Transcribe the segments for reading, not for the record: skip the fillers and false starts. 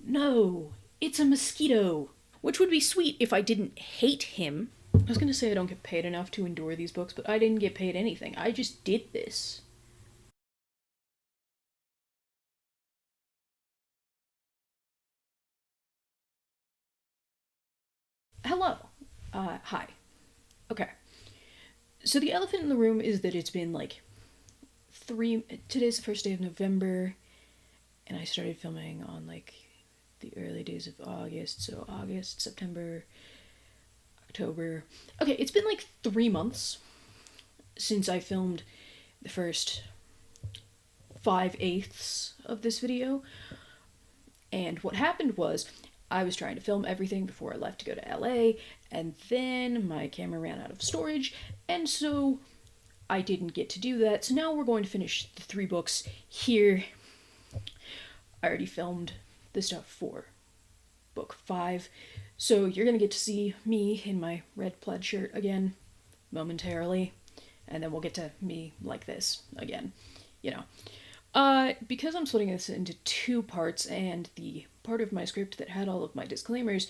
No, it's a mosquito. Which would be sweet if I didn't hate him. I was gonna say I don't get paid enough to endure these books, but I didn't get paid anything. I just did this. Hello. Hi. Okay. So the elephant in the room is that it's been like today's the first day of November, and I started filming on like the early days of August, so August, September, October. Okay, it's been like 3 months since I filmed the first 5/8 of this video. And what happened was I was trying to film everything before I left to go to LA, and then my camera ran out of storage, and so I didn't get to do that. So now we're going to finish the 3 books here. I already filmed the stuff for book 5, so you're gonna get to see me in my red plaid shirt again momentarily, and then we'll get to me like this again, you know. Because I'm splitting this into 2 parts, and the part of my script that had all of my disclaimers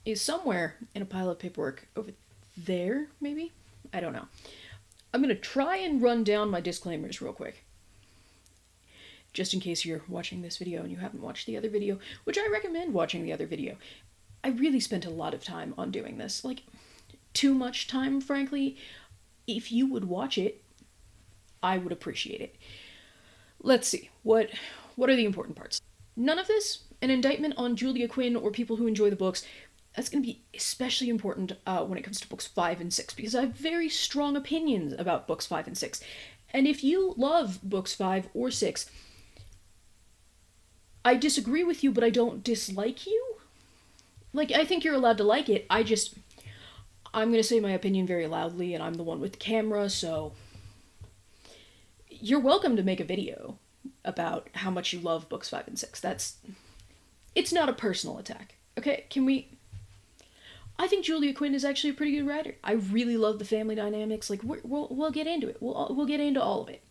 is somewhere in a pile of paperwork over there, maybe? I don't know. I'm gonna try and run down my disclaimers real quick. Just in case you're watching this video and you haven't watched the other video, which I recommend watching the other video. I really spent a lot of time on doing this. Like, too much time, frankly. If you would watch it, I would appreciate it. Let's see. What are the important parts? None of this, an indictment on Julia Quinn or people who enjoy the books, that's going to be especially important when it comes to books 5 and 6, because I have very strong opinions about books 5 and 6. And if you love books 5 or 6, I disagree with you, but I don't dislike you. Like, I think you're allowed to like it. I'm going to say my opinion very loudly, and I'm the one with the camera, so you're welcome to make a video about how much you love books 5 and 6. It's not a personal attack. Okay, I think Julia Quinn is actually a pretty good writer. I really love the family dynamics. Like, we'll get into it. We'll get into all of it.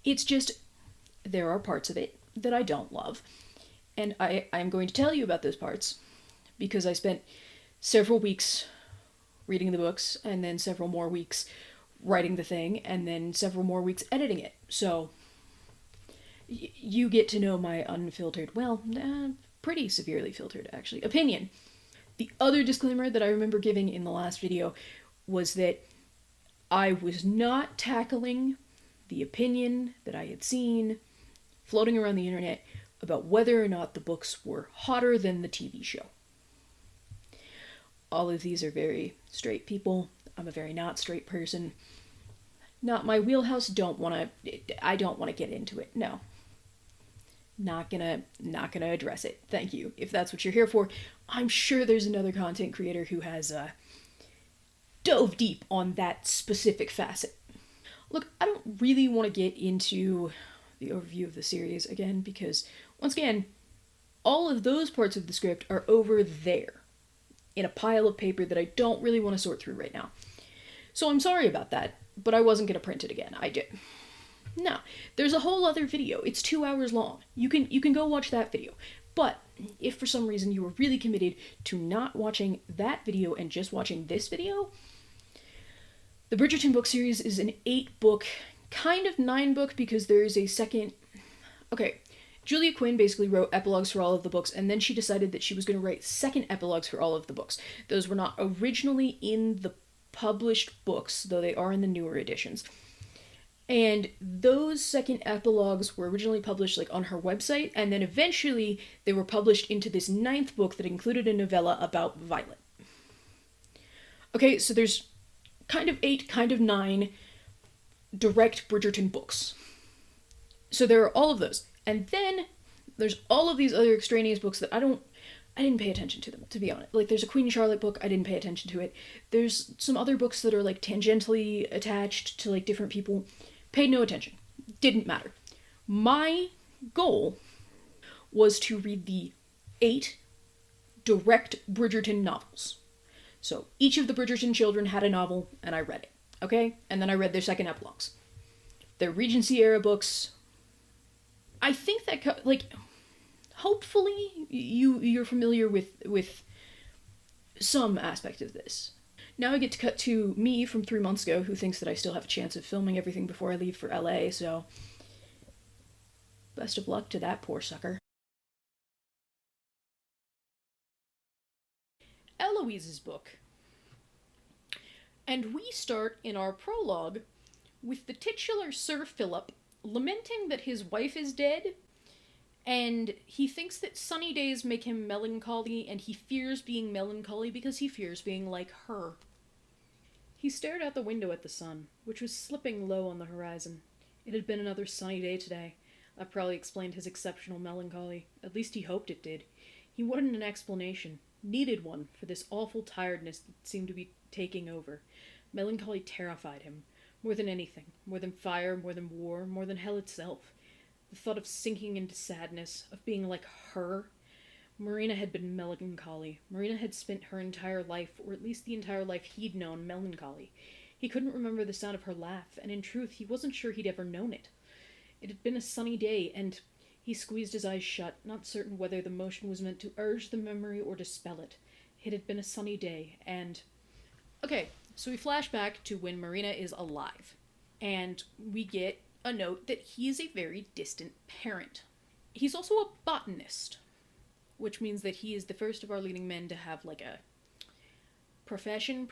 It's just, there are parts of it that I don't love. And I'm going to tell you about those parts because I spent several weeks reading the books and then several more weeks writing the thing and then several more weeks editing it. So you get to know my unfiltered, pretty severely filtered actually, opinion. The other disclaimer that I remember giving in the last video was that I was not tackling the opinion that I had seen floating around the internet about whether or not the books were hotter than the TV show. All of these are very straight people. I'm a very not straight person. Not my wheelhouse. I don't want to get into it. No. Not gonna address it. Thank you. If that's what you're here for, I'm sure there's another content creator who has dove deep on that specific facet. Look, I don't really want to get into the overview of the series again because, once again, all of those parts of the script are over there in a pile of paper that I don't really want to sort through right now. So I'm sorry about that, but I wasn't going to print it again. I did. No, there's a whole other video. It's 2 hours long. You can go watch that video. But if for some reason you were really committed to not watching that video and just watching this video, the Bridgerton book series is an 8-book, kind of 9-book because there is a second... Okay, Julia Quinn basically wrote epilogues for all of the books, and then she decided that she was going to write second epilogues for all of the books. Those were not originally in the published books, though they are in the newer editions. And those second epilogues were originally published like on her website, and then eventually they were published into this 9th book that included a novella about Violet. Okay, so there's kind of 8, kind of 9 direct Bridgerton books. So there are all of those. And then there's all of these other extraneous books that I didn't pay attention to them, to be honest. Like, there's a Queen Charlotte book, I didn't pay attention to it. There's some other books that are, like, tangentially attached to, like, different people. Paid no attention. Didn't matter. My goal was to read the 8 direct Bridgerton novels. So each of the Bridgerton children had a novel, and I read it. Okay? And then I read their second epilogues. They're Regency era books. I think that, Hopefully, you're familiar with some aspect of this. Now I get to cut to me from 3 months ago, who thinks that I still have a chance of filming everything before I leave for LA. So best of luck to that poor sucker. Eloise's book. And we start in our prologue with the titular Sir Philip lamenting that his wife is dead, and he thinks that sunny days make him melancholy, and he fears being melancholy because he fears being like her. He stared out the window at the sun, which was slipping low on the horizon. It had been another sunny day today. That probably explained his exceptional melancholy. At least he hoped it did. He wanted an explanation, needed one, for this awful tiredness that seemed to be taking over. Melancholy terrified him, more than anything, more than fire, more than war, more than hell itself. The thought of sinking into sadness, of being like her. Marina had been melancholy. Marina had spent her entire life, or at least the entire life he'd known, melancholy. He couldn't remember the sound of her laugh, and in truth, he wasn't sure he'd ever known it. It had been a sunny day, and he squeezed his eyes shut, not certain whether the motion was meant to urge the memory or dispel it. It had been a sunny day, and... Okay, so we flash back to when Marina is alive, and we get a note that he is a very distant parent. He's also a botanist, which means that he is the first of our leading men to have, like, a profession,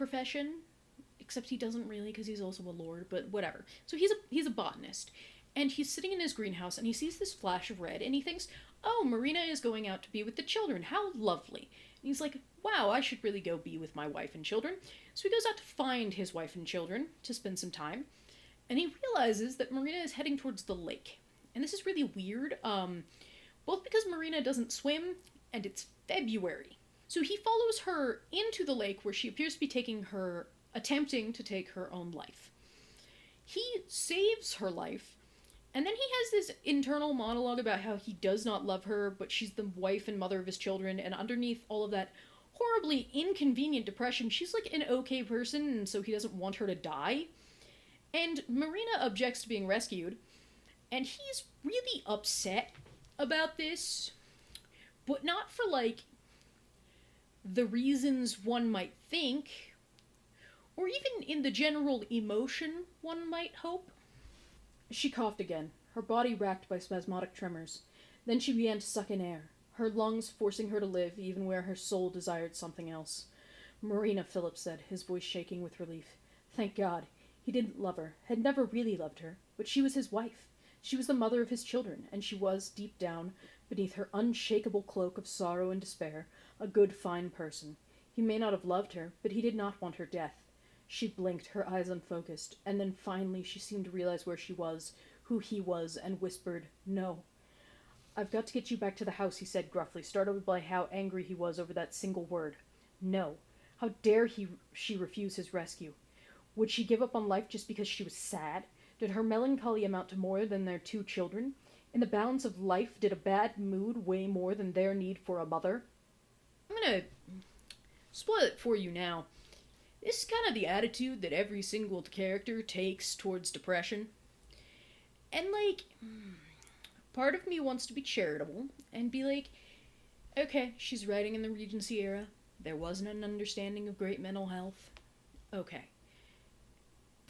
except he doesn't really, because he's also a lord, but whatever. So he's a botanist, and he's sitting in his greenhouse, and he sees this flash of red, and he thinks, oh, Marina is going out to be with the children, how lovely. And he's like, wow, I should really go be with my wife and children. So he goes out to find his wife and children to spend some time, and he realizes that Marina is heading towards the lake. And this is really weird, both because Marina doesn't swim, and it's February. So he follows her into the lake where she appears to be attempting to take her own life. He saves her life, and then he has this internal monologue about how he does not love her, but she's the wife and mother of his children, and underneath all of that horribly inconvenient depression, she's like an okay person, and so he doesn't want her to die. And Marina objects to being rescued, and he's really upset about this, but not for, like, the reasons one might think, or even in the general emotion one might hope. She coughed again, her body racked by spasmodic tremors. Then she began to suck in air, her lungs forcing her to live even where her soul desired something else. Marina, Philip said, his voice shaking with relief. Thank God. He didn't love her, had never really loved her, but she was his wife. She was the mother of his children, and she was, deep down, beneath her unshakable cloak of sorrow and despair, a good, fine person. He may not have loved her, but he did not want her death. She blinked, her eyes unfocused, and then finally she seemed to realize where she was, who he was, and whispered, no. I've got to get you back to the house, he said gruffly, startled by how angry he was over that single word. No. How dare she refuse his rescue? Would she give up on life just because she was sad? Did her melancholy amount to more than their 2 children? In the balance of life, did a bad mood weigh more than their need for a mother? I'm gonna spoil it for you now. This is kind of the attitude that every single character takes towards depression. And, like, part of me wants to be charitable and be like, okay, she's writing in the Regency era. There wasn't an understanding of great mental health. Okay.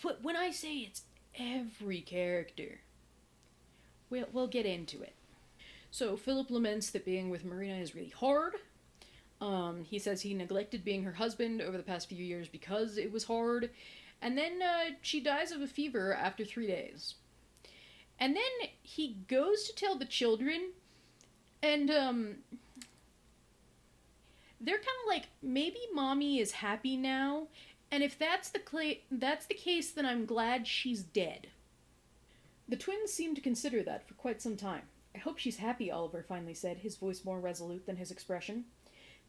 But when I say it's every character, we'll get into it. So Philip laments that being with Marina is really hard. He says he neglected being her husband over the past few years because it was hard. And then she dies of a fever after 3 days. And then he goes to tell the children, and they're kind of like, maybe mommy is happy now, and if that's the case, then I'm glad she's dead. The twins seemed to consider that for quite some time. I hope she's happy, Oliver finally said, his voice more resolute than his expression.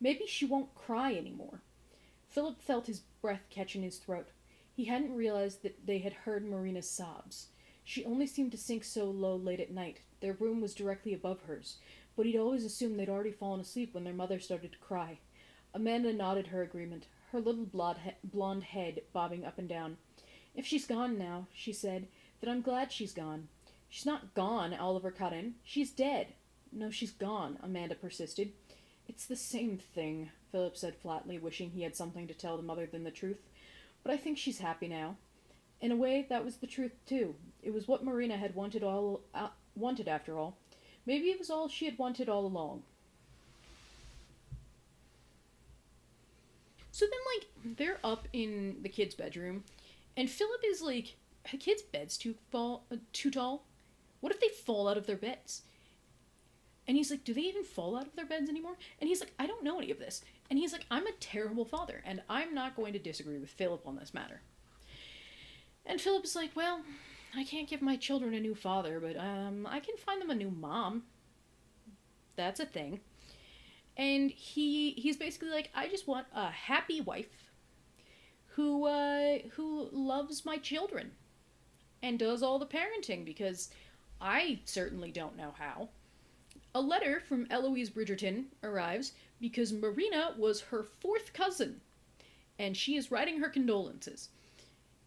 Maybe she won't cry anymore. Philip felt his breath catch in his throat. He hadn't realized that they had heard Marina's sobs. She only seemed to sink so low late at night. Their room was directly above hers, but he'd always assumed they'd already fallen asleep when their mother started to cry. Amanda nodded her agreement, her little blonde head bobbing up and down. If she's gone now, she said, then I'm glad she's gone. She's not gone, Oliver cut in. She's dead. No, she's gone, Amanda persisted. It's the same thing, Philip said flatly, wishing he had something to tell them other than the truth. But I think she's happy now. In a way, that was the truth too. It was what Marina had wanted after all. Maybe it was all she had wanted all along. So then, they're up in the kid's bedroom, and Philip is like, "The kid's bed's too tall. What if they fall out of their beds?" And he's like, "Do they even fall out of their beds anymore?" And he's like, "I don't know any of this." And he's like, "I'm a terrible father, and I'm not going to disagree with Philip on this matter." And Philip's like, "Well, I can't give my children a new father, but I can find them a new mom. That's a thing." And he's basically like, "I just want a happy wife who loves my children and does all the parenting because I certainly don't know how." A letter from Eloise Bridgerton arrives because Marina was her fourth cousin, and she is writing her condolences.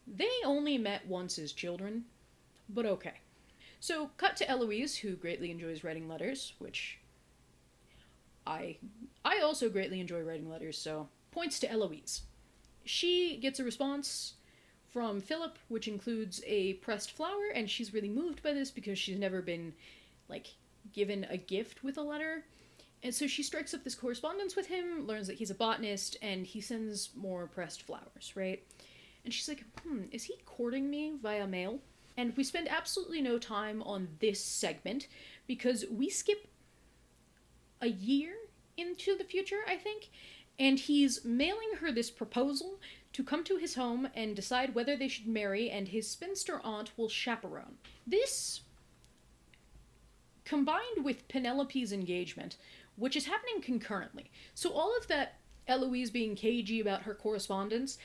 They only met once as children, but okay. So, cut to Eloise, who greatly enjoys writing letters, which I also greatly enjoy writing letters, so points to Eloise. She gets a response from Philip, which includes a pressed flower, and she's really moved by this because she's never been, given a gift with a letter. And so she strikes up this correspondence with him, learns that he's a botanist, and he sends more pressed flowers, right? And she's like, is he courting me via mail? And we spend absolutely no time on this segment because we skip a year into the future, I think, and he's mailing her this proposal to come to his home and decide whether they should marry, and his spinster aunt will chaperone. This, combined with Penelope's engagement, which is happening concurrently. So all of that Eloise being cagey about her correspondence,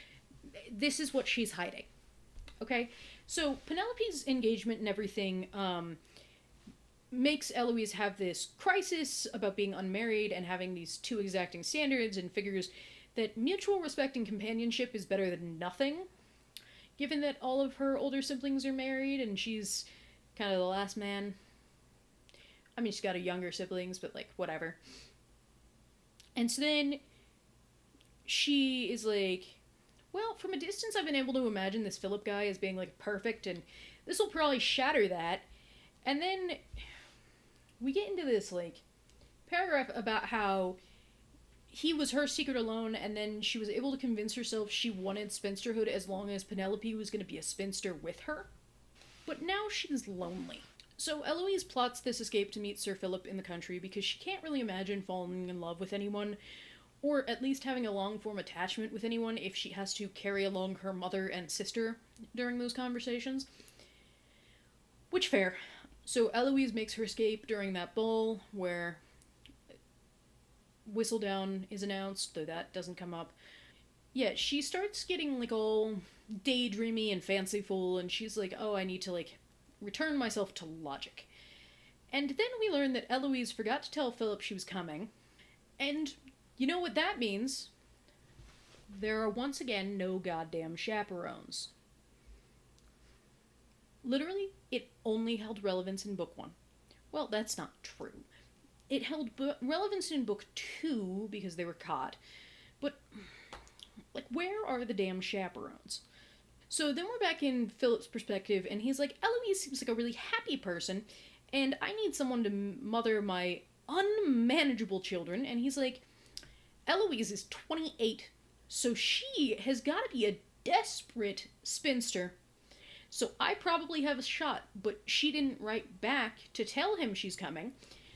this is what she's hiding. Okay? So Penelope's engagement and everything makes Eloise have this crisis about being unmarried and having these too exacting standards, and figures that mutual respect and companionship is better than nothing, given that all of her older siblings are married and she's kind of the last man. I mean, she's got her younger siblings, but whatever. And so then she is like, well, from a distance I've been able to imagine this Philip guy as being perfect, and this will probably shatter that. And then we get into this paragraph about how he was her secret alone, and then she was able to convince herself she wanted spinsterhood as long as Penelope was going to be a spinster with her. But now she's lonely. So Eloise plots this escape to meet Sir Philip in the country because she can't really imagine falling in love with anyone, or at least having a long-form attachment with anyone if she has to carry along her mother and sister during those conversations. Which, fair. So Eloise makes her escape during that ball where Whistledown is announced, though that doesn't come up. Yeah, she starts getting all daydreamy and fanciful, and she's like, oh, I need to return myself to logic. And then we learn that Eloise forgot to tell Philip she was coming, and you know what that means? There are once again no goddamn chaperones. Literally, it only held relevance in book 1. Well, that's not true. It held relevance in book 2 because they were caught. But, where are the damn chaperones? So then we're back in Philip's perspective, and he's like, Eloise seems like a really happy person, and I need someone to mother my unmanageable children. And he's like, Eloise is 28, so she has got to be a desperate spinster. So I probably have a shot, but she didn't write back to tell him she's coming.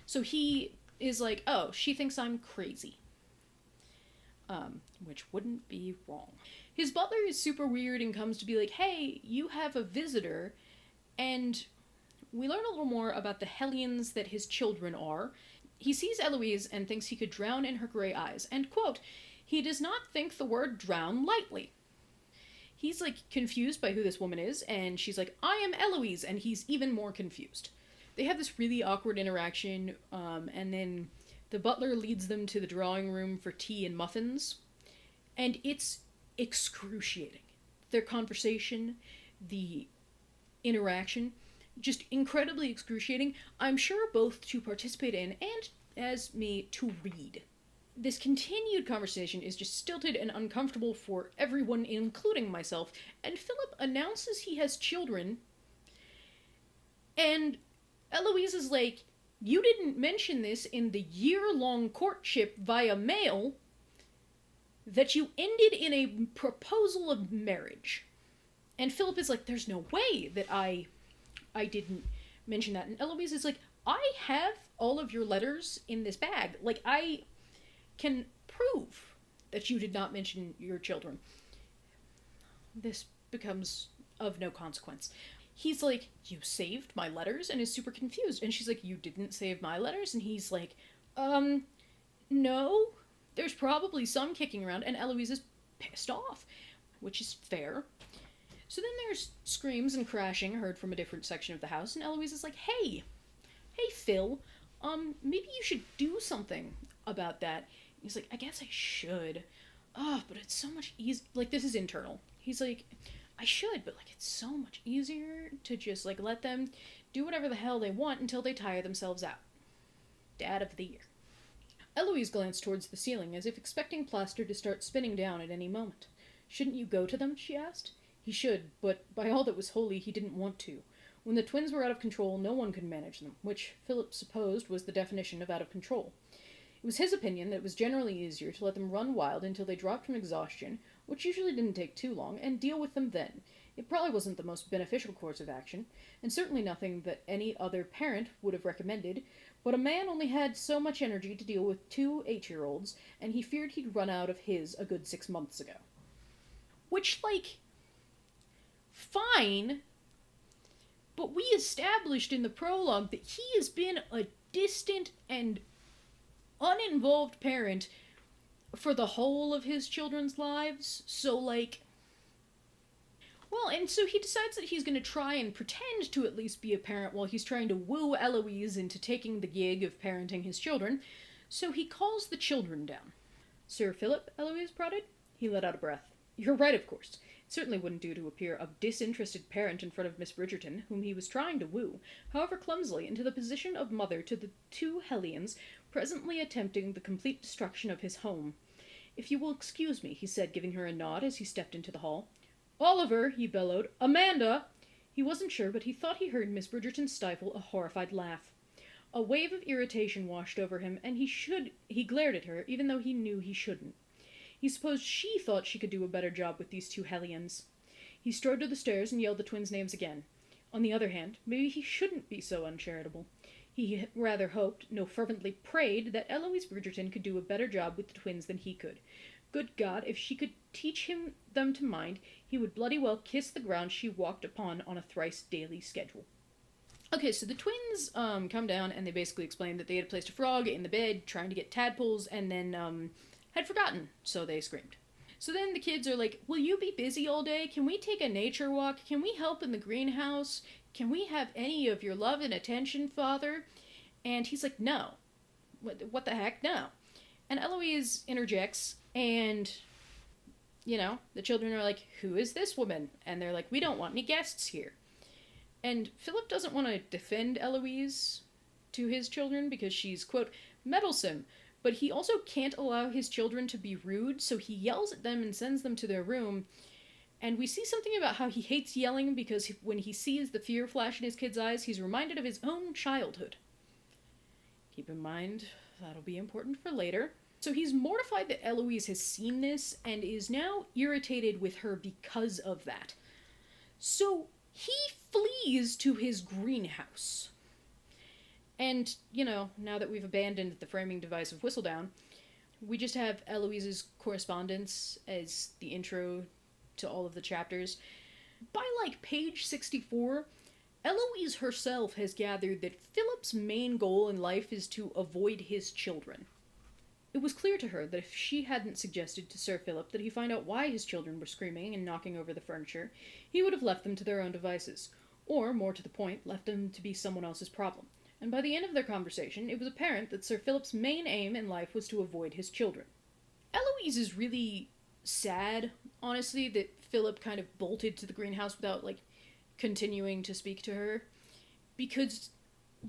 So he is like, oh, she thinks I'm crazy. Which wouldn't be wrong. His butler is super weird and comes to be like, hey, you have a visitor. And we learn a little more about the hellions that his children are. He sees Eloise and thinks he could drown in her gray eyes. And, quote, he does not think the word drown lightly. He's, confused by who this woman is, and she's like, I am Eloise, and he's even more confused. They have this really awkward interaction, and then the butler leads them to the drawing room for tea and muffins, and it's excruciating. Their conversation, the interaction. just incredibly excruciating, I'm sure both to participate in and, as me, to read. This continued conversation is just stilted and uncomfortable for everyone, including myself, and Philip announces he has children, and Eloise is like, you didn't mention this in the year-long courtship via mail that you ended in a proposal of marriage. And Philip is like, there's no way that I didn't mention that. And Eloise is like, I have all of your letters in this bag. Like, I can prove that you did not mention your children. This becomes of no consequence. He's like, you saved my letters, and is super confused. And she's like, you didn't save my letters? And he's like, no. There's probably some kicking around, and Eloise is pissed off, which is fair. So then there's screams and crashing heard from a different section of the house, and Eloise is like, hey, Phil, maybe you should do something about that. And he's like, I guess I should. But it's so much easier. Like, this is internal. He's like, I should, but, like, it's so much easier to just, like, let them do whatever the hell they want until they tire themselves out. Dad of the year. Eloise glanced towards the ceiling, as if expecting plaster to start spinning down at any moment. Shouldn't you go to them? She asked. He should, but by all that was holy, he didn't want to. When the twins were out of control, no one could manage them, which Philip supposed was the definition of out of control. It was his opinion that it was generally easier to let them run wild until they dropped from exhaustion, which usually didn't take too long, and deal with them then. It probably wasn't the most beneficial course of action, and certainly nothing that any other parent would have recommended, but a man only had so much energy to deal with 2 8-year-olds, and he feared he'd run out of his a good 6 months ago. Which, like, fine, but we established in the prologue that he has been a distant and uninvolved parent for the whole of his children's lives, so, like... Well, and so he decides that he's going to try and pretend to at least be a parent while he's trying to woo Eloise into taking the gig of parenting his children, so he calls the children down. Sir Philip, Eloise prodded. He let out a breath. You're right, of course. It certainly wouldn't do to appear a disinterested parent in front of Miss Bridgerton, whom he was trying to woo, however clumsily, into the position of mother to the 2 hellions, presently attempting the complete destruction of his home. If you will excuse me, he said, giving her a nod as he stepped into the hall. Oliver, he bellowed. Amanda! He wasn't sure, but he thought he heard Miss Bridgerton stifle a horrified laugh. A wave of irritation washed over him, and he glared at her, even though he knew he shouldn't. He supposed she thought she could do a better job with these 2 hellions. He strode to the stairs and yelled the twins' names again. On the other hand, maybe he shouldn't be so uncharitable. He rather hoped, no, fervently prayed, that Eloise Bridgerton could do a better job with the twins than he could. Good God, if she could teach him them to mind, he would bloody well kiss the ground she walked upon on a thrice daily schedule. Okay, so the twins come down, and they basically explain that they had placed a frog in the bed trying to get tadpoles, and then had forgotten, so they screamed. So then the kids are like, will you be busy all day? Can we take a nature walk? Can we help in the greenhouse? Can we have any of your love and attention, Father? And he's like, no. What the heck? No. And Eloise interjects, and, you know, the children are like, who is this woman? And they're like, we don't want any guests here. And Philip doesn't want to defend Eloise to his children because she's, quote, meddlesome, but he also can't allow his children to be rude, so he yells at them and sends them to their room. And we see something about how he hates yelling because when he sees the fear flash in his kids' eyes, he's reminded of his own childhood. Keep in mind, that'll be important for later. So he's mortified that Eloise has seen this and is now irritated with her because of that. So he flees to his greenhouse. And, you know, now that we've abandoned the framing device of Whistledown, we just have Eloise's correspondence as the intro to all of the chapters. By, like, page 64, Eloise herself has gathered that Philip's main goal in life is to avoid his children. It was clear to her that if she hadn't suggested to Sir Philip that he find out why his children were screaming and knocking over the furniture, he would have left them to their own devices, or, more to the point, left them to be someone else's problem. And by the end of their conversation, it was apparent that Sir Philip's main aim in life was to avoid his children. Eloise is really sad, honestly, that Philip kind of bolted to the greenhouse without, like, continuing to speak to her. because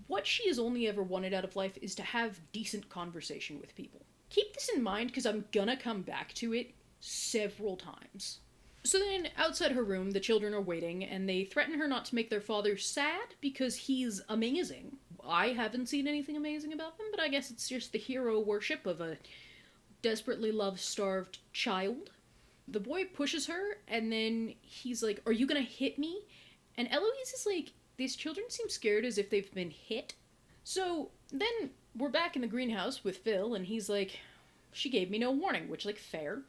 what she has only ever wanted out of life is to have decent conversation with people. Keep this in mind because I'm gonna come back to it several times. So then, outside her room, the children are waiting, and they threaten her not to make their father sad because he's amazing. I haven't seen anything amazing about them, but I guess it's just the hero worship of a desperately love-starved child. The boy pushes her, and then he's like, "Are you gonna hit me?" And Eloise is like, "These children seem scared as if they've been hit." So then we're back in the greenhouse with Phil, and he's like, "She gave me no warning," which, like, fair.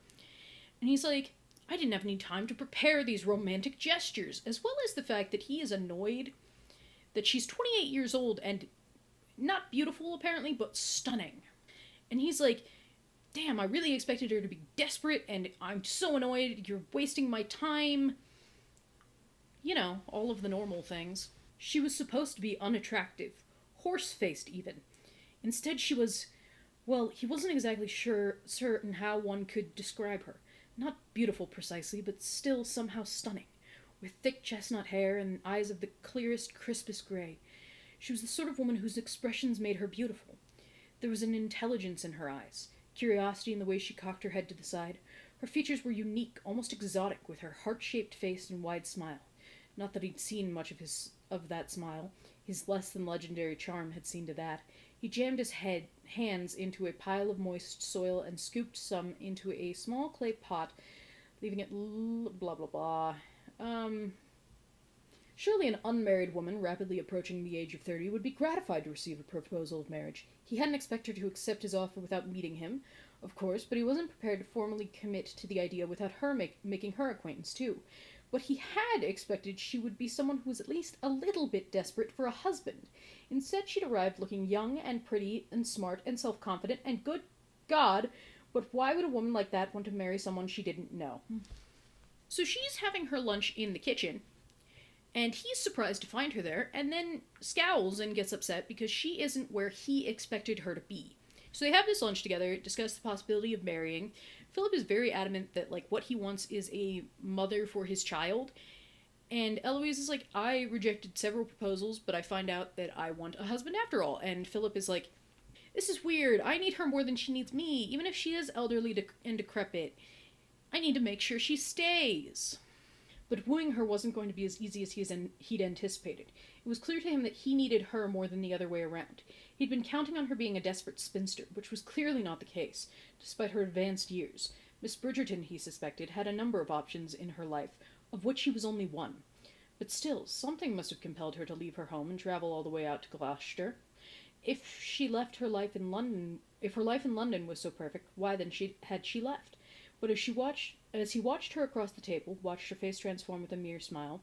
And he's like, "I didn't have any time to prepare these romantic gestures," as well as the fact that he is annoyed that she's 28 years old and not beautiful, apparently, but stunning. And he's like, "Damn, I really expected her to be desperate, and I'm so annoyed, you're wasting my time." You know, all of the normal things. She was supposed to be unattractive, horse-faced even. Instead she was, well, he wasn't exactly certain how one could describe her. Not beautiful precisely, but still somehow stunning, with thick chestnut hair and eyes of the clearest, crispest grey. She was the sort of woman whose expressions made her beautiful. There was an intelligence in her eyes, curiosity in the way she cocked her head to the side. Her features were unique, almost exotic, with her heart-shaped face and wide smile. Not that he'd seen much of that smile. His less-than-legendary charm had seen to that. He jammed his hands into a pile of moist soil and scooped some into a small clay pot, leaving it blah blah blah. Surely an unmarried woman, rapidly approaching the age of 30, would be gratified to receive a proposal of marriage. He hadn't expected her to accept his offer without meeting him, of course, but he wasn't prepared to formally commit to the idea without her making her acquaintance too. But he had expected she would be someone who was at least a little bit desperate for a husband. Instead, she'd arrived looking young and pretty and smart and self-confident, and good God, but why would a woman like that want to marry someone she didn't know? So she's having her lunch in the kitchen, and he's surprised to find her there, and then scowls and gets upset because she isn't where he expected her to be. So they have this lunch together, discuss the possibility of marrying. Philip is very adamant that, like, what he wants is a mother for his child. And Eloise is like, "I rejected several proposals, but I find out that I want a husband after all." And Philip is like, "This is weird. I need her more than she needs me, even if she is elderly and decrepit. I need to make sure she stays." But wooing her wasn't going to be as easy as he'd anticipated. It was clear to him that he needed her more than the other way around. He'd been counting on her being a desperate spinster, which was clearly not the case, despite her advanced years. Miss Bridgerton, he suspected, had a number of options in her life, of which he was only one. But still, something must have compelled her to leave her home and travel all the way out to Gloucester. If her life in London was so perfect, why then had she left? But as he watched her across the table, watched her face transform with a mere smile,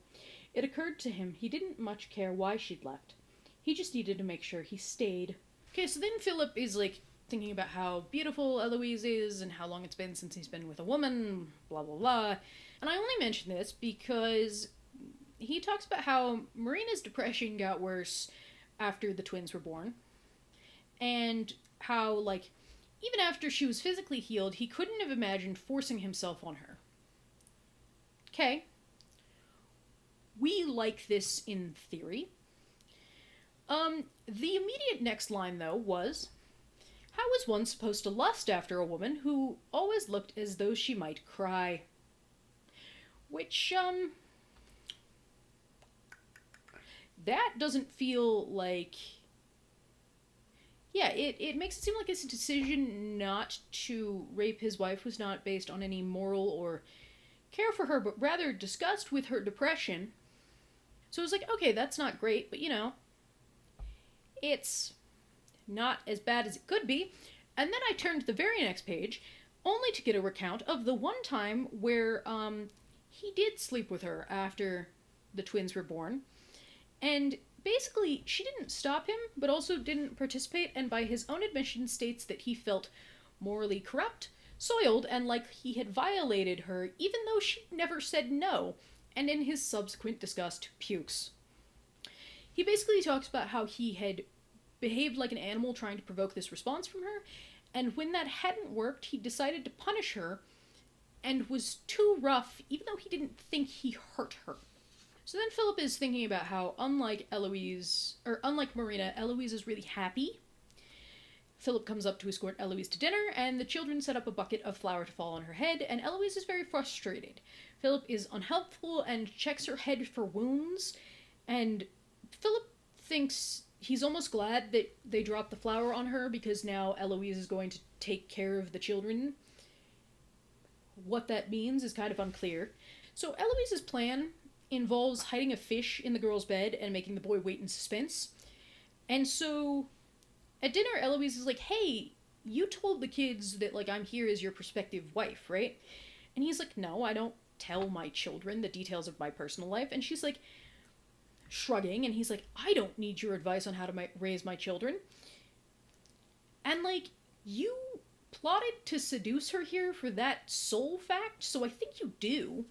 it occurred to him he didn't much care why she'd left. He just needed to make sure he stayed. Okay, so then Philip is, like, thinking about how beautiful Eloise is and how long it's been since he's been with a woman, blah blah blah. And I only mention this because he talks about how Marina's depression got worse after the twins were born. And how, like, even after she was physically healed, he couldn't have imagined forcing himself on her. Okay. We like this in theory. The immediate next line, though, was, "How is one supposed to lust after a woman who always looked as though she might cry?" Which, that doesn't feel like... Yeah, it makes it seem like his decision not to rape his wife was not based on any moral or care for her, but rather disgust with her depression. So it was like, okay, that's not great, but, you know, it's not as bad as it could be. And then I turned to the very next page, only to get a recount of the one time where he did sleep with her after the twins were born. And basically, she didn't stop him, but also didn't participate, and by his own admission states that he felt morally corrupt, soiled, and like he had violated her, even though she never said no, and in his subsequent disgust, pukes. He basically talks about how he had behaved like an animal trying to provoke this response from her, and when that hadn't worked, he decided to punish her, and was too rough, even though he didn't think he hurt her. So then Philip is thinking about how, unlike Marina, Eloise is really happy. Philip comes up to escort Eloise to dinner, and the children set up a bucket of flour to fall on her head, and Eloise is very frustrated. Philip is unhelpful and checks her head for wounds, and Philip thinks he's almost glad that they dropped the flour on her because now Eloise is going to take care of the children. What that means is kind of unclear. So Eloise's plan involves hiding a fish in the girl's bed and making the boy wait in suspense. And so at dinner, Eloise is like, hey, you told the kids that, like, I'm here as your prospective wife, right? And he's like, no, I don't tell my children the details of my personal life. And she's like, shrugging, and he's like, I don't need your advice on how to raise my children. And, like, you plotted to seduce her here for that sole fact, so I think you do.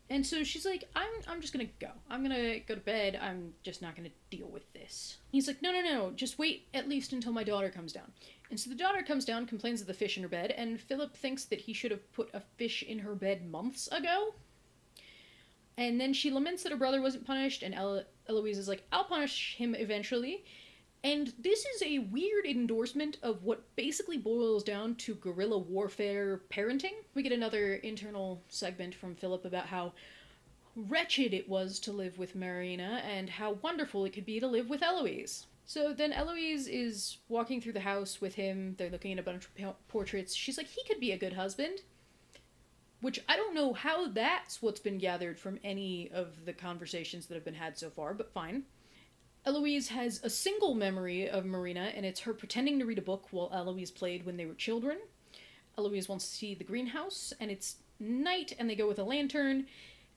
And so she's like, I'm just gonna go. I'm gonna go to bed. I'm just not gonna deal with this. He's like, no, just wait at least until my daughter comes down. And so the daughter comes down, complains of the fish in her bed, and Philip thinks that he should have put a fish in her bed months ago. And then she laments that her brother wasn't punished, and Eloise is like, I'll punish him eventually. And this is a weird endorsement of what basically boils down to guerrilla warfare parenting. We get another internal segment from Philip about how wretched it was to live with Marina and how wonderful it could be to live with Eloise. So then Eloise is walking through the house with him. They're looking at a bunch of portraits. She's like, he could be a good husband. Which I don't know how that's what's been gathered from any of the conversations that have been had so far, but fine. Eloise has a single memory of Marina, and it's her pretending to read a book while Eloise played when they were children. Eloise wants to see the greenhouse, and it's night, and they go with a lantern,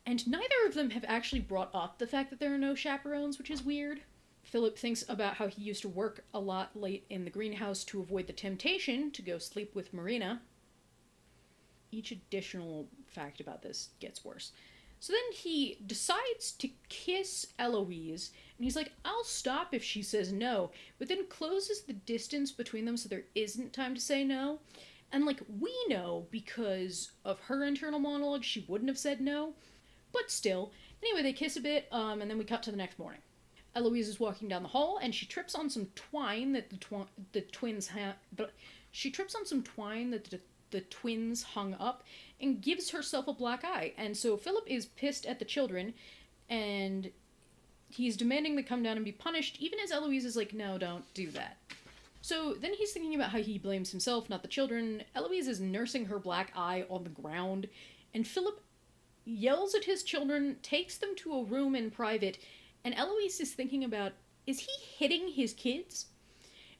and neither of them have actually brought up the fact that there are no chaperones, which is weird. Philip thinks about how he used to work a lot late in the greenhouse to avoid the temptation to go sleep with Marina. Each additional fact about this gets worse. So then he decides to kiss Eloise, and he's like, I'll stop if she says no, but then closes the distance between them so there isn't time to say no. And, like, we know because of her internal monologue she wouldn't have said no, but still. Anyway, they kiss a bit, and then we cut to the next morning. Eloise is walking down the hall, and she trips on some twine that the twins have. She trips on some twine that the twins hung up and gives herself a black eye. And so Philip is pissed at the children, and he's demanding they come down and be punished, even as Eloise is like, no, don't do that. So then he's thinking about how he blames himself, not the children. Eloise is nursing her black eye on the ground, and Philip yells at his children, takes them to a room in private, and Eloise is thinking about, is he hitting his kids?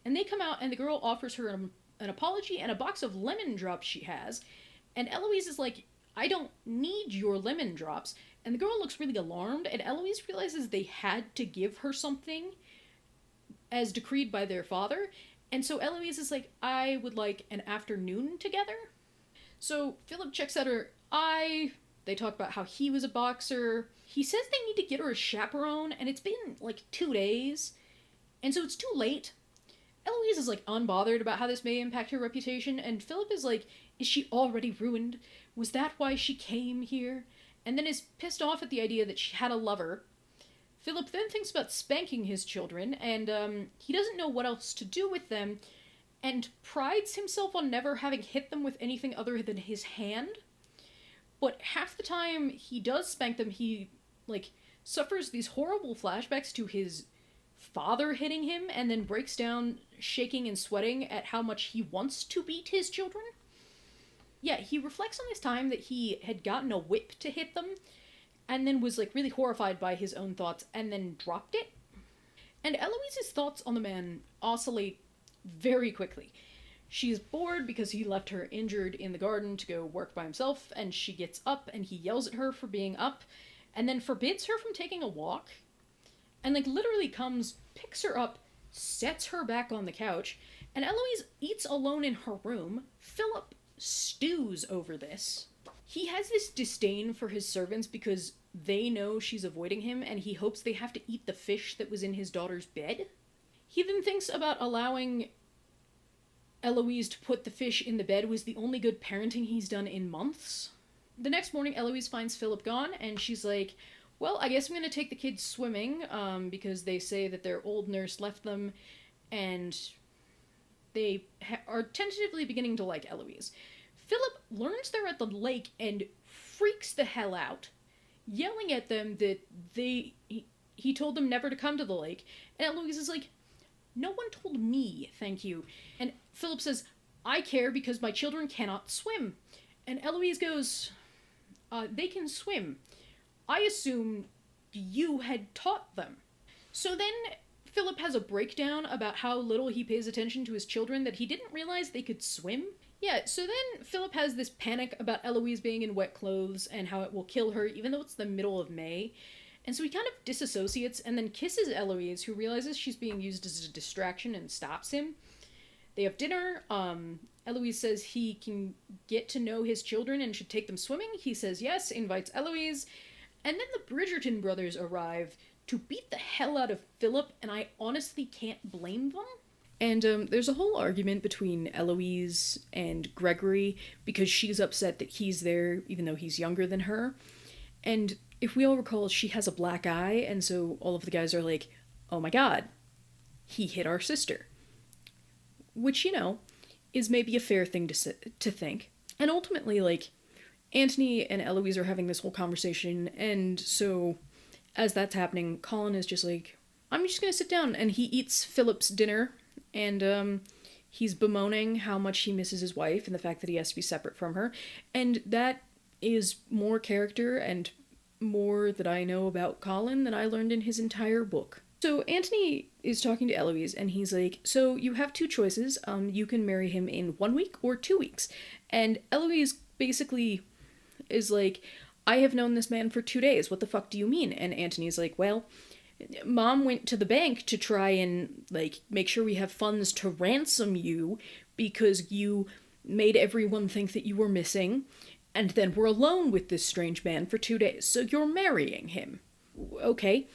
And they come out, and the girl offers her an apology and a box of lemon drops she has, and Eloise is like, I don't need your lemon drops. And the girl looks really alarmed, and Eloise realizes they had to give her something as decreed by their father, and so Eloise is like, I would like an afternoon together. So Philip checks out her eye. They talk about how he was a boxer. He says they need to get her a chaperone, and it's been like 2 days, and so it's too late. Eloise is, like, unbothered about how this may impact her reputation, and Philip is like, is she already ruined? Was that why she came here? And then is pissed off at the idea that she had a lover. Philip then thinks about spanking his children, and he doesn't know what else to do with them, and prides himself on never having hit them with anything other than his hand. But half the time he does spank them, he, like, suffers these horrible flashbacks to his father hitting him, and then breaks down shaking and sweating at how much he wants to beat his children. Yeah, he reflects on this time that he had gotten a whip to hit them, and then was, like, really horrified by his own thoughts, and then dropped it. And Eloise's thoughts on the man oscillate very quickly. She's bored because he left her injured in the garden to go work by himself, and she gets up, and he yells at her for being up, and then forbids her from taking a walk, and, like, literally comes, picks her up, sets her back on the couch, and Eloise eats alone in her room. Philip stews over this. He has this disdain for his servants because they know she's avoiding him, and he hopes they have to eat the fish that was in his daughter's bed. He then thinks about allowing Eloise to put the fish in the bed was the only good parenting he's done in months. The next morning, Eloise finds Philip gone, and she's like, well, I guess I'm going to take the kids swimming, because they say that their old nurse left them, and they are tentatively beginning to like Eloise. Philip learns they're at the lake and freaks the hell out, yelling at them that he told them never to come to the lake. And Eloise is like, no one told me, thank you. And Philip says, I care because my children cannot swim. And Eloise goes, they can swim. I assume you had taught them. So then Philip has a breakdown about how little he pays attention to his children, that he didn't realize they could swim. Yeah, so then Philip has this panic about Eloise being in wet clothes and how it will kill her, even though it's the middle of May. And so he kind of disassociates and then kisses Eloise, who realizes she's being used as a distraction and stops him. They have dinner. Eloise says he can get to know his children and should take them swimming. He says yes, invites Eloise. And then the Bridgerton brothers arrive to beat the hell out of Philip, and I honestly can't blame them. And there's a whole argument between Eloise and Gregory because she's upset that he's there even though he's younger than her. And if we all recall, she has a black eye, and so all of the guys are like, oh my god, he hit our sister. Which, you know, is maybe a fair thing to think. And ultimately, like, Antony and Eloise are having this whole conversation, and so as that's happening, Colin is just like, I'm just gonna sit down, and he eats Philip's dinner, and he's bemoaning how much he misses his wife and the fact that he has to be separate from her, and that is more character and more that I know about Colin than I learned in his entire book. So Antony is talking to Eloise, and he's like, so you have two choices. You can marry him in 1 week or 2 weeks. And Eloise basically is like, I have known this man for 2 days. What the fuck do you mean? And Antony's like, well, Mom went to the bank to try and, like, make sure we have funds to ransom you because you made everyone think that you were missing, and then we're alone with this strange man for 2 days, so you're marrying him. Okay.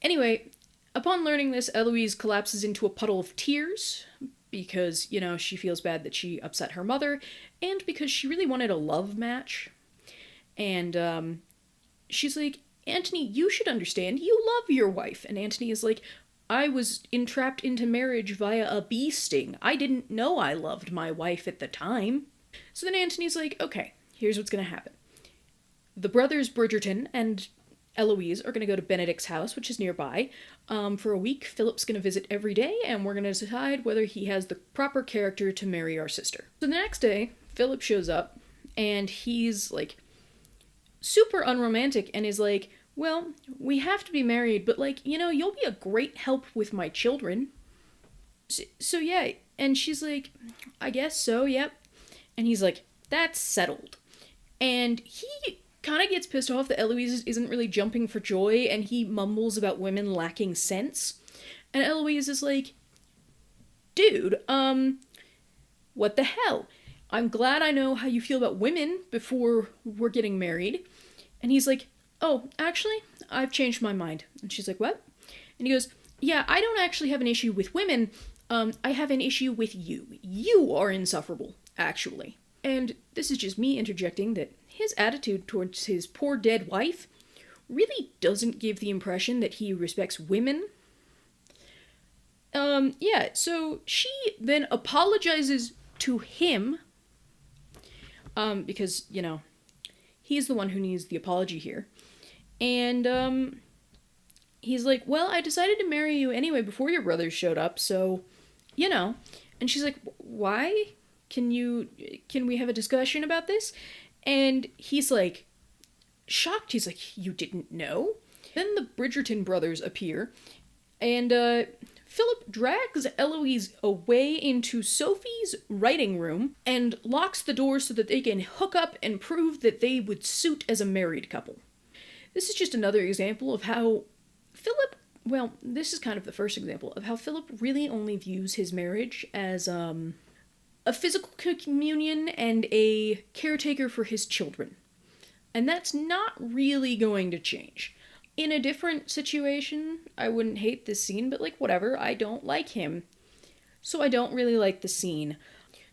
Anyway, upon learning this, Eloise collapses into a puddle of tears because, you know, she feels bad that she upset her mother, and because she really wanted a love match. And she's like, Antony, you should understand, you love your wife. And Antony is like, I was entrapped into marriage via a bee sting. I didn't know I loved my wife at the time. So then Antony's like, okay, here's what's gonna happen. The brothers Bridgerton and Eloise are gonna go to Benedict's house, which is nearby, for a week. Philip's gonna visit every day, and we're gonna decide whether he has the proper character to marry our sister. So the next day, Philip shows up, and he's, like, super unromantic, and is like, well, we have to be married, but, like, you know, you'll be a great help with my children. So yeah, and she's like, I guess so, yep. And he's like, that's settled. And he kind of gets pissed off that Eloise isn't really jumping for joy, and he mumbles about women lacking sense. And Eloise is like, dude, what the hell? I'm glad I know how you feel about women before we're getting married. And he's like, oh, actually, I've changed my mind. And she's like, what? And he goes, yeah, I don't actually have an issue with women. I have an issue with you. You are insufferable, actually. And this is just me interjecting that his attitude towards his poor dead wife really doesn't give the impression that he respects women. Yeah, so she then apologizes to him, because, you know, he's the one who needs the apology here. And, he's like, well, I decided to marry you anyway before your brothers showed up, so, you know. And she's like, why? Can we have a discussion about this? And he's like, shocked. He's like, you didn't know? Then the Bridgerton brothers appear, and, Philip drags Eloise away into Sophie's writing room and locks the door so that they can hook up and prove that they would suit as a married couple. This is just another example of how Philip, well, this is kind of the first example of how Philip really only views his marriage as, a physical communion and a caretaker for his children. And that's not really going to change. In a different situation, I wouldn't hate this scene, but, like, whatever, I don't like him. So I don't really like the scene.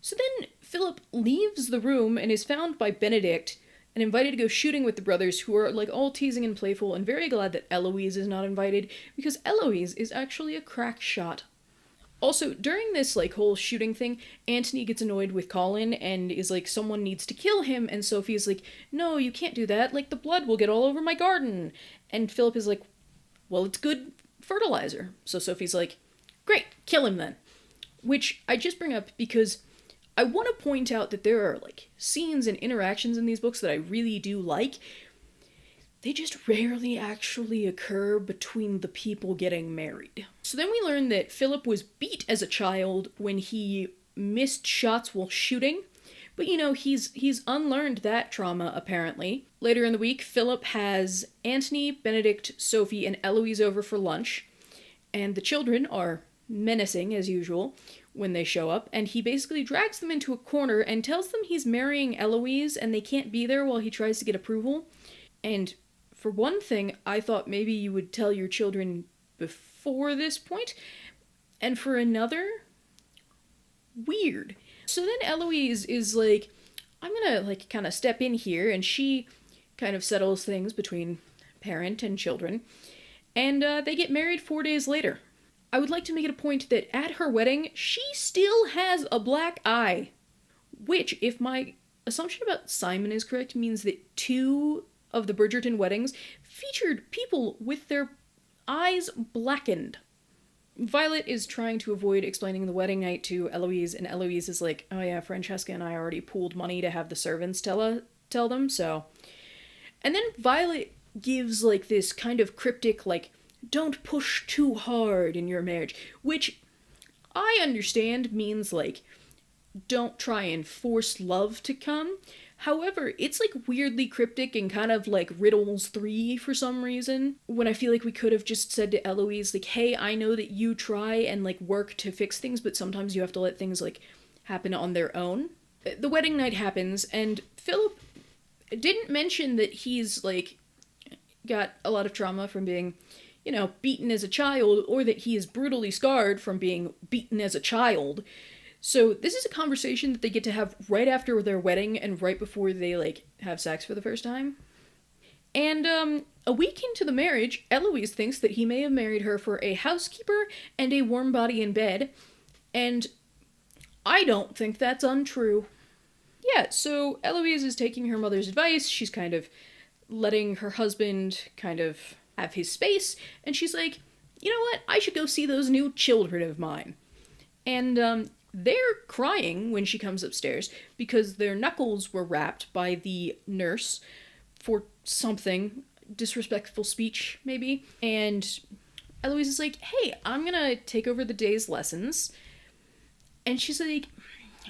So then Philip leaves the room and is found by Benedict and invited to go shooting with the brothers, who are like all teasing and playful, and very glad that Eloise is not invited because Eloise is actually a crack shot. Also, during this like whole shooting thing, Antony gets annoyed with Colin and is like, someone needs to kill him, and Sophie's like, no, you can't do that, like the blood will get all over my garden. And Philip is like, well, it's good fertilizer. So Sophie's like, great, kill him then. Which I just bring up because I want to point out that there are like scenes and interactions in these books that I really do like. They just rarely actually occur between the people getting married. So then we learn that Philip was beat as a child when he missed shots while shooting. But you know, he's unlearned that trauma, apparently. Later in the week, Philip has Antony, Benedict, Sophie, and Eloise over for lunch. And the children are menacing, as usual, when they show up. And he basically drags them into a corner and tells them he's marrying Eloise and they can't be there while he tries to get approval. And for one thing, I thought maybe you would tell your children before this point. And for another, weird. So then Eloise is like, I'm gonna like kind of step in here, and she kind of settles things between parent and children. And they get married 4 days later. I would like to make it a point that at her wedding, she still has a black eye. Which, if my assumption about Simon is correct, means that 2 of the Bridgerton weddings featured people with their eyes blackened. Violet is trying to avoid explaining the wedding night to Eloise, and Eloise is like, oh yeah, Francesca and I already pooled money to have the servants tell them, so. And then Violet gives like this kind of cryptic, like, don't push too hard in your marriage, which I understand means like, don't try and force love to come. However, it's like weirdly cryptic and kind of like riddles 3 for some reason, when I feel like we could have just said to Eloise, like, hey, I know that you try and like work to fix things, but sometimes you have to let things like happen on their own. The wedding night happens, and Philip didn't mention that he's like got a lot of trauma from being, you know, beaten as a child, or that he is brutally scarred from being beaten as a child. So this is a conversation that they get to have right after their wedding and right before they, like, have sex for the first time. And, a week into the marriage, Eloise thinks that he may have married her for a housekeeper and a warm body in bed, and I don't think that's untrue. Yeah, so Eloise is taking her mother's advice, she's kind of letting her husband kind of have his space, and she's like, you know what, I should go see those new children of mine. And, they're crying when she comes upstairs because their knuckles were rapped by the nurse for something, disrespectful speech, maybe. And Eloise is like, hey, I'm gonna take over the day's lessons. And she's like,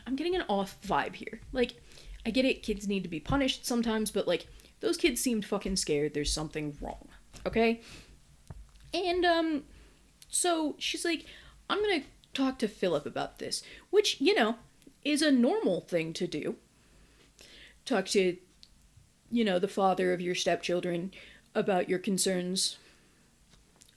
I'm getting an off vibe here. Like, I get it, kids need to be punished sometimes, but like, those kids seemed fucking scared, there's something wrong, okay? And, so she's like, I'm gonna talk to Philip about this, which, you know, is a normal thing to do. Talk to, you know, the father of your stepchildren about your concerns.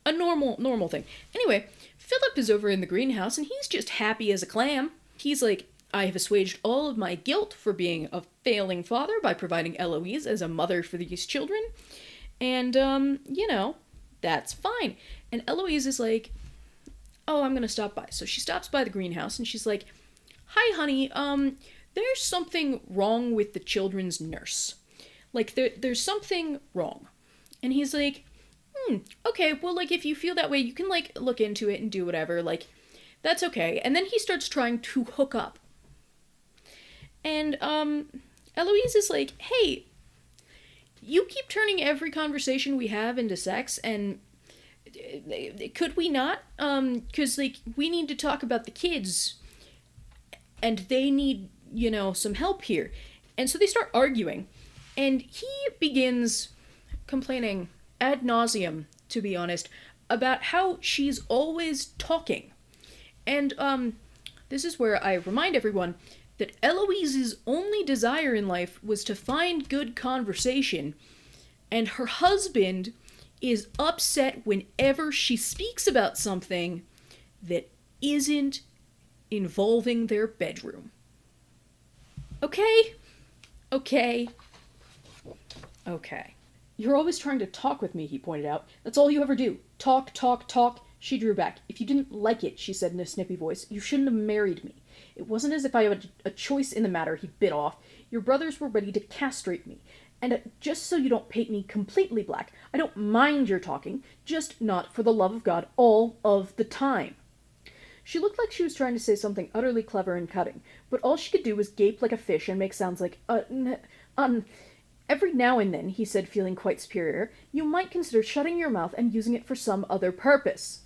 A normal thing. Anyway, Philip is over in the greenhouse and he's just happy as a clam. He's like, I have assuaged all of my guilt for being a failing father by providing Eloise as a mother for these children. And, you know, that's fine. And Eloise is like, oh, I'm gonna stop by. So she stops by the greenhouse and she's like, hi, honey, there's something wrong with the children's nurse. Like, there's something wrong. And he's like, okay, well, like, if you feel that way, you can, like, look into it and do whatever, like, that's okay. And then he starts trying to hook up. And, Eloise is like, hey, you keep turning every conversation we have into sex, and could we not? Because, like, we need to talk about the kids, and they need, you know, some help here. And so they start arguing, and he begins complaining ad nauseum, to be honest, about how she's always talking. And, this is where I remind everyone that Eloise's only desire in life was to find good conversation, and her husband is upset whenever she speaks about something that isn't involving their bedroom. Okay? Okay. You're always trying to talk with me, he pointed out. That's all you ever do. Talk, talk, talk. She drew back. If you didn't like it, she said in a snippy voice, you shouldn't have married me. It wasn't as if I had a choice in the matter, he bit off. Your brothers were ready to castrate me. And just so you don't paint me completely black, I don't mind your talking, just not for the love of God all of the time. She looked like she was trying to say something utterly clever and cutting, but all she could do was gape like a fish and make sounds like, Every now and then, he said, feeling quite superior, you might consider shutting your mouth and using it for some other purpose.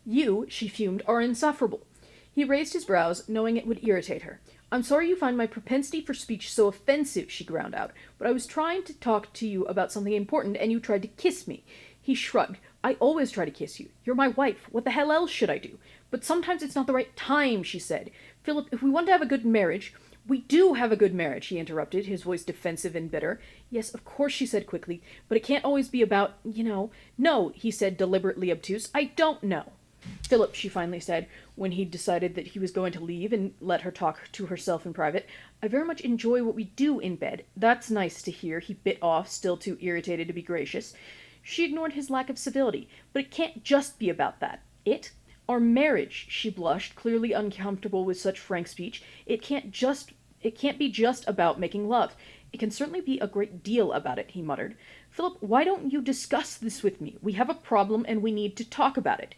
You, she fumed, are insufferable. He raised his brows, knowing it would irritate her. I'm sorry you find my propensity for speech so offensive, she ground out, but I was trying to talk to you about something important and you tried to kiss me. He shrugged. I always try to kiss you. You're my wife. What the hell else should I do? But sometimes it's not the right time, she said. Philip, if we want to have a good marriage... We do have a good marriage, he interrupted, his voice defensive and bitter. Yes, of course, she said quickly, but it can't always be about, No, he said, deliberately obtuse. I don't know. Philip, she finally said, when he'd decided that he was going to leave and let her talk to herself in private, I very much enjoy what we do in bed. That's nice to hear, he bit off, still too irritated to be gracious. She ignored his lack of civility, but it can't just be about that. Our marriage, she blushed, clearly uncomfortable with such frank speech. It can't be just about making love. It can certainly be a great deal about it, he muttered. Philip, why don't you discuss this with me? We have a problem and we need to talk about it.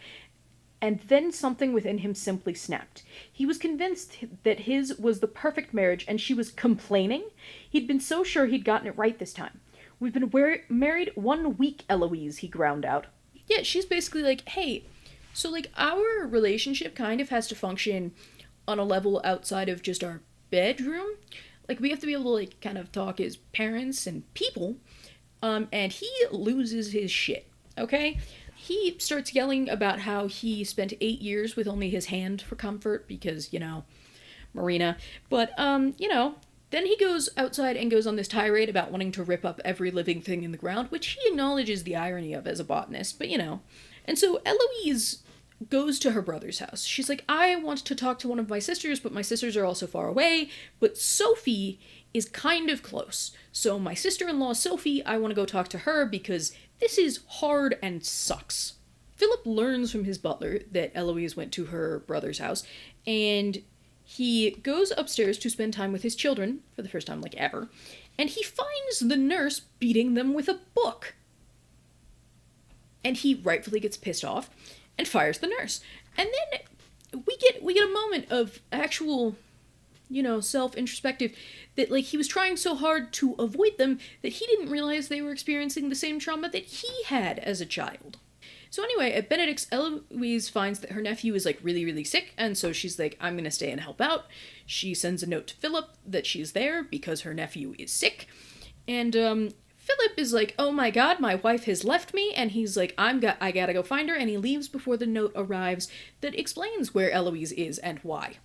And then something within him simply snapped. He was convinced that his was the perfect marriage and she was complaining. He'd been so sure he'd gotten it right this time. We've been married 1 week, Eloise, he ground out. Yeah, she's basically like, hey, so our relationship kind of has to function on a level outside of just our bedroom. We have to be able to kind of talk as parents and people. And he loses his shit, okay? He starts yelling about how he spent 8 years with only his hand for comfort because, Marina. But, then he goes outside and goes on this tirade about wanting to rip up every living thing in the ground, which he acknowledges the irony of as a botanist, but And so Eloise goes to her brother's house. She's like, I want to talk to one of my sisters, but my sisters are also far away, but Sophie is kind of close. So my sister-in-law, Sophie, I want to go talk to her because this is hard and sucks. Philip learns from his butler that Eloise went to her brother's house, and he goes upstairs to spend time with his children, for the first time ever, and he finds the nurse beating them with a book. And he rightfully gets pissed off and fires the nurse. And then we get a moment of actual, self-introspective that, he was trying so hard to avoid them that he didn't realize they were experiencing the same trauma that he had as a child. So anyway, at Benedict's, Eloise finds that her nephew is, really, really sick, and so she's like, I'm gonna stay and help out. She sends a note to Philip that she's there because her nephew is sick, and, Philip is like, oh my god, my wife has left me, and he's like, I gotta go find her, and he leaves before the note arrives that explains where Eloise is and why.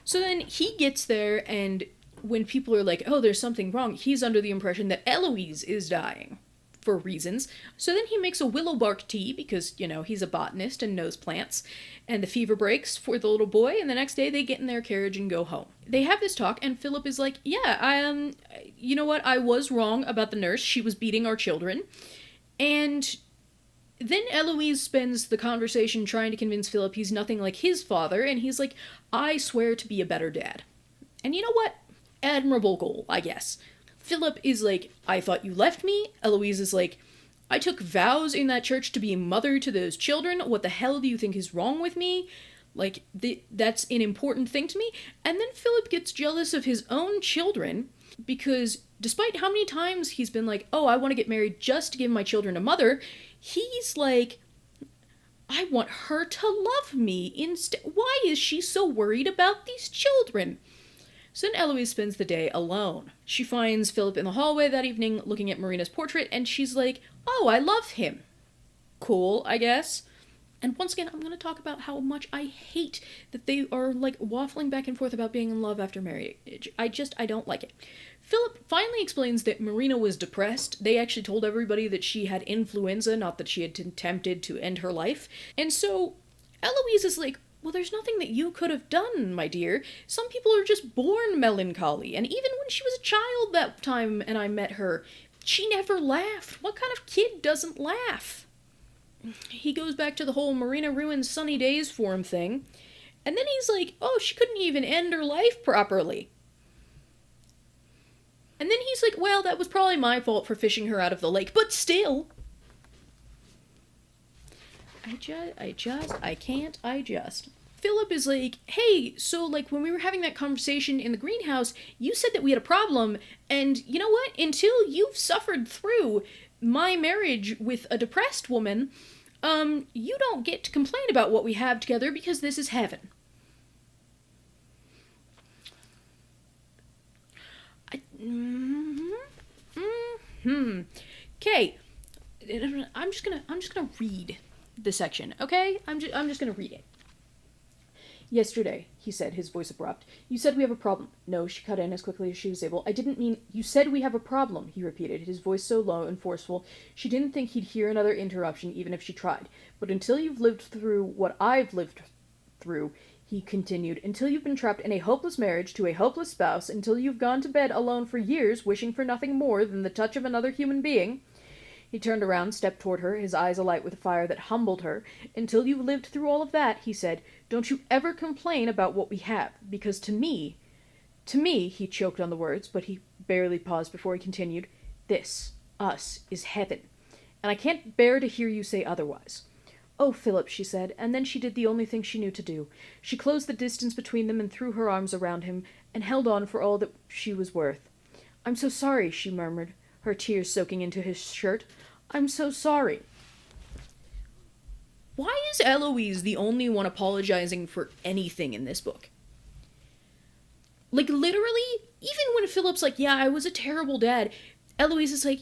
So then he gets there, and when people are like, oh, there's something wrong, he's under the impression that Eloise is dying. For reasons. So then he makes a willow bark tea because, he's a botanist and knows plants. And the fever breaks for the little boy, and the next day they get in their carriage and go home. They have this talk, and Philip is like, yeah, you know what, I was wrong about the nurse. She was beating our children. And then Eloise spends the conversation trying to convince Philip he's nothing like his father, and he's like, I swear to be a better dad. And you know what? Admirable goal, I guess. Philip is like, I thought you left me. Eloise is like, I took vows in that church to be a mother to those children. What the hell do you think is wrong with me? That's an important thing to me. And then Philip gets jealous of his own children because despite how many times he's been like, oh, I want to get married just to give my children a mother, he's like, I want her to love me instead. Why is she so worried about these children? So then Eloise spends the day alone. She finds Philip in the hallway that evening looking at Marina's portrait, and she's like, oh, I love him. Cool, I guess. And once again, I'm going to talk about how much I hate that they are, waffling back and forth about being in love after marriage. I don't like it. Philip finally explains that Marina was depressed. They actually told everybody that she had influenza, not that she had attempted to end her life. And so Eloise is like, Well, there's nothing that you could have done, my dear. Some people are just born melancholy, and even when she was a child that time and I met her, she never laughed. What kind of kid doesn't laugh? He goes back to the whole Marina ruins sunny days for him thing, and then he's like, oh, she couldn't even end her life properly. And then he's like, well, that was probably my fault for fishing her out of the lake, but still. I can't. Philip is like, hey, so like when we were having that conversation in the greenhouse, you said that we had a problem, and you know what? Until you've suffered through my marriage with a depressed woman, you don't get to complain about what we have together because this is heaven. Okay, I'm just gonna read the section. Okay, I'm just gonna read it. Yesterday, he said, his voice abrupt. You said we have a problem. No, she cut in as quickly as she was able. I didn't mean, you said we have a problem, he repeated, his voice so low and forceful she didn't think he'd hear another interruption even if she tried. But until you've lived through what I've lived through, he continued, until you've been trapped in a hopeless marriage to a hopeless spouse, until you've gone to bed alone for years, wishing for nothing more than the touch of another human being. He turned around, stepped toward her, his eyes alight with a fire that humbled her. Until you've lived through all of that, he said, don't you ever complain about what we have, because to me, he choked on the words, but he barely paused before he continued, this, us, is heaven, and I can't bear to hear you say otherwise. Oh, Philip, she said, and then she did the only thing she knew to do. She closed the distance between them and threw her arms around him, and held on for all that she was worth. I'm so sorry, she murmured, her tears soaking into his shirt. I'm so sorry. Why is Eloise the only one apologizing for anything in this book? Like, literally, even when Philip's like, yeah, I was a terrible dad, Eloise is like,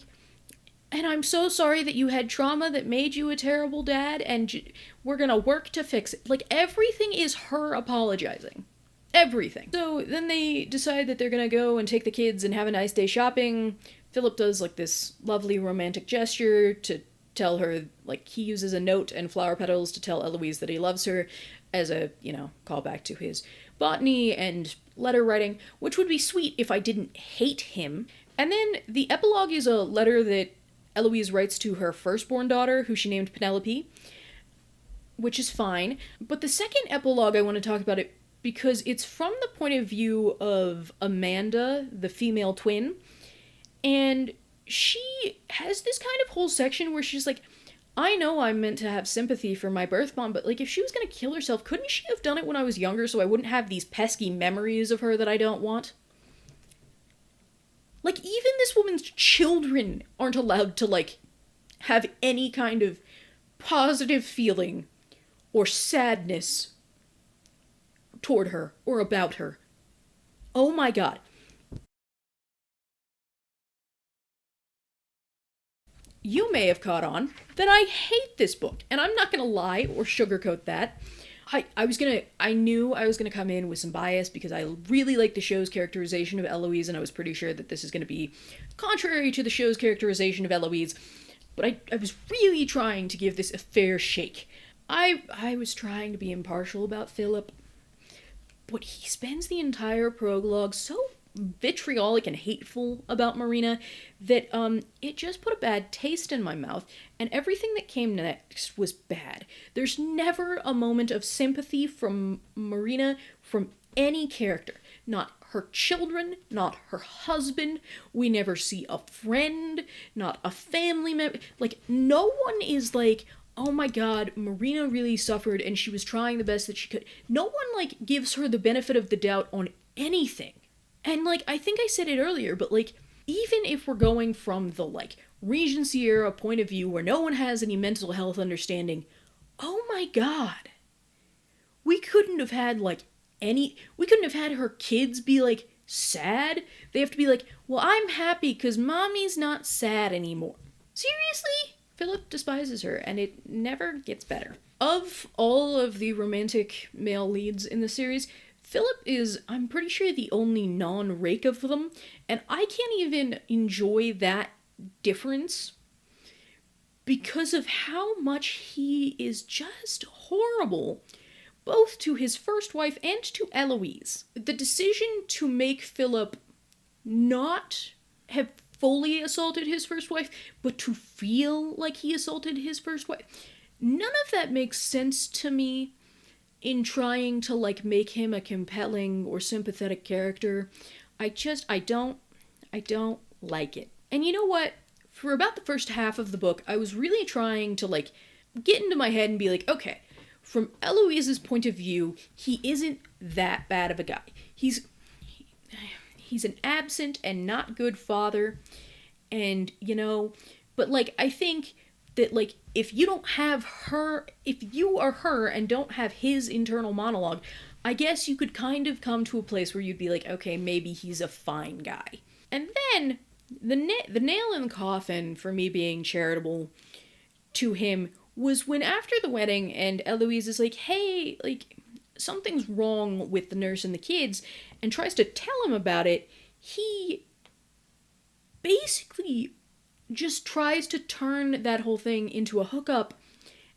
and I'm so sorry that you had trauma that made you a terrible dad, and we're gonna work to fix it. Like, everything is her apologizing. Everything. So then they decide that they're gonna go and take the kids and have a nice day shopping. Philip does, like, this lovely romantic gesture to tell her, like, he uses a note and flower petals to tell Eloise that he loves her as a, callback to his botany and letter writing, which would be sweet if I didn't hate him. And then the epilogue is a letter that Eloise writes to her firstborn daughter, who she named Penelope, which is fine. But the second epilogue I want to talk about it because it's from the point of view of Amanda, the female twin, and she has this kind of whole section where she's like, I know I'm meant to have sympathy for my birth mom, but, like, if she was gonna kill herself, couldn't she have done it when I was younger so I wouldn't have these pesky memories of her that I don't want? Like, even this woman's children aren't allowed to, like, have any kind of positive feeling or sadness toward her or about her. Oh my god. You may have caught on that I hate this book, and I'm not gonna lie or sugarcoat that. I knew I was gonna come in with some bias because I really like the show's characterization of Eloise, and I was pretty sure that this is gonna be contrary to the show's characterization of Eloise, but I was really trying to give this a fair shake. I was trying to be impartial about Philip, but he spends the entire prologue so vitriolic and hateful about Marina that it just put a bad taste in my mouth, and everything that came next was bad. There's never a moment of sympathy from Marina from any character. Not her children, not her husband. We never see a friend, not a family member. Like, no one is like, oh my god, Marina really suffered and she was trying the best that she could. No one, like, gives her the benefit of the doubt on anything. And, like, I think I said it earlier, but, like, even if we're going from the, like, Regency era point of view where no one has any mental health understanding, oh my god. We couldn't have had, like, we couldn't have had her kids be, like, sad. They have to be like, well, I'm happy because mommy's not sad anymore. Seriously? Philip despises her, and it never gets better. Of all of the romantic male leads in the series, Philip is, I'm pretty sure, the only non-rake of them, and I can't even enjoy that difference because of how much he is just horrible, both to his first wife and to Eloise. The decision to make Philip not have fully assaulted his first wife, but to feel like he assaulted his first wife, none of that makes sense to me in trying to, like, make him a compelling or sympathetic character. I don't like it. And you know what? For about the first half of the book, I was really trying to, like, get into my head and be like, okay, from Eloise's point of view, he isn't that bad of a guy. He's an absent and not good father, and, you know, but, like, I think that, like, if you are her and don't have his internal monologue, I guess you could kind of come to a place where you'd be like, okay, maybe he's a fine guy. And then the nail in the coffin for me being charitable to him was when, after the wedding, and Eloise is like, hey, like, something's wrong with the nurse and the kids, and tries to tell him about it, he basically just tries to turn that whole thing into a hookup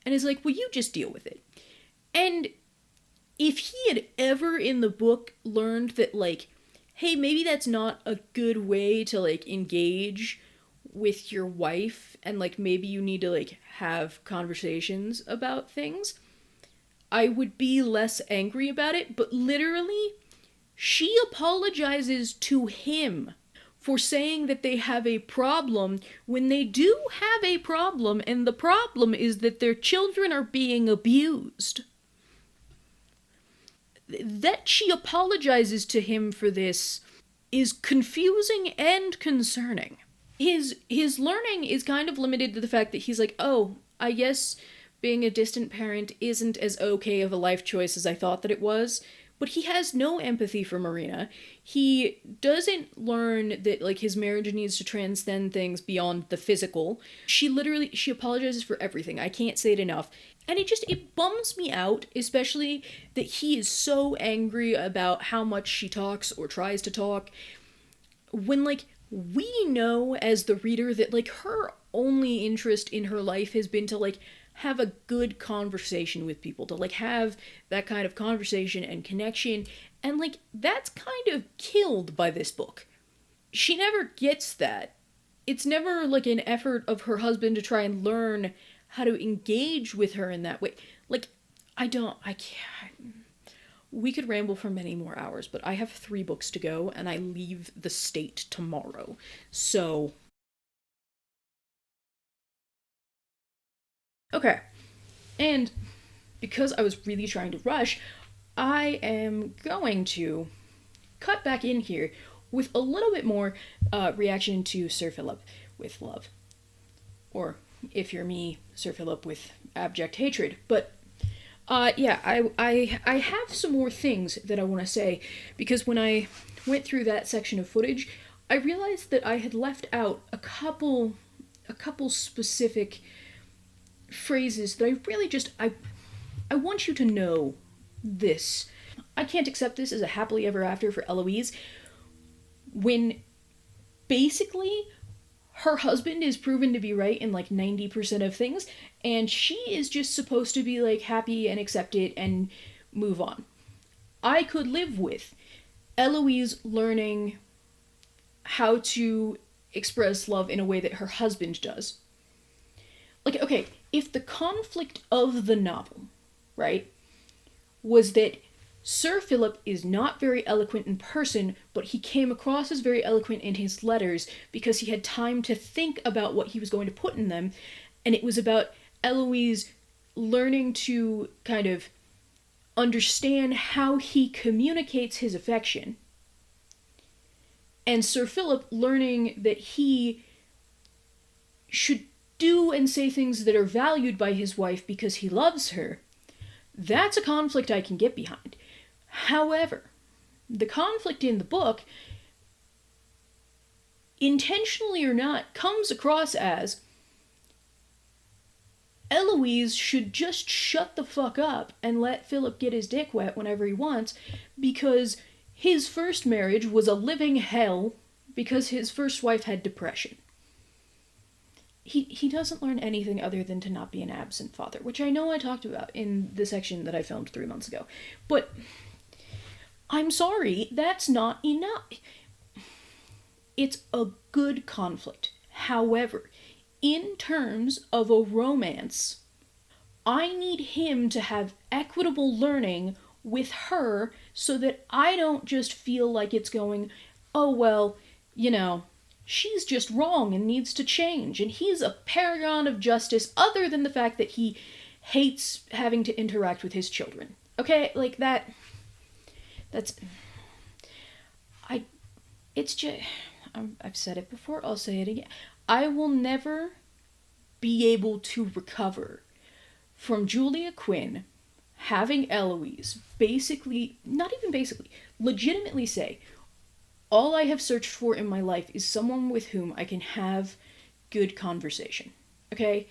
and is like, well, you just deal with it. And if he had ever in the book learned that, like, hey, maybe that's not a good way to, like, engage with your wife, and, like, maybe you need to, like, have conversations about things, I would be less angry about it. But literally, she apologizes to him for saying that they have a problem when they do have a problem, and the problem is that their children are being abused. That she apologizes to him for this is confusing and concerning. His learning is kind of limited to the fact that he's like, oh, I guess being a distant parent isn't as okay of a life choice as I thought that it was. But he has no empathy for Marina. He doesn't learn that, like, his marriage needs to transcend things beyond the physical. She apologizes for everything. I can't say it enough. And it bums me out, especially that he is so angry about how much she talks or tries to talk, when, like, we know as the reader that, like, her only interest in her life has been to, like, have a good conversation with people, to, like, have that kind of conversation and connection, and, like, that's kind of killed by this book. She never gets that. It's never, like, an effort of her husband to try and learn how to engage with her in that way. Like, I can't. We could ramble for many more hours, but I have 3 books to go, and I leave the state tomorrow. So, okay. And because I was really trying to rush, I am going to cut back in here with a little bit more reaction to Sir Philip with love. Or, if you're me, Sir Philip with abject hatred. But, yeah, I have some more things that I want to say, because when I went through that section of footage, I realized that I had left out a couple specific phrases that I really just, I want you to know this. I can't accept this as a happily ever after for Eloise, when basically her husband is proven to be right in, like, 90% of things, and she is just supposed to be, like, happy and accept it and move on. I could live with Eloise learning how to express love in a way that her husband does. Like, okay, if the conflict of the novel, right, was that Sir Philip is not very eloquent in person, but he came across as very eloquent in his letters because he had time to think about what he was going to put in them, and it was about Eloise learning to kind of understand how he communicates his affection, and Sir Philip learning that he should do and say things that are valued by his wife because he loves her, that's a conflict I can get behind. However, the conflict in the book, intentionally or not, comes across as Eloise should just shut the fuck up and let Philip get his dick wet whenever he wants, because his first marriage was a living hell because his first wife had depression. he doesn't learn anything other than to not be an absent father, which I know I talked about in the section that I filmed 3 months ago. But I'm sorry, that's not enough. It's a good conflict. However, in terms of a romance, I need him to have equitable learning with her so that I don't just feel like it's going, oh, well, you know, she's just wrong and needs to change. And he's a paragon of justice, other than the fact that he hates having to interact with his children. Okay? Like that. That's. I. It's just. I've said it before, I'll say it again. I will never be able to recover from Julia Quinn having Eloise basically, not even basically, legitimately say, all I have searched for in my life is someone with whom I can have good conversation. Okay?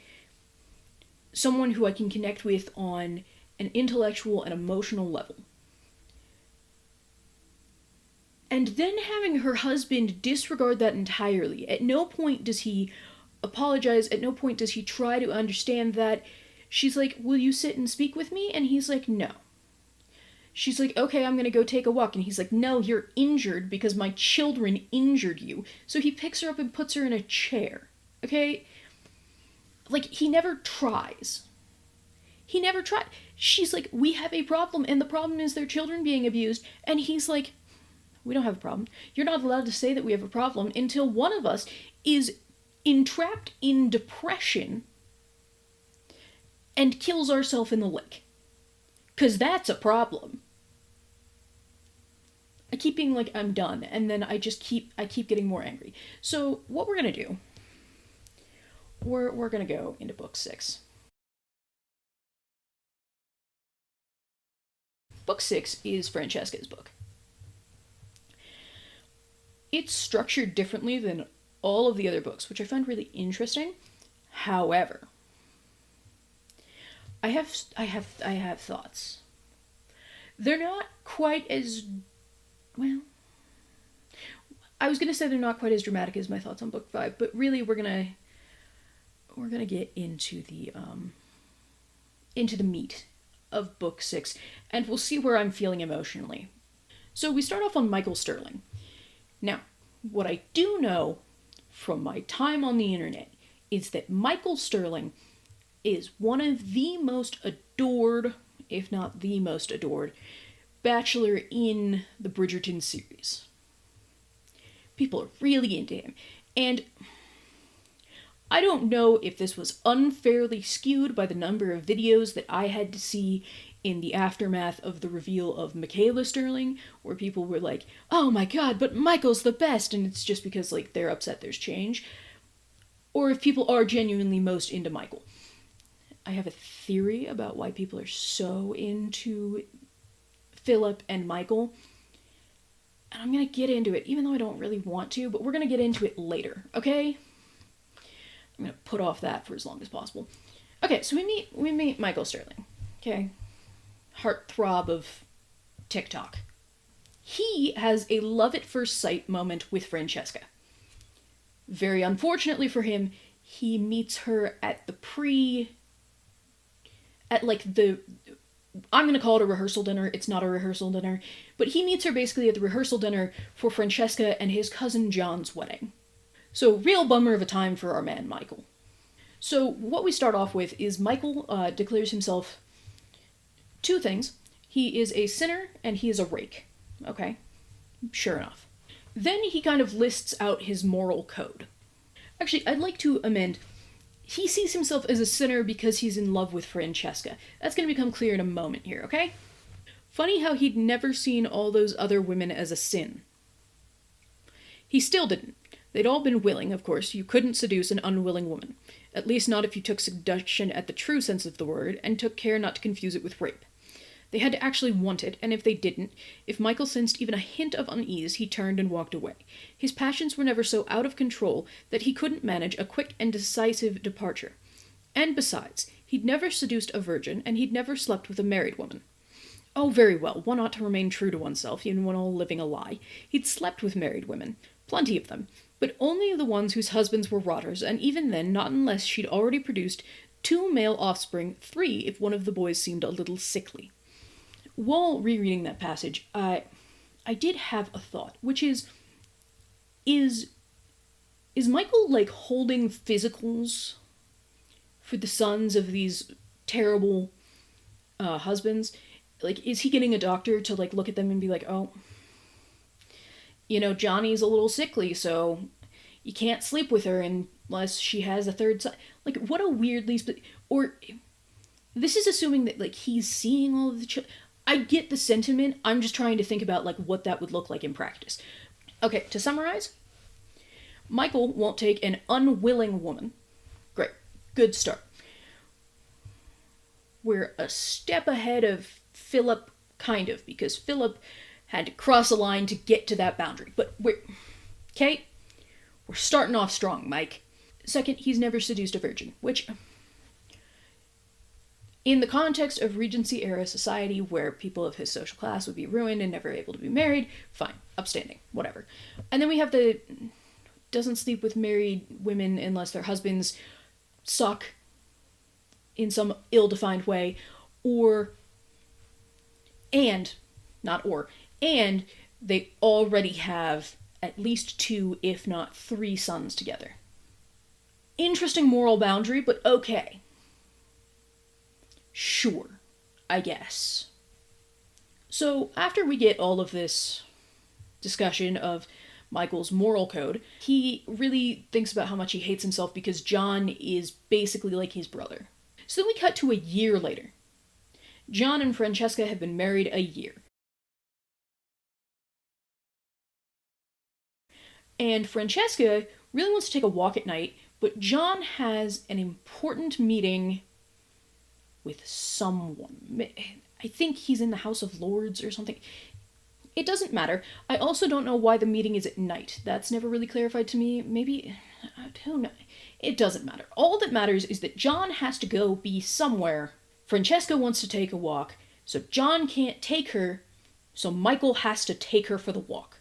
Someone who I can connect with on an intellectual and emotional level. And then having her husband disregard that entirely. At no point does he apologize, at no point does he try to understand that. She's like, will you sit and speak with me? And he's like, no. She's like, okay, I'm gonna go take a walk. And he's like, no, you're injured because my children injured you. So he picks her up and puts her in a chair. Okay? Like, he never tries. He never tried. She's like, we have a problem, and the problem is their children being abused. And he's like, we don't have a problem. You're not allowed to say that we have a problem until one of us is entrapped in depression and kills ourselves in the lake. Because that's a problem. I keep being like, I'm done, and then I keep getting more angry. So what we're gonna do, we're gonna go into book 6. Book 6 is Francesca's book. It's structured differently than all of the other books, which I find really interesting. However, I have thoughts. They're not quite as, well, I was gonna say they're not quite as dramatic as my thoughts on book 5, but really we're gonna get into the meat of book 6, and we'll see where I'm feeling emotionally. So we start off on Michael Sterling. Now, what I do know from my time on the internet is that Michael Sterling is one of the most adored, if not the most adored, bachelor in the Bridgerton series. People are really into him. And I don't know if this was unfairly skewed by the number of videos that I had to see in the aftermath of the reveal of Michaela Sterling, where people were like, oh my god, but Michael's the best, and it's just because, like, they're upset there's change. Or if people are genuinely most into Michael. I have a theory about why people are so into Philip and Michael, and I'm gonna get into it, even though I don't really want to, but we're gonna get into it later, okay? I'm gonna put off that for as long as possible. Okay, so we meet Michael Sterling, okay? Heartthrob of TikTok. He has a love at first sight moment with Francesca. Very unfortunately for him, he meets her at I'm going to call it a rehearsal dinner. It's not a rehearsal dinner. But he meets her basically at the rehearsal dinner for Francesca and his cousin John's wedding. So, real bummer of a time for our man Michael. So, what we start off with is Michael declares himself two things. He is a sinner and he is a rake. Okay? Sure enough. Then he kind of lists out his moral code. Actually, I'd like to amend. He sees himself as a sinner because he's in love with Francesca. That's going to become clear in a moment here, okay? Funny how he'd never seen all those other women as a sin. He still didn't. They'd all been willing, of course. You couldn't seduce an unwilling woman. At least not if you took seduction at the true sense of the word, and took care not to confuse it with rape. They had to actually want it, and if they didn't, if Michael sensed even a hint of unease, he turned and walked away. His passions were never so out of control that he couldn't manage a quick and decisive departure. And besides, he'd never seduced a virgin, and he'd never slept with a married woman. Oh, very well, one ought to remain true to oneself, even when all living a lie. He'd slept with married women. plenty of them, but only the ones whose husbands were rotters, and even then not unless she'd already produced 2 male offspring, 3 if one of the boys seemed a little sickly. While rereading that passage, I did have a thought, which is Michael, like, holding physicals for the sons of these terrible husbands? Like, is he getting a doctor to, like, look at them and be like, oh, Johnny's a little sickly, so you can't sleep with her unless she has a third son. Like, what a weirdly... Or, this is assuming that, like, he's seeing all of the children. I get the sentiment, I'm just trying to think about, like, what that would look like in practice. Okay, to summarize, Michael won't take an unwilling woman. Great. Good start. We're a step ahead of Philip, kind of, because Philip had to cross a line to get to that boundary. But we're starting off strong, Mike. Second, he's never seduced a virgin, which, in the context of Regency-era society where people of his social class would be ruined and never able to be married, fine, upstanding, whatever. And then we have the doesn't sleep with married women unless their husbands suck in some ill-defined way, and they already have at least 2, if not 3 sons together. Interesting moral boundary, but okay. Sure, I guess. So, after we get all of this discussion of Michael's moral code, he really thinks about how much he hates himself because John is basically like his brother. So then we cut to a year later. John and Francesca have been married a year. And Francesca really wants to take a walk at night, but John has an important meeting with someone. I think he's in the House of Lords or something. It doesn't matter. I also don't know why the meeting is at night. That's never really clarified to me. Maybe, I don't know. It doesn't matter. All that matters is that John has to go be somewhere. Francesca wants to take a walk, so John can't take her, so Michael has to take her for the walk.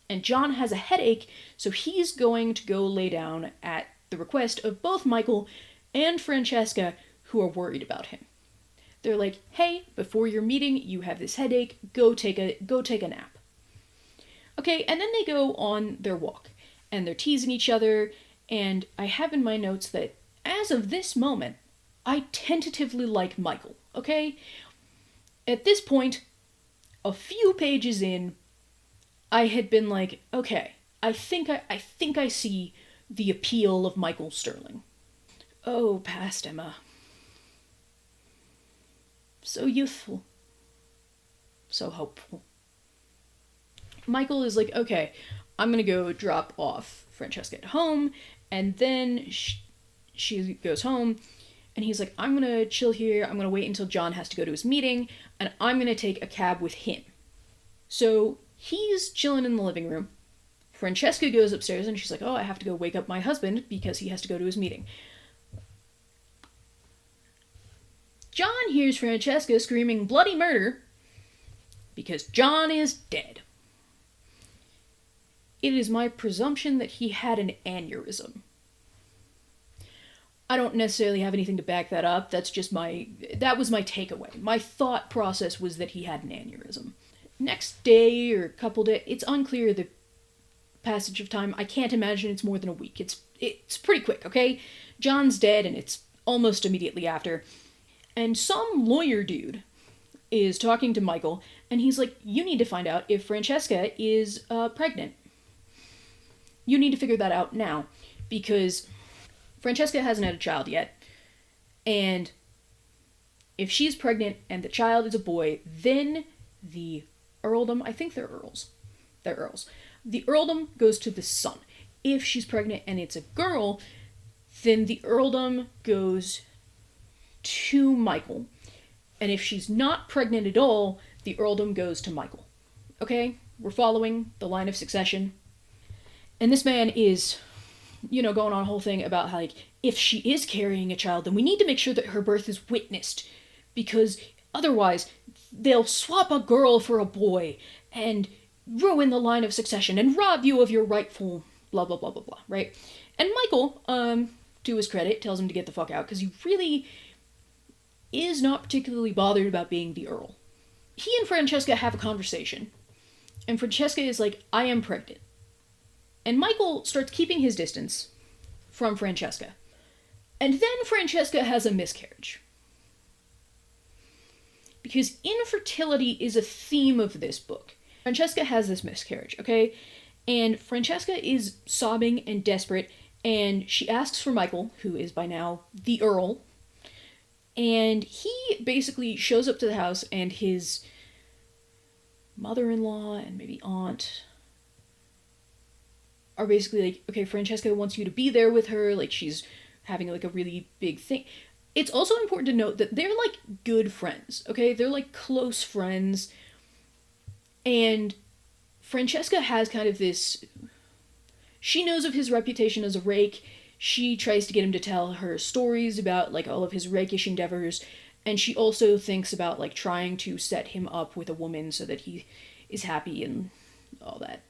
And John has a headache, so he's going to go lay down at the request of both Michael and Francesca, who are worried about him. They're like, hey, before your meeting, you have this headache, go take a nap. Okay, and then they go on their walk, and they're teasing each other, and I have in my notes that, as of this moment, I tentatively like Michael, okay? At this point, a few pages in, I had been like, okay, I think I see the appeal of Michael Sterling. Oh, past Emma. So youthful. So hopeful. Michael is like, okay, I'm gonna go drop off Francesca at home, and then she goes home, and he's like, I'm gonna chill here, I'm gonna wait until John has to go to his meeting, and I'm gonna take a cab with him. So he's chilling in the living room. Francesca goes upstairs, and she's like, oh, I have to go wake up my husband because he has to go to his meeting. John hears Francesca screaming bloody murder because John is dead. It is my presumption that he had an aneurysm. I don't necessarily have anything to back that up. That was my takeaway. My thought process was that he had an aneurysm. Next day or couple days, it's unclear the passage of time. I can't imagine it's more than a week. It's pretty quick, okay? John's dead and it's almost immediately after. And some lawyer dude is talking to Michael, and he's like, you need to find out if Francesca is pregnant. You need to figure that out now, because Francesca hasn't had a child yet, and if she's pregnant and the child is a boy, then the earldom, I think they're earls. They're earls. The earldom goes to the son. If she's pregnant and it's a girl, then the earldom goes to Michael. And if she's not pregnant at all, the earldom goes to Michael. Okay? We're following the line of succession. And this man is, going on a whole thing about how, like, if she is carrying a child, then we need to make sure that her birth is witnessed. Because otherwise, they'll swap a girl for a boy. And ruin the line of succession and rob you of your rightful blah blah blah blah blah, right? And Michael, to his credit, tells him to get the fuck out because he really is not particularly bothered about being the Earl. He and Francesca have a conversation, and Francesca is like, I am pregnant. And Michael starts keeping his distance from Francesca. And then Francesca has a miscarriage. Because infertility is a theme of this book. Francesca has this miscarriage, okay? And Francesca is sobbing and desperate, and she asks for Michael, who is by now the Earl. And he basically shows up to the house, and his mother-in-law and maybe aunt are basically like, okay, Francesca wants you to be there with her, like she's having like a really big thing. It's also important to note that they're like good friends, okay? They're like close friends. And Francesca has kind of this, she knows of his reputation as a rake. She tries to get him to tell her stories about like all of his rakish endeavors. And she also thinks about like trying to set him up with a woman so that he is happy and all that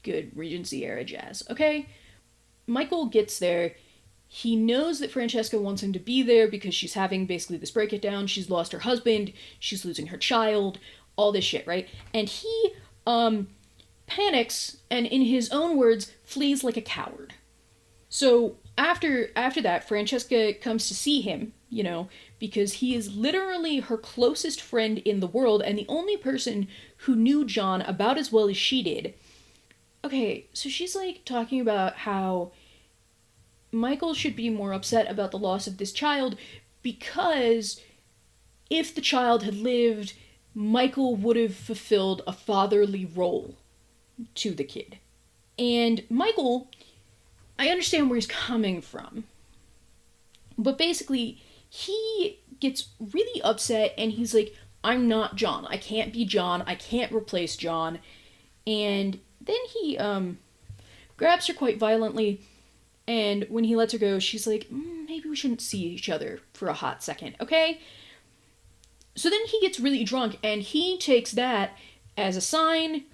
good Regency era jazz, okay? Michael gets there. He knows that Francesca wants him to be there because she's having basically this breakdown. She's lost her husband. She's losing her child. All this shit, right? And he, panics and, in his own words, flees like a coward. So after that, Francesca comes to see him, you know, because he is literally her closest friend in the world and the only person who knew John about as well as she did. Okay, so she's like talking about how Michael should be more upset about the loss of this child because if the child had lived, Michael would have fulfilled a fatherly role to the kid. And Michael, I understand where he's coming from, but basically he gets really upset and he's like, I'm not John. I can't be John. I can't replace John. And then he grabs her quite violently, and when he lets her go, she's like, maybe we shouldn't see each other for a hot second, okay? So then he gets really drunk, and he takes that as a sign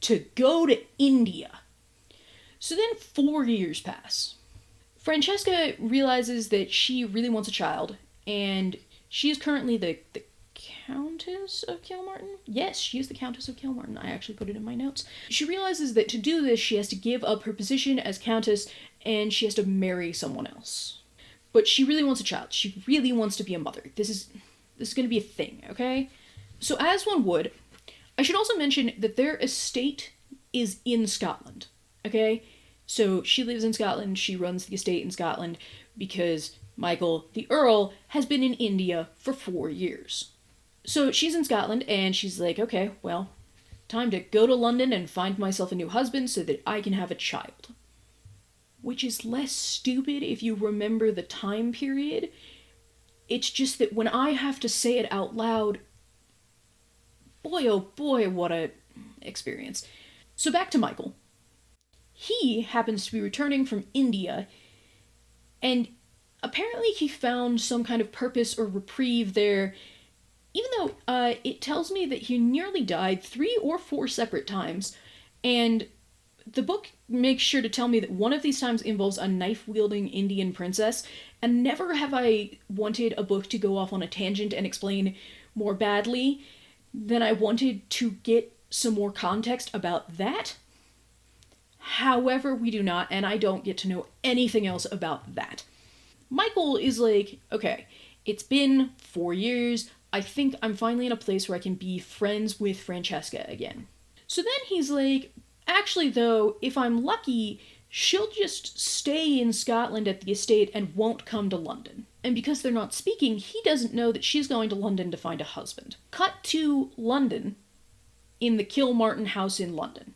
to go to India. So then 4 years pass. Francesca realizes that she really wants a child, and she is currently the Countess of Kilmartin? Yes, she is the Countess of Kilmartin. I actually put it in my notes. She realizes that to do this, she has to give up her position as Countess, and she has to marry someone else. But she really wants a child. She really wants to be a mother. This is going to be a thing, okay? So as one would, I should also mention that their estate is in Scotland, okay? So she lives in Scotland, she runs the estate in Scotland, because Michael, the Earl, has been in India for 4 years. So she's in Scotland, and she's like, okay, well, time to go to London and find myself a new husband so that I can have a child. Which is less stupid if you remember the time period. It's just that when I have to say it out loud, boy oh boy, what a experience. So back to Michael. He happens to be returning from India, and apparently he found some kind of purpose or reprieve there, even though it tells me that he nearly died 3 or 4 separate times, and the book makes sure to tell me that one of these times involves a knife-wielding Indian princess, and never have I wanted a book to go off on a tangent and explain more badly than I wanted to get some more context about that. However, we do not, and I don't get to know anything else about that. Michael is like, okay, it's been 4 years, I think I'm finally in a place where I can be friends with Francesca again. So then he's like, actually though, if I'm lucky, she'll just stay in Scotland at the estate and won't come to London. And because they're not speaking, he doesn't know that she's going to London to find a husband. Cut to London, in the Kilmartin house in London.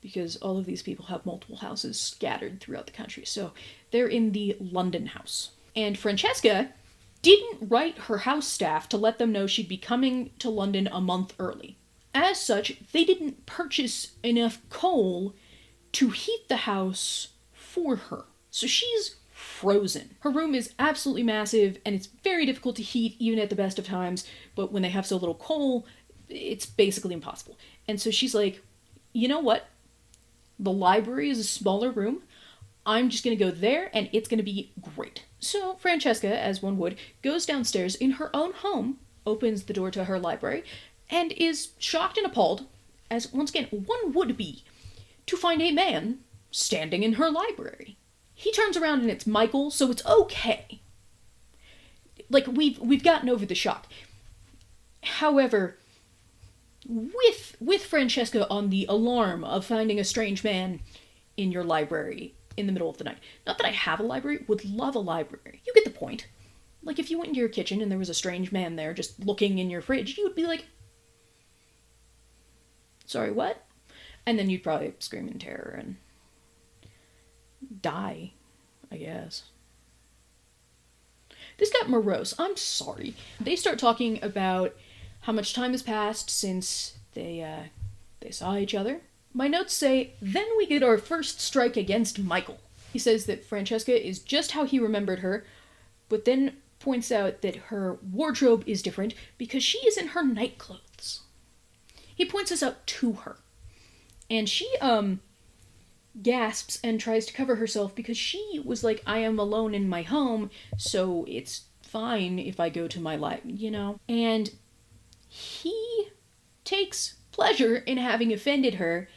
Because all of these people have multiple houses scattered throughout the country. So they're in the London house. And Francesca didn't write her house staff to let them know she'd be coming to London a month early. As such, they didn't purchase enough coal to heat the house for her. So she's frozen. Her room is absolutely massive, and it's very difficult to heat even at the best of times, but when they have so little coal, it's basically impossible. And so she's like, you know what? The library is a smaller room. I'm just going to go there and it's going to be great. So Francesca, as one would, goes downstairs in her own home, opens the door to her library, and is shocked and appalled, as once again one would be, to find a man standing in her library. He turns around and it's Michael, so it's okay. Like, we've gotten over the shock. However, with Francesca on the alarm of finding a strange man in your library in the middle of the night. Not that I have a library, would love a library. You get the point. Like, if you went into your kitchen and there was a strange man there just looking in your fridge, you would be like, sorry, what? And then you'd probably scream in terror and die, I guess. This got morose. I'm sorry. They start talking about how much time has passed since they saw each other. My notes say, then we get our first strike against Michael. He says that Francesca is just how he remembered her, but then points out that her wardrobe is different because she is in her night clothes. He points this out to her. And she, gasps and tries to cover herself because she was like, I am alone in my home, so it's fine if I go to my life, you know? And he takes pleasure in having offended her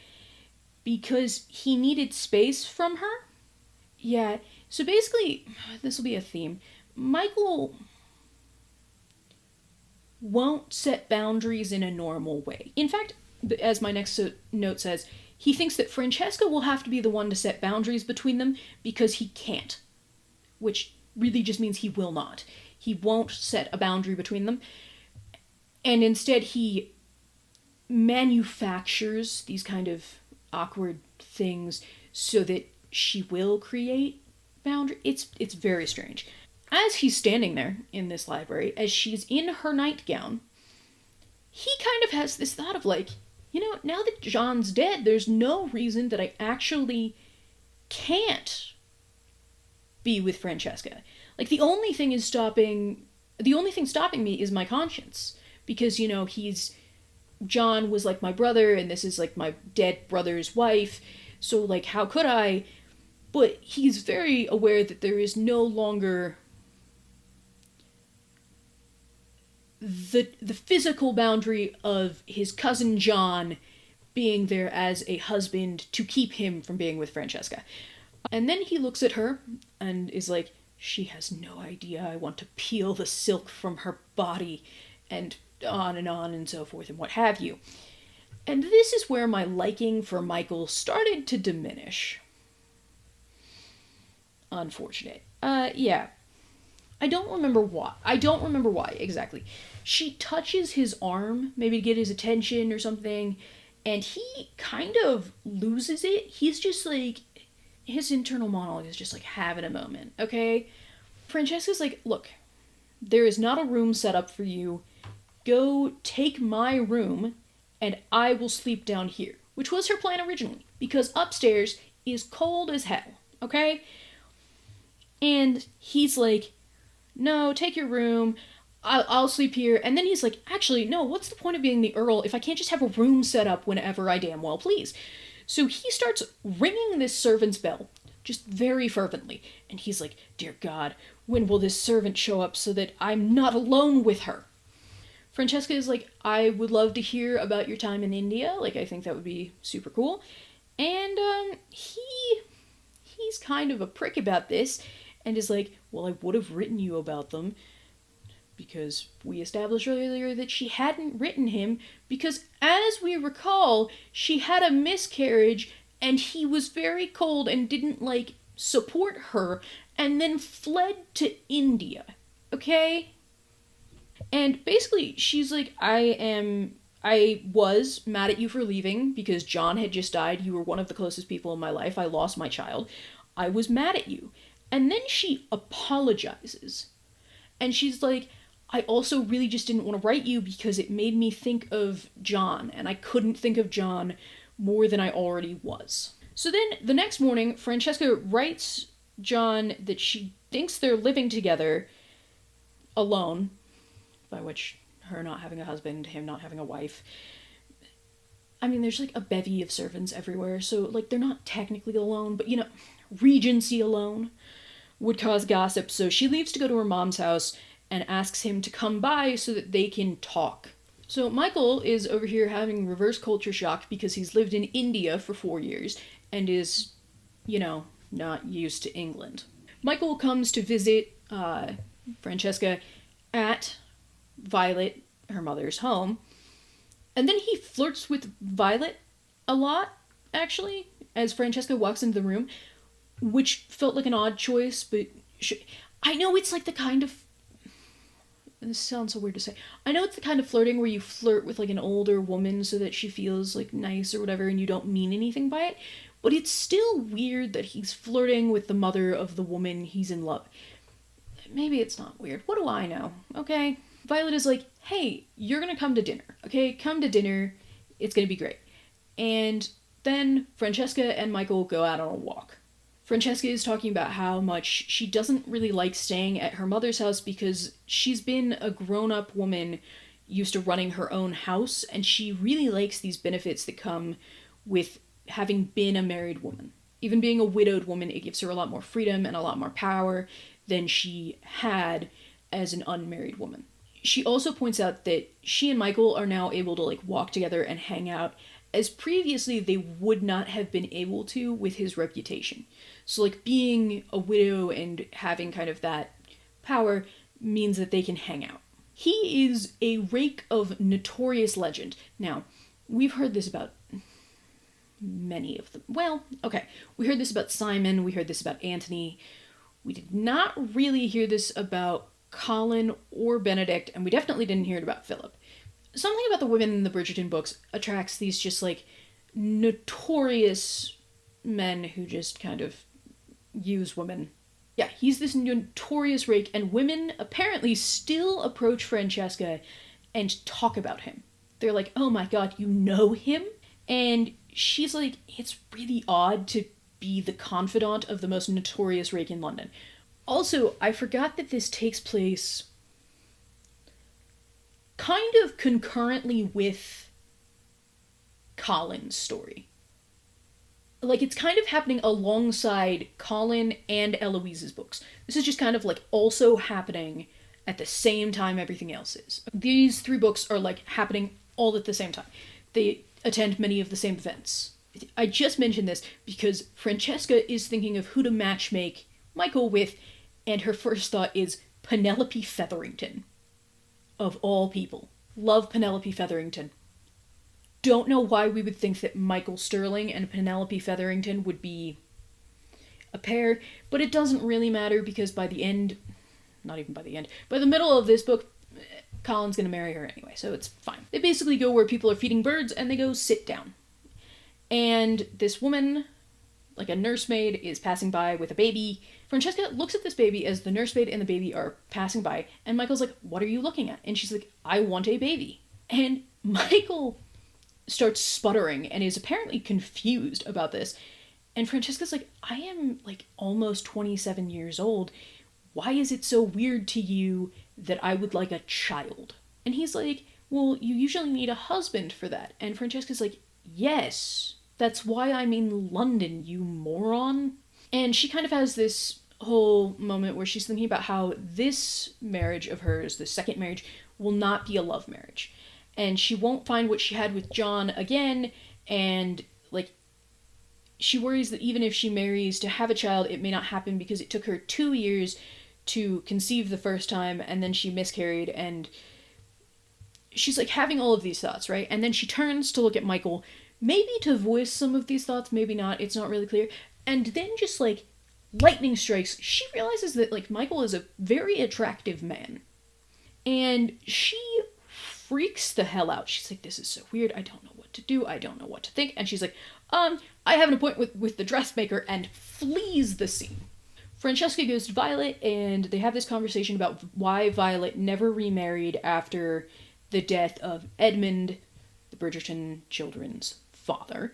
because he needed space from her. Yeah, so basically, this will be a theme. Michael won't set boundaries in a normal way. In fact, as my next note says, he thinks that Francesca will have to be the one to set boundaries between them because he can't. Which really just means he will not. He won't set a boundary between them. And instead he manufactures these kind of awkward things so that she will create boundary. It's very strange. As he's standing there in this library, as she's in her nightgown, he kind of has this thought of like, you know, now that John's dead, there's no reason that I actually can't be with Francesca. Like, the only thing stopping me is my conscience. Because, you know, John was like my brother, and this is like my dead brother's wife, so like, how could I? But he's very aware that there is no longer the physical boundary of his cousin John being there as a husband to keep him from being with Francesca. And then he looks at her and is like, she has no idea I want to peel the silk from her body, and on and so forth and what have you. And this is where my liking for Michael started to diminish. Unfortunate. Yeah. I don't remember why exactly. She touches his arm, maybe to get his attention or something, and he kind of loses it. He's just like, his internal monologue is just like having a moment, okay? Francesca's like, look, there is not a room set up for you. Go take my room, and I will sleep down here. Which was her plan originally, because upstairs is cold as hell, okay? And he's like, no, take your room, I'll sleep here. And then he's like, actually, no, what's the point of being the Earl if I can't just have a room set up whenever I damn well please? So he starts ringing this servant's bell, just very fervently. And he's like, dear God, when will this servant show up so that I'm not alone with her? Francesca is like, I would love to hear about your time in India. Like, I think that would be super cool. And he's kind of a prick about this, and is like, well, I would have written you about them, because we established earlier that she hadn't written him, because as we recall, she had a miscarriage, and he was very cold and didn't, like, support her, and then fled to India, okay? And basically, she's like, I was mad at you for leaving, because John had just died, you were one of the closest people in my life, I lost my child, I was mad at you. And then she apologizes. And she's like, I also really just didn't want to write you because it made me think of John, and I couldn't think of John more than I already was. So then, the next morning, Francesca writes John that she thinks they're living together alone, by which her not having a husband, him not having a wife, I mean, there's like a bevy of servants everywhere, so like they're not technically alone, but you know, Regency alone would cause gossip, so she leaves to go to her mom's house and asks him to come by so that they can talk. So Michael is over here having reverse culture shock because he's lived in India for 4 years and is, you know, not used to England. Michael comes to visit Francesca at Violet, her mother's home, and then he flirts with Violet a lot, actually, as Francesca walks into the room, which felt like an odd choice, but I know it's like the kind of, this sounds so weird to say. I know it's the kind of flirting where you flirt with like an older woman so that she feels like nice or whatever and you don't mean anything by it, but it's still weird that he's flirting with the mother of the woman he's in love. Maybe it's not weird. What do I know? Okay. Violet is like, hey, you're gonna come to dinner. Okay, come to dinner. It's gonna be great. And then Francesca and Michael go out on a walk. Francesca is talking about how much she doesn't really like staying at her mother's house because she's been a grown-up woman used to running her own house, and she really likes these benefits that come with having been a married woman. Even being a widowed woman, it gives her a lot more freedom and a lot more power than she had as an unmarried woman. She also points out that she and Michael are now able to like walk together and hang out, as previously they would not have been able to with his reputation. So like being a widow and having kind of that power means that they can hang out. He is a rake of notorious legend. Now, we've heard this about many of them. Well, okay, we heard this about Simon, we heard this about Anthony. We did not really hear this about Colin or Benedict, and we definitely didn't hear it about Philip. Something about the women in the Bridgerton books attracts these just like notorious men who just kind of use women. Yeah, he's this notorious rake, and women apparently still approach Francesca and talk about him. They're like, oh my god, you know him? And she's like, it's really odd to be the confidant of the most notorious rake in London. Also, I forgot that this takes place kind of concurrently with Colin's story. Like, it's kind of happening alongside Colin and Eloise's books. This is just kind of like also happening at the same time everything else is. These three books are like happening all at the same time. They attend many of the same events. I just mentioned this because Francesca is thinking of who to matchmake Michael with, and her first thought is Penelope Featherington. Of all people. Love Penelope Featherington. Don't know why we would think that Michael Sterling and Penelope Featherington would be a pair, but it doesn't really matter because by the end, not even by the end, by the middle of this book, Colin's gonna marry her anyway, so it's fine. They basically go where people are feeding birds and they go sit down. And this woman, like a nursemaid, is passing by with a baby. Francesca looks at this baby as the nursemaid and the baby are passing by, and Michael's like, what are you looking at? And she's like, I want a baby. And Michael starts sputtering and is apparently confused about this. And Francesca's like, I am like almost 27 years old. Why is it so weird to you that I would like a child? And he's like, well, you usually need a husband for that. And Francesca's like, yes, that's why I'm in London, you moron. And she kind of has this whole moment where she's thinking about how this marriage of hers, the second marriage, will not be a love marriage. And she won't find what she had with John again, and like she worries that even if she marries to have a child, it may not happen because it took her 2 years to conceive the first time, and then she miscarried, and she's like having all of these thoughts, right? And then she turns to look at Michael, maybe to voice some of these thoughts, maybe not, it's not really clear. And then just like lightning strikes, she realizes that like Michael is a very attractive man. And she freaks the hell out. She's like, this is so weird, I don't know what to do, I don't know what to think. And she's like, I have an appointment with the dressmaker, and flees the scene. Francesca goes to Violet, and they have this conversation about why Violet never remarried after the death of Edmund, the Bridgerton children's father.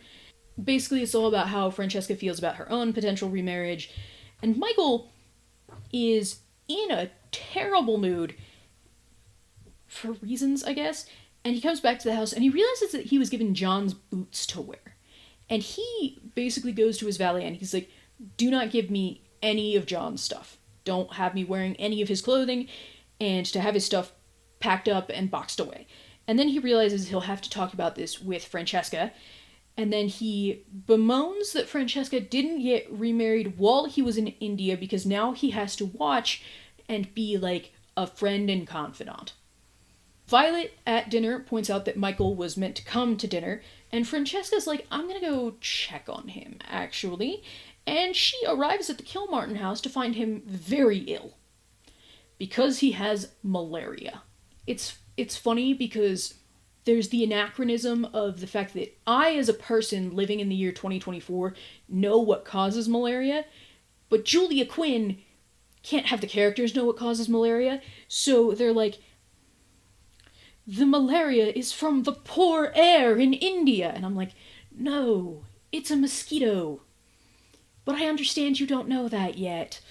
Basically, it's all about how Francesca feels about her own potential remarriage, and Michael is in a terrible mood, for reasons, I guess, And he comes back to the house and he realizes that he was given John's boots to wear. And he basically goes to his valet and he's like, do not give me any of John's stuff. Don't have me wearing any of his clothing, and to have his stuff packed up and boxed away. And then he realizes he'll have to talk about this with Francesca. And then he bemoans that Francesca didn't get remarried while he was in India because now he has to watch and be like a friend and confidant. Violet at dinner points out that Michael was meant to come to dinner, and Francesca's like, I'm gonna go check on him, actually. And she arrives at the Kilmartin house to find him very ill. Because he has malaria. It's funny because there's the anachronism of the fact that I, as a person living in the year 2024, know what causes malaria, but Julia Quinn can't have the characters know what causes malaria, so they're like, the malaria is from the poor air in India. And I'm like, no, it's a mosquito. But I understand you don't know that yet.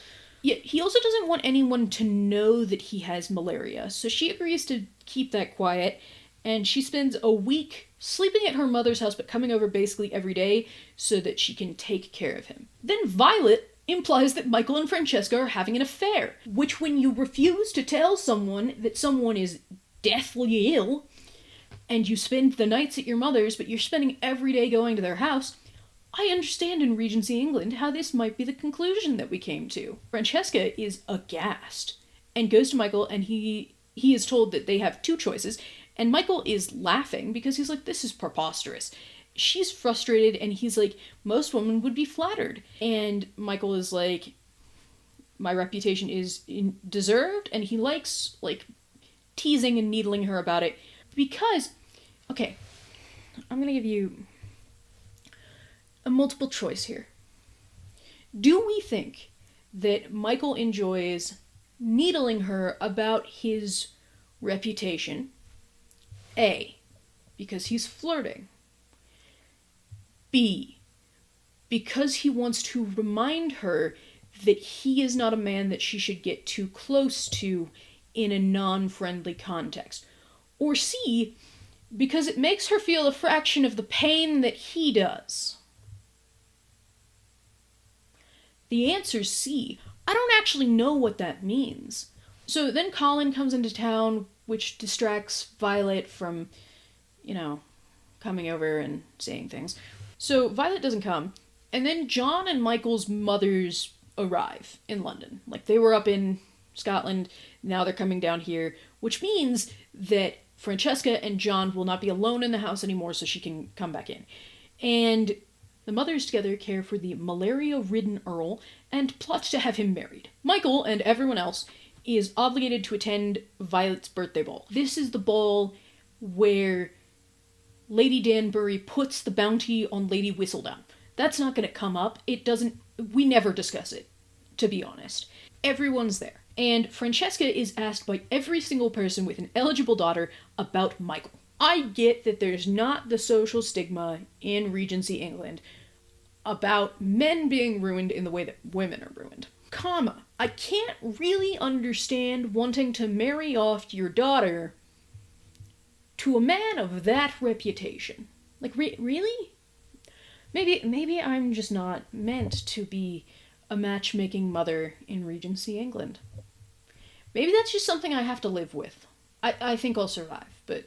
Yet he also doesn't want anyone to know that he has malaria, so she agrees to keep that quiet, and she spends a week sleeping at her mother's house but coming over basically every day so that she can take care of him. Then Violet implies that Michael and Francesca are having an affair, which when you refuse to tell someone that someone is deathly ill, and you spend the nights at your mother's, but you're spending every day going to their house, I understand in Regency England how this might be the conclusion that we came to. Francesca is aghast, and goes to Michael, and he is told that they have two choices, and Michael is laughing because he's like, this is preposterous. She's frustrated, and he's like, most women would be flattered. And Michael is like, my reputation is deserved, and he likes, like, teasing and needling her about it because, okay, I'm gonna give you a multiple choice here. Do we think that Michael enjoys needling her about his reputation? A, because he's flirting. B, because he wants to remind her that he is not a man that she should get too close to in a non-friendly context. Or C, because it makes her feel a fraction of the pain that he does. The answer's C. I don't actually know what that means. So then Colin comes into town, which distracts Violet from, coming over and saying things. So Violet doesn't come, and then John and Michael's mothers arrive in London. Like, they were up in Scotland, now they're coming down here, which means that Francesca and John will not be alone in the house anymore, so she can come back in. And the mothers together care for the malaria-ridden Earl and plot to have him married. Michael, and everyone else, is obligated to attend Violet's birthday ball. This is the ball where Lady Danbury puts the bounty on Lady Whistledown. That's not going to come up. We never discuss it, to be honest. Everyone's there. And Francesca is asked by every single person with an eligible daughter about Michael. I get that there's not the social stigma in Regency England about men being ruined in the way that women are ruined. I can't really understand wanting to marry off your daughter to a man of that reputation. Like, really? Maybe I'm just not meant to be a matchmaking mother in Regency England. Maybe that's just something I have to live with. I think I'll survive, but,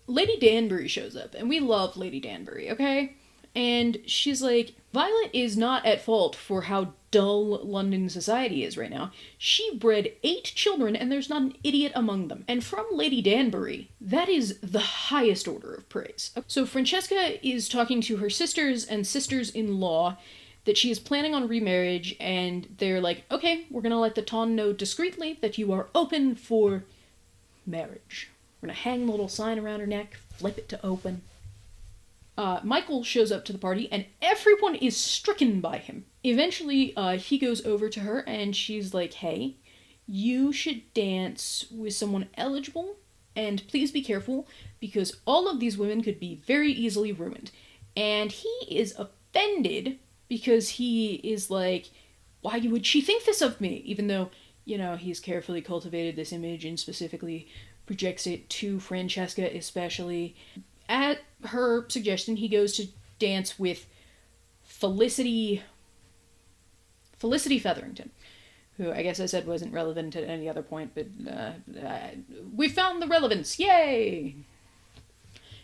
Lady Danbury shows up, and we love Lady Danbury, okay? And she's like, Violet is not at fault for how dull London society is right now. She bred 8 children, and there's not an idiot among them. And from Lady Danbury, that is the highest order of praise. So Francesca is talking to her sisters and sisters-in-law that she is planning on remarriage, and they're like, okay, we're gonna let the Ton know discreetly that you are open for marriage. We're gonna hang a little sign around her neck, flip it to open. Michael shows up to the party, and everyone is stricken by him. Eventually, he goes over to her, and she's like, hey, you should dance with someone eligible, and please be careful, because all of these women could be very easily ruined. And he is offended, because he is like, why would she think this of me? Even though, he's carefully cultivated this image and specifically projects it to Francesca especially. At her suggestion, he goes to dance with Felicity Featherington, who I guess I said wasn't relevant at any other point, but we found the relevance, yay!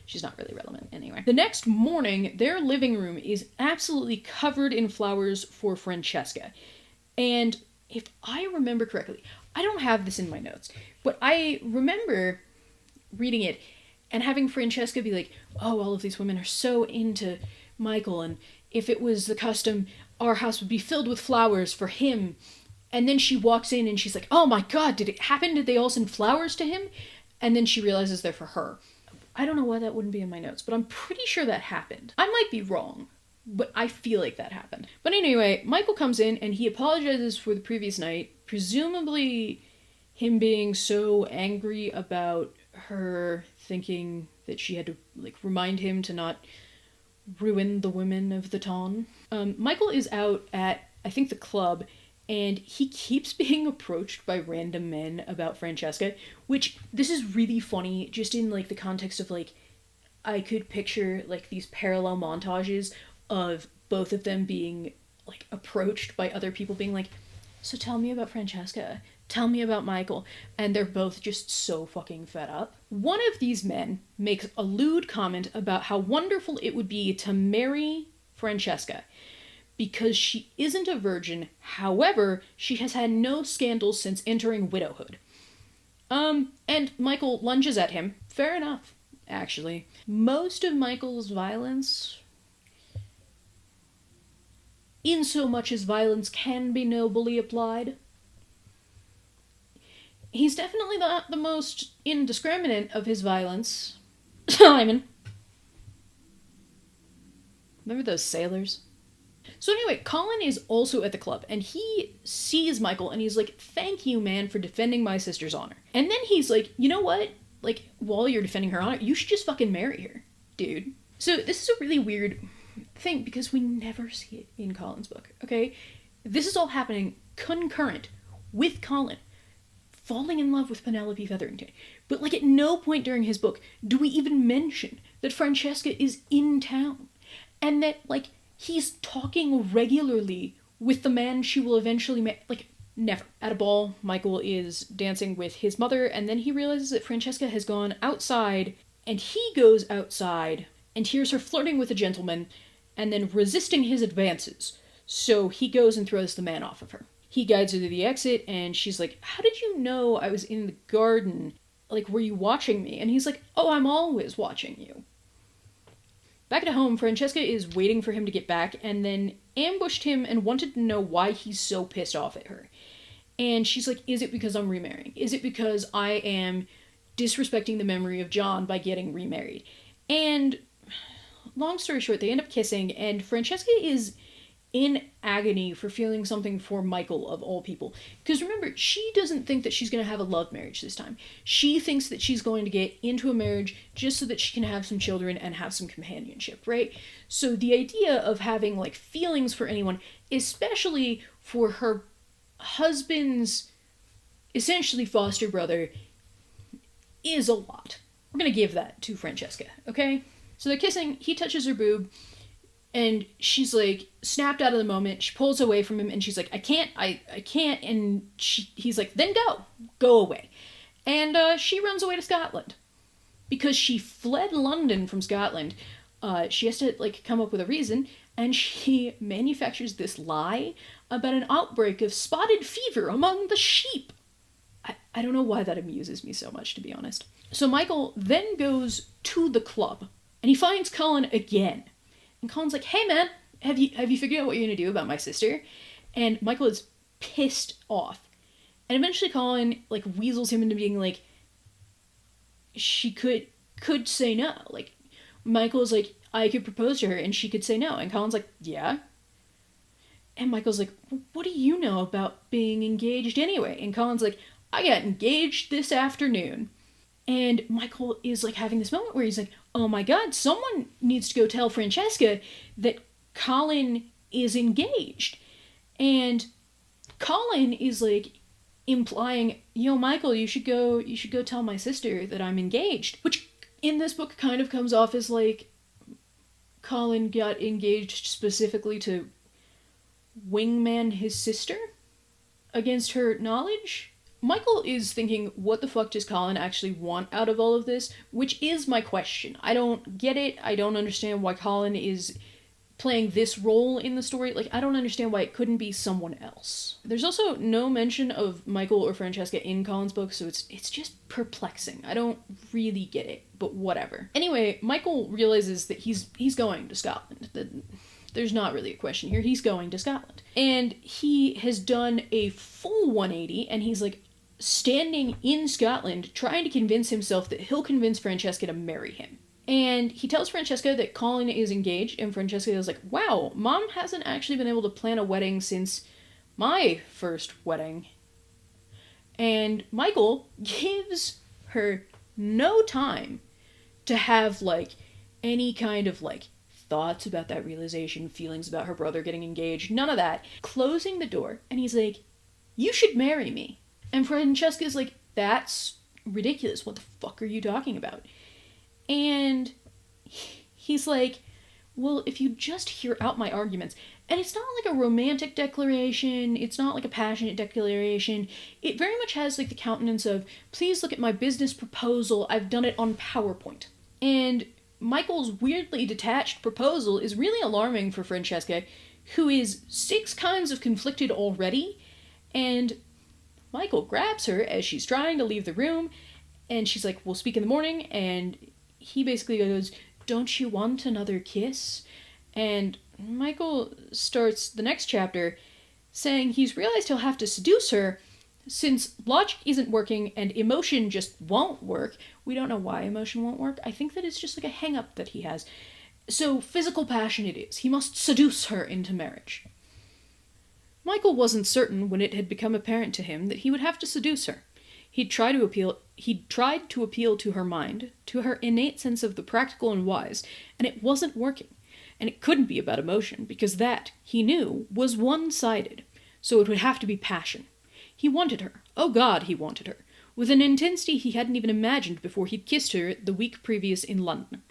She's not really relevant anyway. The next morning, their living room is absolutely covered in flowers for Francesca. And if I remember correctly, I don't have this in my notes, but I remember reading it and having Francesca be like, oh, all of these women are so into Michael, and if it was the custom, our house would be filled with flowers for him. And then she walks in and she's like, oh my god, did it happen? Did they all send flowers to him? And then she realizes they're for her. I don't know why that wouldn't be in my notes, but I'm pretty sure that happened. I might be wrong, but I feel like that happened. But anyway, Michael comes in and he apologizes for the previous night, presumably him being so angry about her thinking that she had to, like, remind him to not ruin the women of the town. Michael is out at, I think, the club, and he keeps being approached by random men about Francesca, which, this is really funny, just in, like, the context of, like, I could picture, like, these parallel montages of both of them being, like, approached by other people being like, so tell me about Francesca, tell me about Michael, and they're both just so fucking fed up. One of these men makes a lewd comment about how wonderful it would be to marry Francesca, because she isn't a virgin, however, she has had no scandals since entering widowhood. And Michael lunges at him. Fair enough, actually. Most of Michael's violence, in so much as violence can be nobly applied, he's definitely not the most indiscriminate of his violence. Simon. Remember those sailors? So anyway, Colin is also at the club, and he sees Michael, and he's like, thank you, man, for defending my sister's honor. And then he's like, you know what? Like, while you're defending her honor, you should just fucking marry her, dude. So this is a really weird thing, because we never see it in Colin's book, okay? This is all happening concurrent with Colin falling in love with Penelope Featherington. But, like, at no point during his book do we even mention that Francesca is in town, and that, like, he's talking regularly with the man she will eventually marry. Like, never. At a ball, Michael is dancing with his mother, and then he realizes that Francesca has gone outside, and he goes outside and hears her flirting with a gentleman, and then resisting his advances. So he goes and throws the man off of her. He guides her to the exit, and she's like, how did you know I was in the garden? Like, were you watching me? And he's like, oh, I'm always watching you. Back at home, Francesca is waiting for him to get back, and then ambushed him and wanted to know why he's so pissed off at her. And she's like, is it because I'm remarrying? Is it because I am disrespecting the memory of John by getting remarried? And long story short, they end up kissing, and Francesca is in agony for feeling something for Michael, of all people. Because remember, she doesn't think that she's going to have a love marriage this time. She thinks that she's going to get into a marriage just so that she can have some children and have some companionship, right? So the idea of having, like, feelings for anyone, especially for her husband's essentially foster brother, is a lot. We're going to give that to Francesca, okay? So they're kissing, he touches her boob, and she's, like, snapped out of the moment. She pulls away from him, and she's like, I can't, and he's like, then go away. And she runs away to Scotland. Because she fled London from Scotland, she has to, like, come up with a reason, and she manufactures this lie about an outbreak of spotted fever among the sheep. I don't know why that amuses me so much, to be honest. So Michael then goes to the club, and he finds Colin again. And Colin's like, hey man, have you figured out what you're gonna do about my sister? And Michael is pissed off. And eventually Colin, like, weasels him into being like, she could say no. Like, Michael's like, I could propose to her and she could say no. And Colin's like, yeah. And Michael's like, what do you know about being engaged anyway? And Colin's like, I got engaged this afternoon. And Michael is, like, having this moment where he's like, oh my god, someone needs to go tell Francesca that Colin is engaged. And Colin is like, implying, Michael, you should go tell my sister that I'm engaged, which in this book kind of comes off as like Colin got engaged specifically to wingman his sister against her knowledge. Michael is thinking, what the fuck does Colin actually want out of all of this? Which is my question. I don't get it. I don't understand why Colin is playing this role in the story. Like, I don't understand why it couldn't be someone else. There's also no mention of Michael or Francesca in Colin's book, so it's just perplexing. I don't really get it, but whatever. Anyway, Michael realizes that he's going to Scotland. There's not really a question here. He's going to Scotland. And he has done a full 180, and he's like standing in Scotland trying to convince himself that he'll convince Francesca to marry him. And he tells Francesca that Colin is engaged, and Francesca is like, wow, Mom hasn't actually been able to plan a wedding since my first wedding. And Michael gives her no time to have, like, any kind of, like, thoughts about that realization, feelings about her brother getting engaged, none of that. Closing the door, and he's like, you should marry me. And Francesca's like, that's ridiculous. What the fuck are you talking about? And he's like, well, if you just hear out my arguments, and it's not like a romantic declaration, it's not like a passionate declaration, it very much has like the countenance of, please look at my business proposal, I've done it on PowerPoint. And Michael's weirdly detached proposal is really alarming for Francesca, who is 6 kinds of conflicted already, and Michael grabs her as she's trying to leave the room, and she's like, we'll speak in the morning, and he basically goes, don't you want another kiss? And Michael starts the next chapter saying he's realized he'll have to seduce her since logic isn't working and emotion just won't work. We don't know why emotion won't work. I think that it's just like a hang-up that he has. So physical passion it is. He must seduce her into marriage. Michael wasn't certain when it had become apparent to him that he would have to seduce her. He'd tried to appeal to her mind, to her innate sense of the practical and wise, and it wasn't working. And it couldn't be about emotion, because that, he knew, was one-sided. So it would have to be passion. He wanted her. Oh God, he wanted her. With an intensity he hadn't even imagined before he'd kissed her the week previous in London.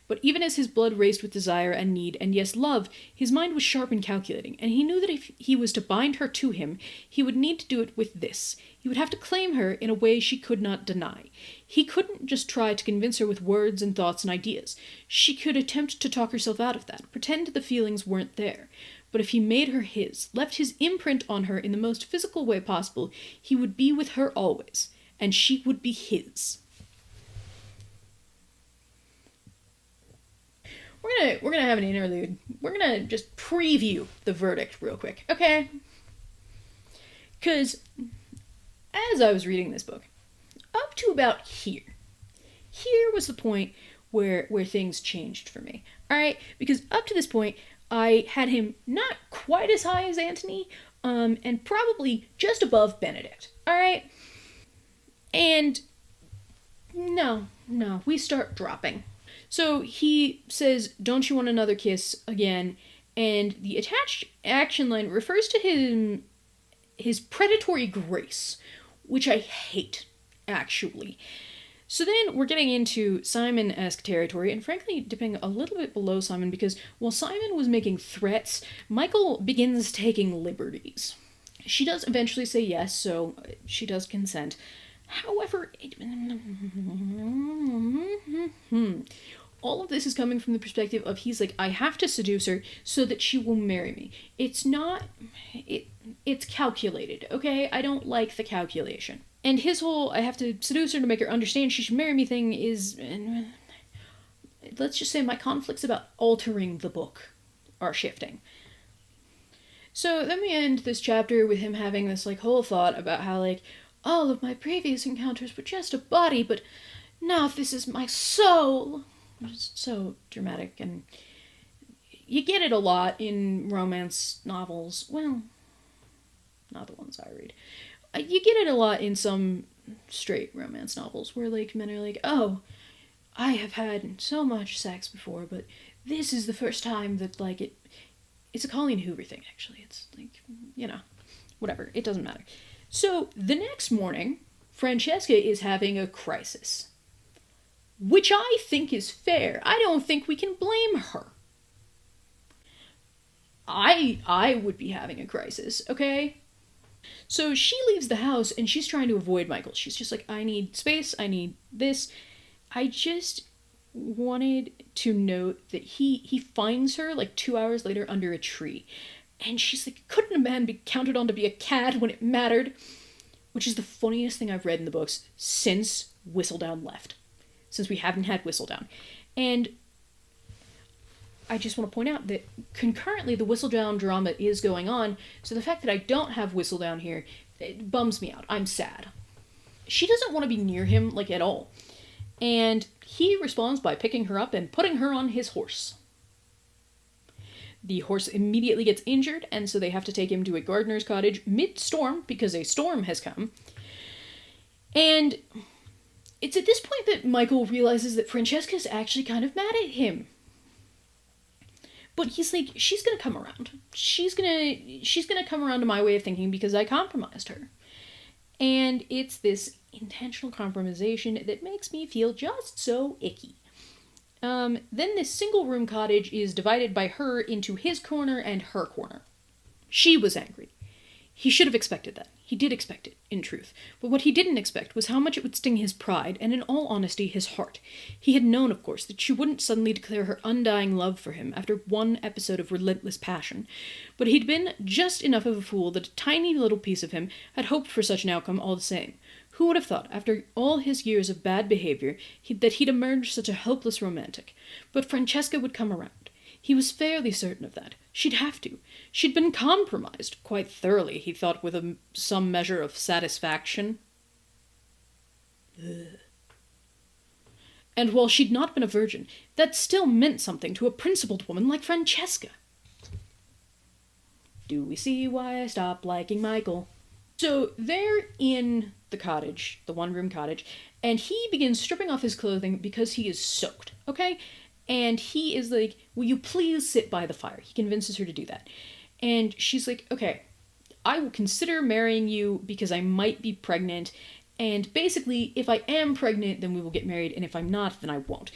But even as his blood raced with desire and need, and yes, love, his mind was sharp and calculating, and he knew that if he was to bind her to him, he would need to do it with this. He would have to claim her in a way she could not deny. He couldn't just try to convince her with words and thoughts and ideas. She could attempt to talk herself out of that, pretend the feelings weren't there. But if he made her his, left his imprint on her in the most physical way possible, he would be with her always, and she would be his. We're gonna have an interlude. We're gonna just preview the verdict real quick, okay? Because as I was reading this book, up to about here was the point where things changed for me. Alright? Because up to this point, I had him not quite as high as Antony, and probably just above Benedict. Alright? And no, we start dropping. So he says, don't you want another kiss again? And the attached action line refers to his predatory grace, which I hate, actually. So then we're getting into Simon-esque territory, and frankly dipping a little bit below Simon, because while Simon was making threats, Michael begins taking liberties. She does eventually say yes, so she does consent. However, all of this is coming from the perspective of he's like, I have to seduce her so that she will marry me. It's not, it's calculated, okay? I don't like the calculation. And his whole, I have to seduce her to make her understand she should marry me thing is, let's just say my conflicts about altering the book are shifting. So then we end this chapter with him having this like whole thought about how like, all of my previous encounters were just a body, but now this is my soul. It's so dramatic, and you get it a lot in romance novels. Well, not the ones I read. You get it a lot in some straight romance novels where like men are like, oh, I have had so much sex before, but this is the first time that like it's a Colleen Hoover thing, actually. It's like, whatever. It doesn't matter. So the next morning, Francesca is having a crisis, which I think is fair. I don't think we can blame her. I would be having a crisis, okay? So she leaves the house and she's trying to avoid Michael. She's just like, I need space, I need this. I just wanted to note that he finds her like 2 hours later under a tree. And she's like, couldn't a man be counted on to be a cat when it mattered? Which is the funniest thing I've read in the books since Whistledown left. Since we haven't had Whistledown. And I just want to point out that concurrently the Whistledown drama is going on, so the fact that I don't have Whistledown here, it bums me out. I'm sad. She doesn't want to be near him, like, at all. And he responds by picking her up and putting her on his horse. The horse immediately gets injured, and so they have to take him to a gardener's cottage mid-storm, because a storm has come. And it's at this point that Michael realizes that Francesca's actually kind of mad at him. But he's like, she's gonna come around. She's gonna come around to my way of thinking because I compromised her. And it's this intentional compromisation that makes me feel just so icky. Then this single room cottage is divided by her into his corner and her corner. She was angry. He should have expected that. He did expect it, in truth. But what he didn't expect was how much it would sting his pride, and in all honesty, his heart. He had known, of course, that she wouldn't suddenly declare her undying love for him after one episode of relentless passion. But he'd been just enough of a fool that a tiny little piece of him had hoped for such an outcome all the same. Who would have thought, after all his years of bad behavior, that he'd emerge such a hopeless romantic? But Francesca would come around. He was fairly certain of that. She'd have to. She'd been compromised, quite thoroughly, he thought with some measure of satisfaction. Ugh. And while she'd not been a virgin, that still meant something to a principled woman like Francesca. Do we see why I stopped liking Michael? So they're in the cottage, the one-room cottage, and he begins stripping off his clothing because he is soaked, okay? And he is like, will you please sit by the fire? He convinces her to do that. And she's like, okay, I will consider marrying you because I might be pregnant. And basically, if I am pregnant, then we will get married. And if I'm not, then I won't.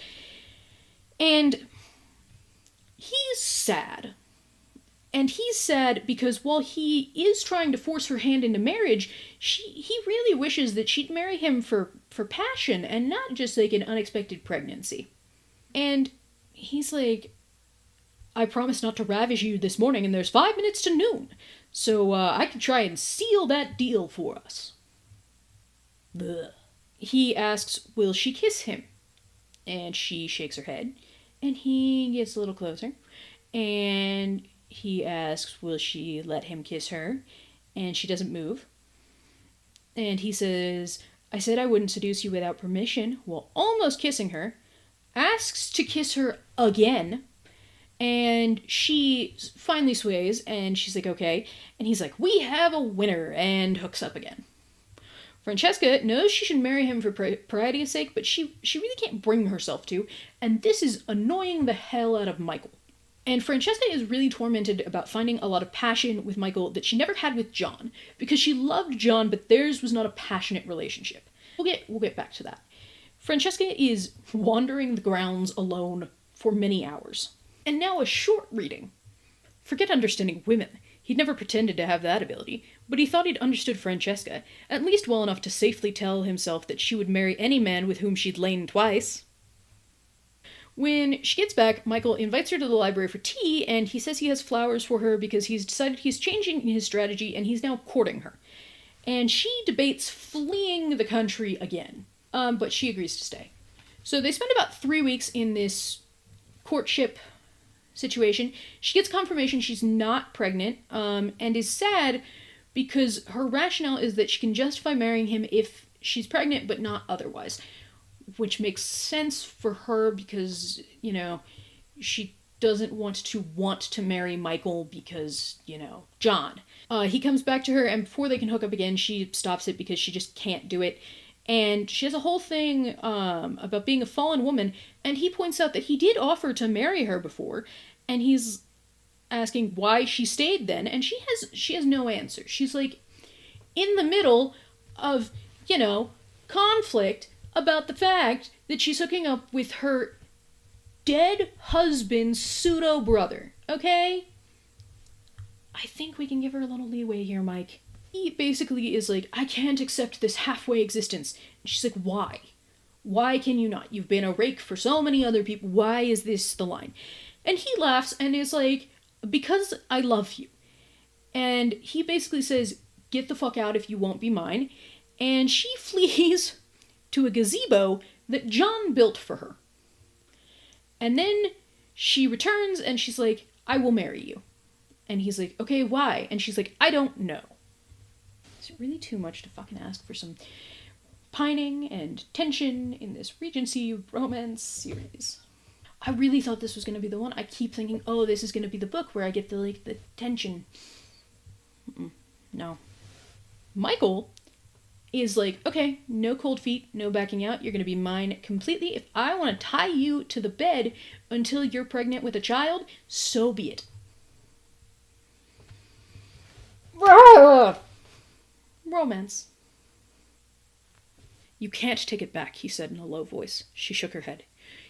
And he's sad. And he's sad because while he is trying to force her hand into marriage, he really wishes that she'd marry him for passion and not just like an unexpected pregnancy. And he's like, I promised not to ravish you this morning, and there's 5 minutes to noon, so I could try and seal that deal for us. Blech. He asks, will she kiss him? And she shakes her head, and he gets a little closer, and he asks, will she let him kiss her? And she doesn't move. And he says, I said I wouldn't seduce you without permission, while almost kissing her. Asks to kiss her again, and she finally sways, and she's like, okay, and he's like, we have a winner, and hooks up again. Francesca knows she should marry him for pariety's sake, but she really can't bring herself to, and this is annoying the hell out of Michael. And Francesca is really tormented about finding a lot of passion with Michael that she never had with John, because she loved John, but theirs was not a passionate relationship. We'll get back to that. Francesca is wandering the grounds alone for many hours. And now a short reading. Forget understanding women. He'd never pretended to have that ability, but he thought he'd understood Francesca, at least well enough to safely tell himself that she would marry any man with whom she'd lain twice. When she gets back, Michael invites her to the library for tea, and he says he has flowers for her because he's decided he's changing his strategy and he's now courting her. And she debates fleeing the country again. But she agrees to stay. So they spend about 3 weeks in this courtship situation. She gets confirmation she's not pregnant, and is sad because her rationale is that she can justify marrying him if she's pregnant, but not otherwise. Which makes sense for her because, she doesn't want to marry Michael because, John. He comes back to her, and before they can hook up again, she stops it because she just can't do it. And she has a whole thing about being a fallen woman, and he points out that he did offer to marry her before, and he's asking why she stayed then, and she has no answer. She's like, in the middle of, you know, conflict about the fact that she's hooking up with her dead husband's pseudo brother, okay? I think we can give her a little leeway here, Mike. He basically is like, I can't accept this halfway existence. And she's like, why? Why can you not? You've been a rake for so many other people. Why is this the line? And he laughs and is like, because I love you. And he basically says, get the fuck out if you won't be mine. And she flees to a gazebo that John built for her. And then she returns and she's like, I will marry you. And he's like, okay, why? And she's like, I don't know. Is it really too much to fucking ask for some pining and tension in this Regency romance series? I really thought this was going to be the one. I keep thinking, oh, this is going to be the book where I get the tension. No. Michael is like, okay, no cold feet, no backing out. You're going to be mine completely. If I want to tie you to the bed until you're pregnant with a child, so be it. Romance. You can't take it back, he said in a low voice. She shook her head.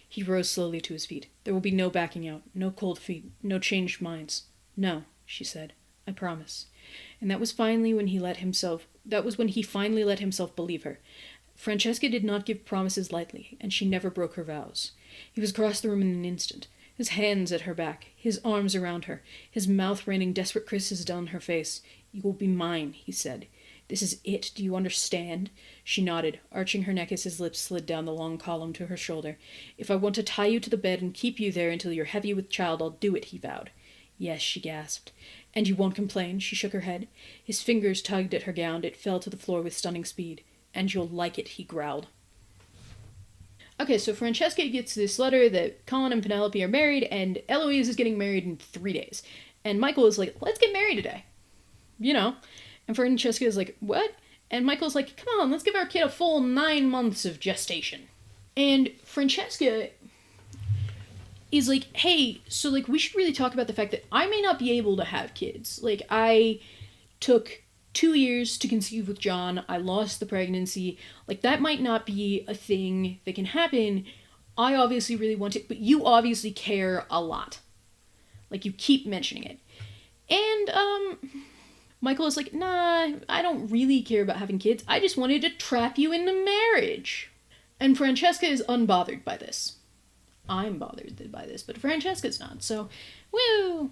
He rose slowly to his feet. There will be no backing out, no cold feet, no changed minds. No, she said. I promise. And that was when he finally let himself believe her. Francesca did not give promises lightly, and she never broke her vows. He was across the room in an instant, his hands at her back, his arms around her, his mouth raining desperate kisses down her face. You will be mine, he said. This is it, do you understand? She nodded, arching her neck as his lips slid down the long column to her shoulder. If I want to tie you to the bed and keep you there until you're heavy with child, I'll do it, he vowed. Yes, she gasped. And you won't complain? She shook her head. His fingers tugged at her gown. It fell to the floor with stunning speed. And you'll like it, he growled. Okay, so Francesca gets this letter that Colin and Penelope are married, and Eloise is getting married in 3 days. And Michael is like, let's get married today. You know. And Francesca is like, what? And Michael's like, come on, let's give our kid a full 9 months of gestation. And Francesca is like, hey, so, like, we should really talk about the fact that I may not be able to have kids. Like, I took 2 years to conceive with John. I lost the pregnancy. Like, that might not be a thing that can happen. I obviously really want it, but you obviously care a lot. Like, you keep mentioning it. And, Michael is like, nah, I don't really care about having kids. I just wanted to trap you into marriage. And Francesca is unbothered by this. I'm bothered by this, but Francesca's not, so, woo!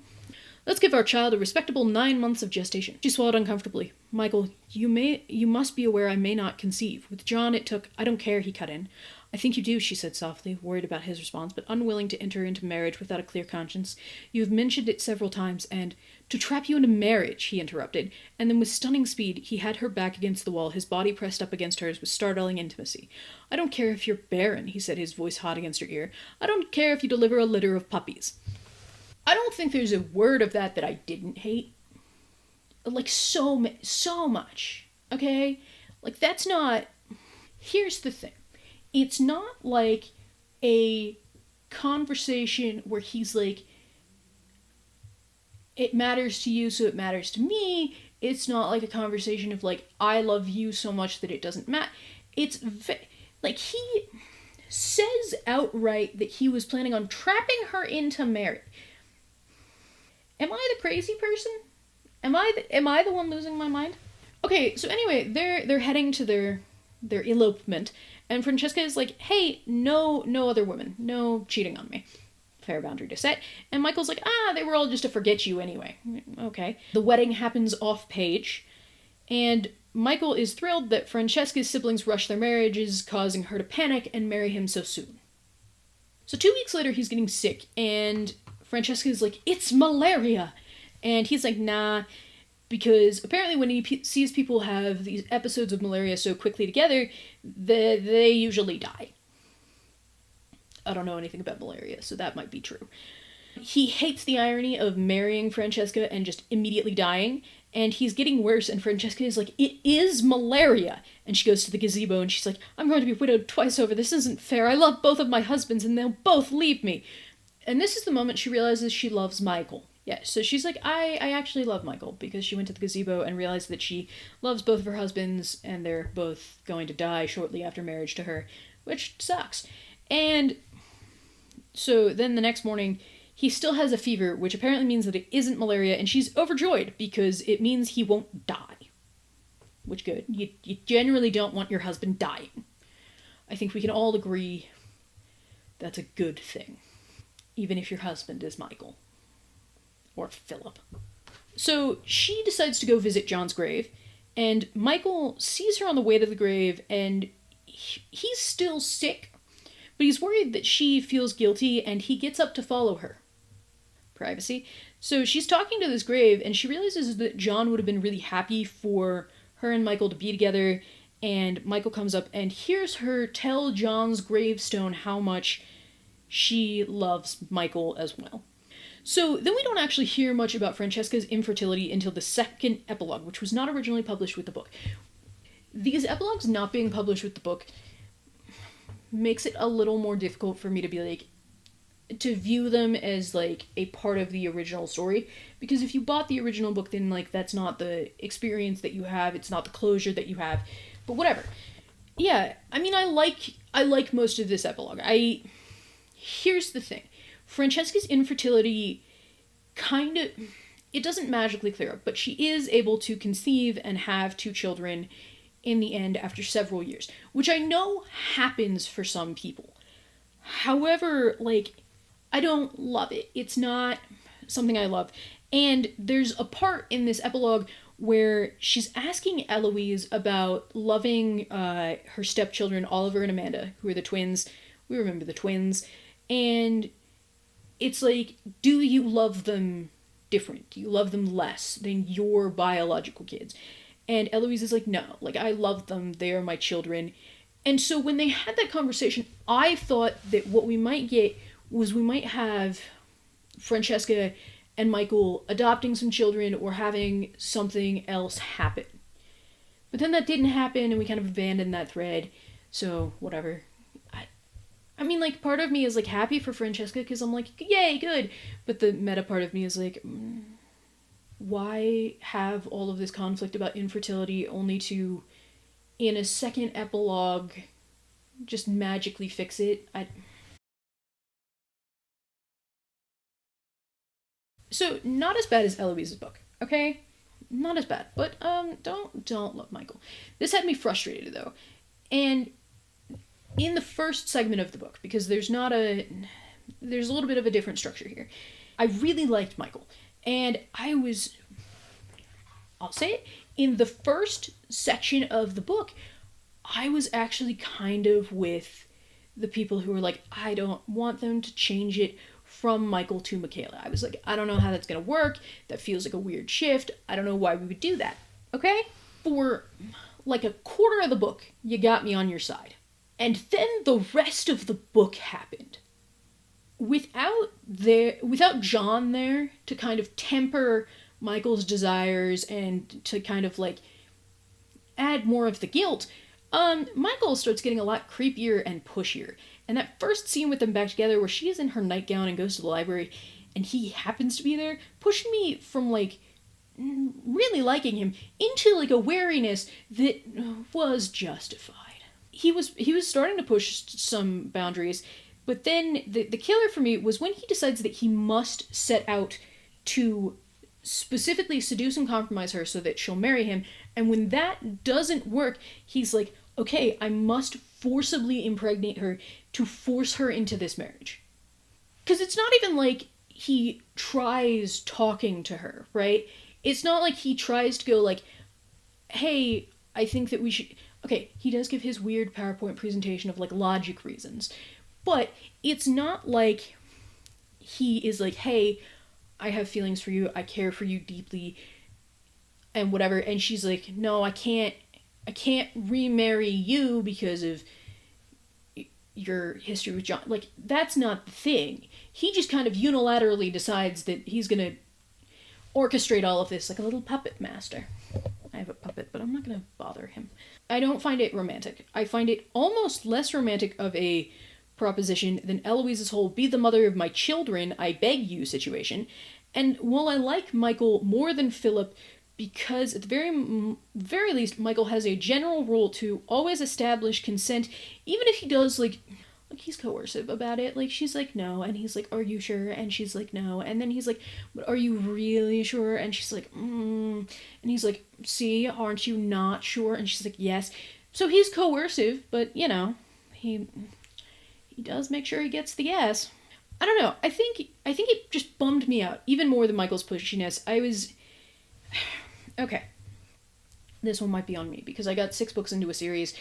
Let's give our child a respectable 9 months of gestation. She swallowed uncomfortably. Michael, you must be aware I may not conceive. With John it took, I don't care, he cut in. I think you do, she said softly, worried about his response, but unwilling to enter into marriage without a clear conscience. You have mentioned it several times, and to trap you into marriage, he interrupted, and then with stunning speed, he had her back against the wall, his body pressed up against hers with startling intimacy. I don't care if you're barren, he said, his voice hot against her ear. I don't care if you deliver a litter of puppies. I don't think there's a word of that I didn't hate. Like, so much. Okay? Like, that's not... Here's the thing. It's not like a conversation where he's like, it matters to you, so it matters to me. It's not like a conversation of like, I love you so much that it doesn't matter. It's like, he says outright that he was planning on trapping her into marriage. Am I the crazy person? Am I the one losing my mind? Okay, so anyway, they're heading to their elopement, and Francesca is like, hey, no other women, no cheating on me. Fair boundary to set. And Michael's like, they were all just to forget you anyway. Okay. The wedding happens off page, and Michael is thrilled that Francesca's siblings rushed their marriages, causing her to panic and marry him so soon. So 2 weeks later, he's getting sick, and Francesca's like, it's malaria! And he's like, nah, because apparently when he sees people have these episodes of malaria so quickly together, they usually die. I don't know anything about malaria, so that might be true. He hates the irony of marrying Francesca and just immediately dying, and he's getting worse, and Francesca is like, it is malaria! And she goes to the gazebo, and she's like, I'm going to be widowed twice over, this isn't fair, I love both of my husbands, and they'll both leave me. And this is the moment she realizes she loves Michael. Yeah, so she's like, I actually love Michael because she went to the gazebo and realized that she loves both of her husbands and they're both going to die shortly after marriage to her, which sucks. And so then the next morning, he still has a fever, which apparently means that it isn't malaria, and she's overjoyed because it means he won't die. Which good. You generally don't want your husband dying. I think we can all agree that's a good thing, even if your husband is Michael or Philip. So she decides to go visit John's grave, and Michael sees her on the way to the grave, and he's still sick, but he's worried that she feels guilty, and he gets up to follow her. Privacy. So she's talking to this grave, and she realizes that John would have been really happy for her and Michael to be together, and Michael comes up and hears her tell John's gravestone how much she loves Michael as well. So then we don't actually hear much about Francesca's infertility until the second epilogue, which was not originally published with the book. These epilogues not being published with the book makes it a little more difficult for me to be like, to view them as like a part of the original story, because if you bought the original book, then like that's not the experience that you have, it's not the closure that you have, but whatever. Yeah, I mean, I like most of this epilogue. Here's the thing. Francesca's infertility kind of, it doesn't magically clear up, but she is able to conceive and have two children in the end after several years, which I know happens for some people. However, like, I don't love it. It's not something I love. And there's a part in this epilogue where she's asking Eloise about loving her stepchildren, Oliver and Amanda, who are the twins. We remember the twins. And it's like, do you love them different? Do you love them less than your biological kids? And Eloise is like, no, like, I love them. They are my children. And so when they had that conversation, I thought that what we might get was we might have Francesca and Michael adopting some children or having something else happen. But then that didn't happen, and we kind of abandoned that thread. So, whatever. I mean, like, part of me is, like, happy for Francesca because I'm like, yay, good. But the meta part of me is like, why have all of this conflict about infertility only to, in a second epilogue, just magically fix it? So, not as bad as Eloise's book, okay? Not as bad, but don't love Michael. This had me frustrated though, and in the first segment of the book, because there's a little bit of a different structure here. I really liked Michael, and I'll say it, in the first section of the book, I was actually kind of with the people who were like, I don't want them to change it from Michael to Michaela. I was like, I don't know how that's gonna work. That feels like a weird shift. I don't know why we would do that. Okay? For like a quarter of the book, you got me on your side. And then the rest of the book happened. Without John there to kind of temper Michael's desires and to kind of like add more of the guilt, Michael starts getting a lot creepier and pushier. And that first scene with them back together where she is in her nightgown and goes to the library and he happens to be there, pushed me from like really liking him into like a wariness that was justified. He was starting to push some boundaries, but then the killer for me was when he decides that he must set out to specifically seduce and compromise her so that she'll marry him, and when that doesn't work, he's like, okay, I must forcibly impregnate her to force her into this marriage. Because it's not even like he tries talking to her, right? It's not like he tries to go like, hey, I think that we should... Okay, he does give his weird PowerPoint presentation of like logic reasons, but it's not like he is like, hey, I have feelings for you, I care for you deeply, and whatever, and she's like, no, I can't remarry you because of your history with John. Like, that's not the thing. He just kind of unilaterally decides that he's gonna orchestrate all of this like a little puppet master. I have a puppet, but I'm not gonna bother him. I don't find it romantic. I find it almost less romantic of a proposition than Eloise's whole be the mother of my children, I beg you situation. And while I like Michael more than Philip, because at the very least, Michael has a general rule to always establish consent, even if he does like he's coercive about it. Like she's like no, and he's like, "Are you sure?" And she's like no, and then he's like, "But are you really sure?" And she's like, and he's like, "See, aren't you not sure?" And she's like, "Yes." So he's coercive, but he does make sure he gets the yes. I don't know. I think it just bummed me out even more than Michael's pushiness. I was okay. This one might be on me because I got 6 books into a series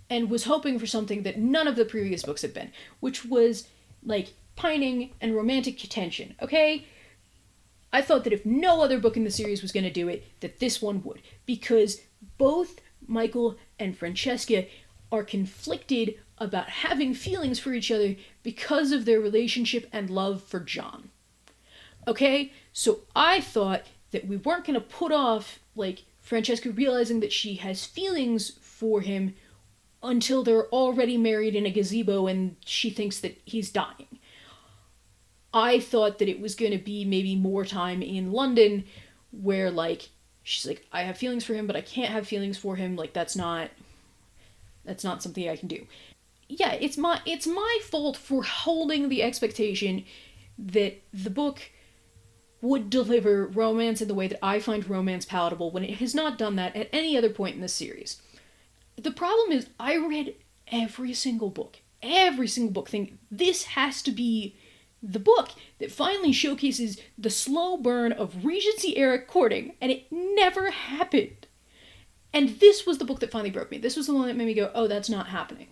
and was hoping for something that none of the previous books had been, which was like pining and romantic tension. Okay, I thought that if no other book in the series was going to do it, that this one would, because both Michael and Francesca are conflicted about having feelings for each other because of their relationship and love for John. Okay? So I thought that we weren't going to put off, like, Francesca realizing that she has feelings for him until they're already married in a gazebo and she thinks that he's dying. I thought that it was going to be maybe more time in London where, like, she's like, I have feelings for him, but I can't have feelings for him. Like, that's not something I can do. Yeah, it's my fault for holding the expectation that the book would deliver romance in the way that I find romance palatable when it has not done that at any other point in this series. The problem is I read every single book thinking this has to be the book that finally showcases the slow burn of Regency era courting, and it never happened. And this was the book that finally broke me. This was the one that made me go, oh, that's not happening.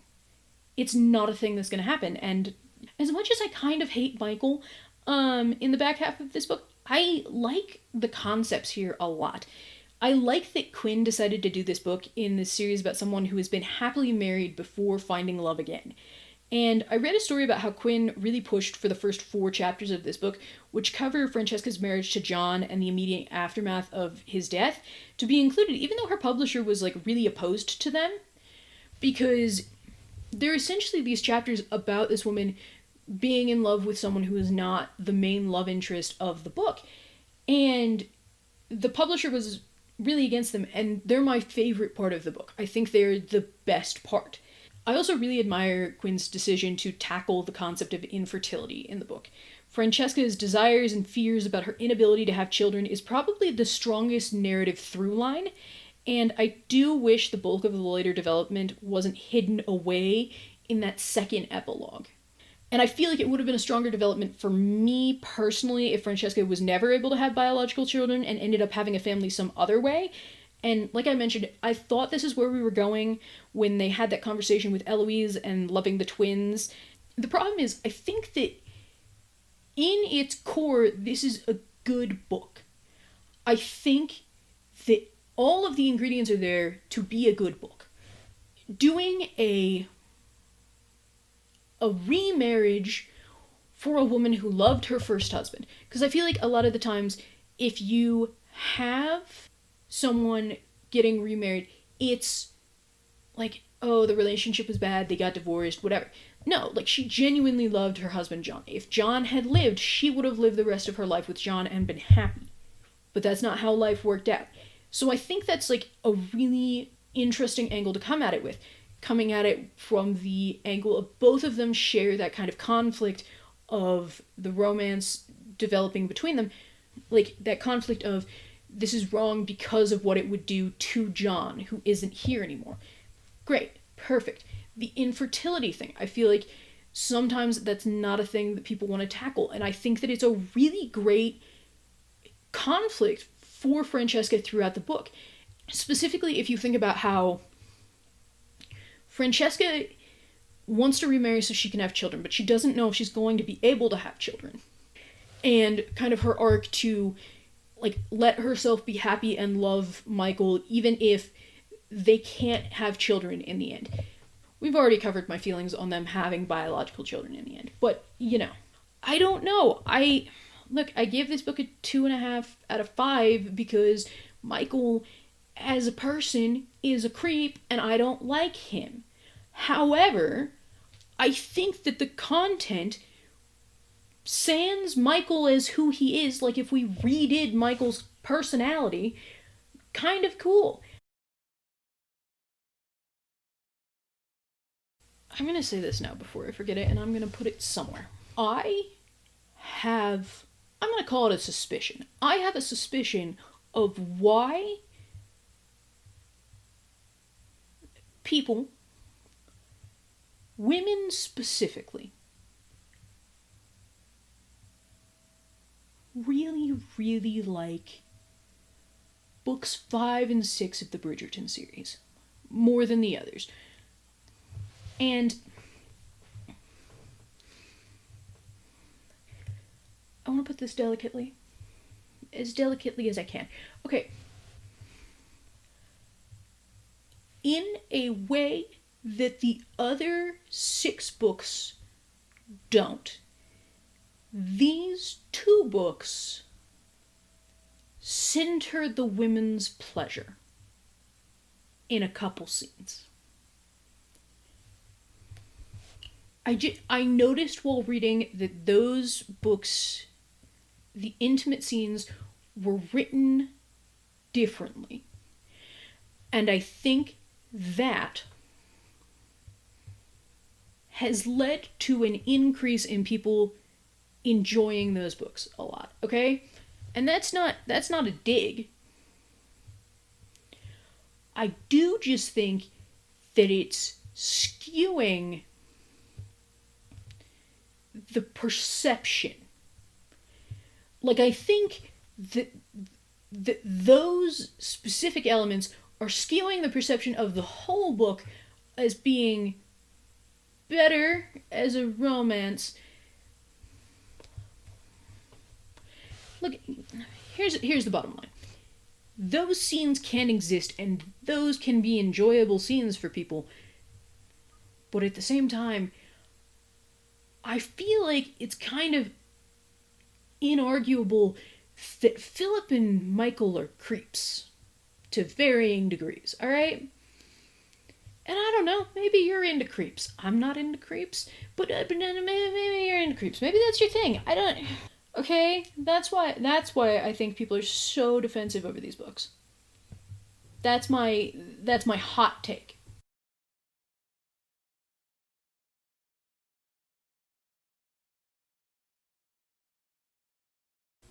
It's not a thing that's going to happen. And as much as I kind of hate Michael in the back half of this book, I like the concepts here a lot. I like that Quinn decided to do this book in this series about someone who has been happily married before finding love again. And I read a story about how Quinn really pushed for the first 4 chapters of this book, which cover Francesca's marriage to John and the immediate aftermath of his death, to be included, even though her publisher was like really opposed to them, because they're essentially these chapters about this woman being in love with someone who is not the main love interest of the book. And the publisher was really against them, and they're my favorite part of the book. I think they're the best part. I also really admire Quinn's decision to tackle the concept of infertility in the book. Francesca's desires and fears about her inability to have children is probably the strongest narrative through line, and I do wish the bulk of the later development wasn't hidden away in that second epilogue. And I feel like it would have been a stronger development for me personally if Francesca was never able to have biological children and ended up having a family some other way. And like I mentioned, I thought this is where we were going when they had that conversation with Eloise and loving the twins. The problem is, I think that in its core, this is a good book. I think that all of the ingredients are there to be a good book. Doing a remarriage for a woman who loved her first husband. Because I feel like a lot of the times, if you have someone getting remarried, it's like, oh, the relationship was bad, they got divorced, whatever. No, like, she genuinely loved her husband John. If John had lived, she would have lived the rest of her life with John and been happy. But that's not how life worked out. So I think that's like a really interesting angle to come at it with. Coming at it from the angle of both of them share that kind of conflict of the romance developing between them. Like, that conflict of, this is wrong because of what it would do to John, who isn't here anymore. Great. Perfect. The infertility thing. I feel like sometimes that's not a thing that people want to tackle. And I think that it's a really great conflict for Francesca throughout the book. Specifically, if you think about how Francesca wants to remarry so she can have children, but she doesn't know if she's going to be able to have children. And kind of her arc to, like, let herself be happy and love Michael even if they can't have children in the end. We've already covered my feelings on them having biological children in the end. But, you know, I don't know. I gave this book a 2.5 out of 5 because Michael, as a person, is a creep and I don't like him. However, I think that the content sans Michael as who he is, like if we redid Michael's personality, kind of cool. I'm gonna say this now before I forget it, and I'm gonna put it somewhere. I'm gonna call it a suspicion. I have a suspicion of why people, women specifically, really, really like books 5 and 6 of the Bridgerton series more than the others. And I want to put this delicately, as delicately as I can. Okay. In a way that the other 6 books don't, these 2 books center the women's pleasure in a couple scenes. I noticed while reading that those books, the intimate scenes, were written differently. And I think that has led to an increase in people enjoying those books a lot, okay? And that's not a dig. I do just think that it's skewing the perception. Like, I think that those specific elements are skewing the perception of the whole book as being better as a romance. Look, here's the bottom line. Those scenes can exist, and those can be enjoyable scenes for people. But at the same time, I feel like it's kind of inarguable that Philip and Michael are creeps to varying degrees, alright? And I don't know, maybe you're into creeps. I'm not into creeps, but maybe you're into creeps. Maybe that's your thing. I don't... Okay? That's why I think people are so defensive over these books. That's my hot take.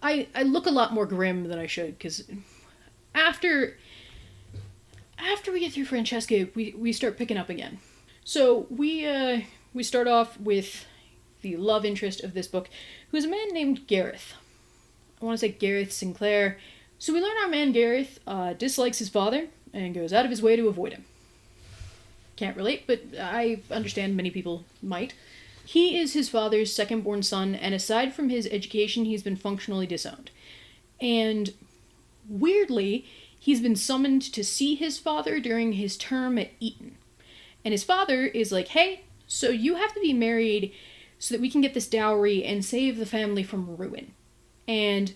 I look a lot more grim than I should, because after we get through Francesca, we start picking up again. So we start off with the love interest of this book, who is a man named Gareth. I want to say Gareth Sinclair. So we learn our man Gareth dislikes his father and goes out of his way to avoid him. Can't relate, but I understand many people might. He is his father's second-born son, and aside from his education, he's been functionally disowned. And weirdly, he's been summoned to see his father during his term at Eton. And his father is like, hey, so you have to be married so that we can get this dowry and save the family from ruin. And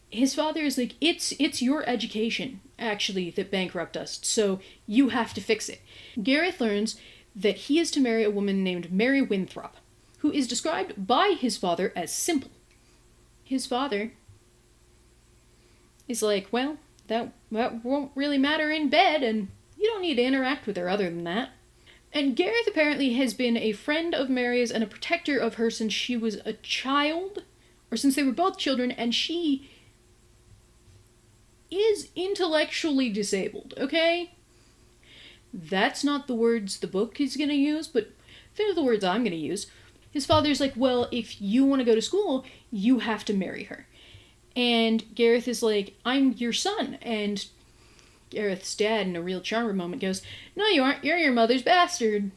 his father is like, it's your education, actually, that bankrupt us, so you have to fix it. Gareth learns that he is to marry a woman named Mary Winthrop, who is described by his father as simple. His father is like, well, that won't really matter in bed, and you don't need to interact with her other than that. And Gareth apparently has been a friend of Mary's and a protector of her since she was a child, or since they were both children, and she is intellectually disabled, okay? That's not the words the book is going to use, but they're the words I'm going to use. His father's like, well, if you want to go to school, you have to marry her. And Gareth is like, I'm your son. And Gareth's dad, in a real charmer moment, goes, no, you aren't. You're your mother's bastard.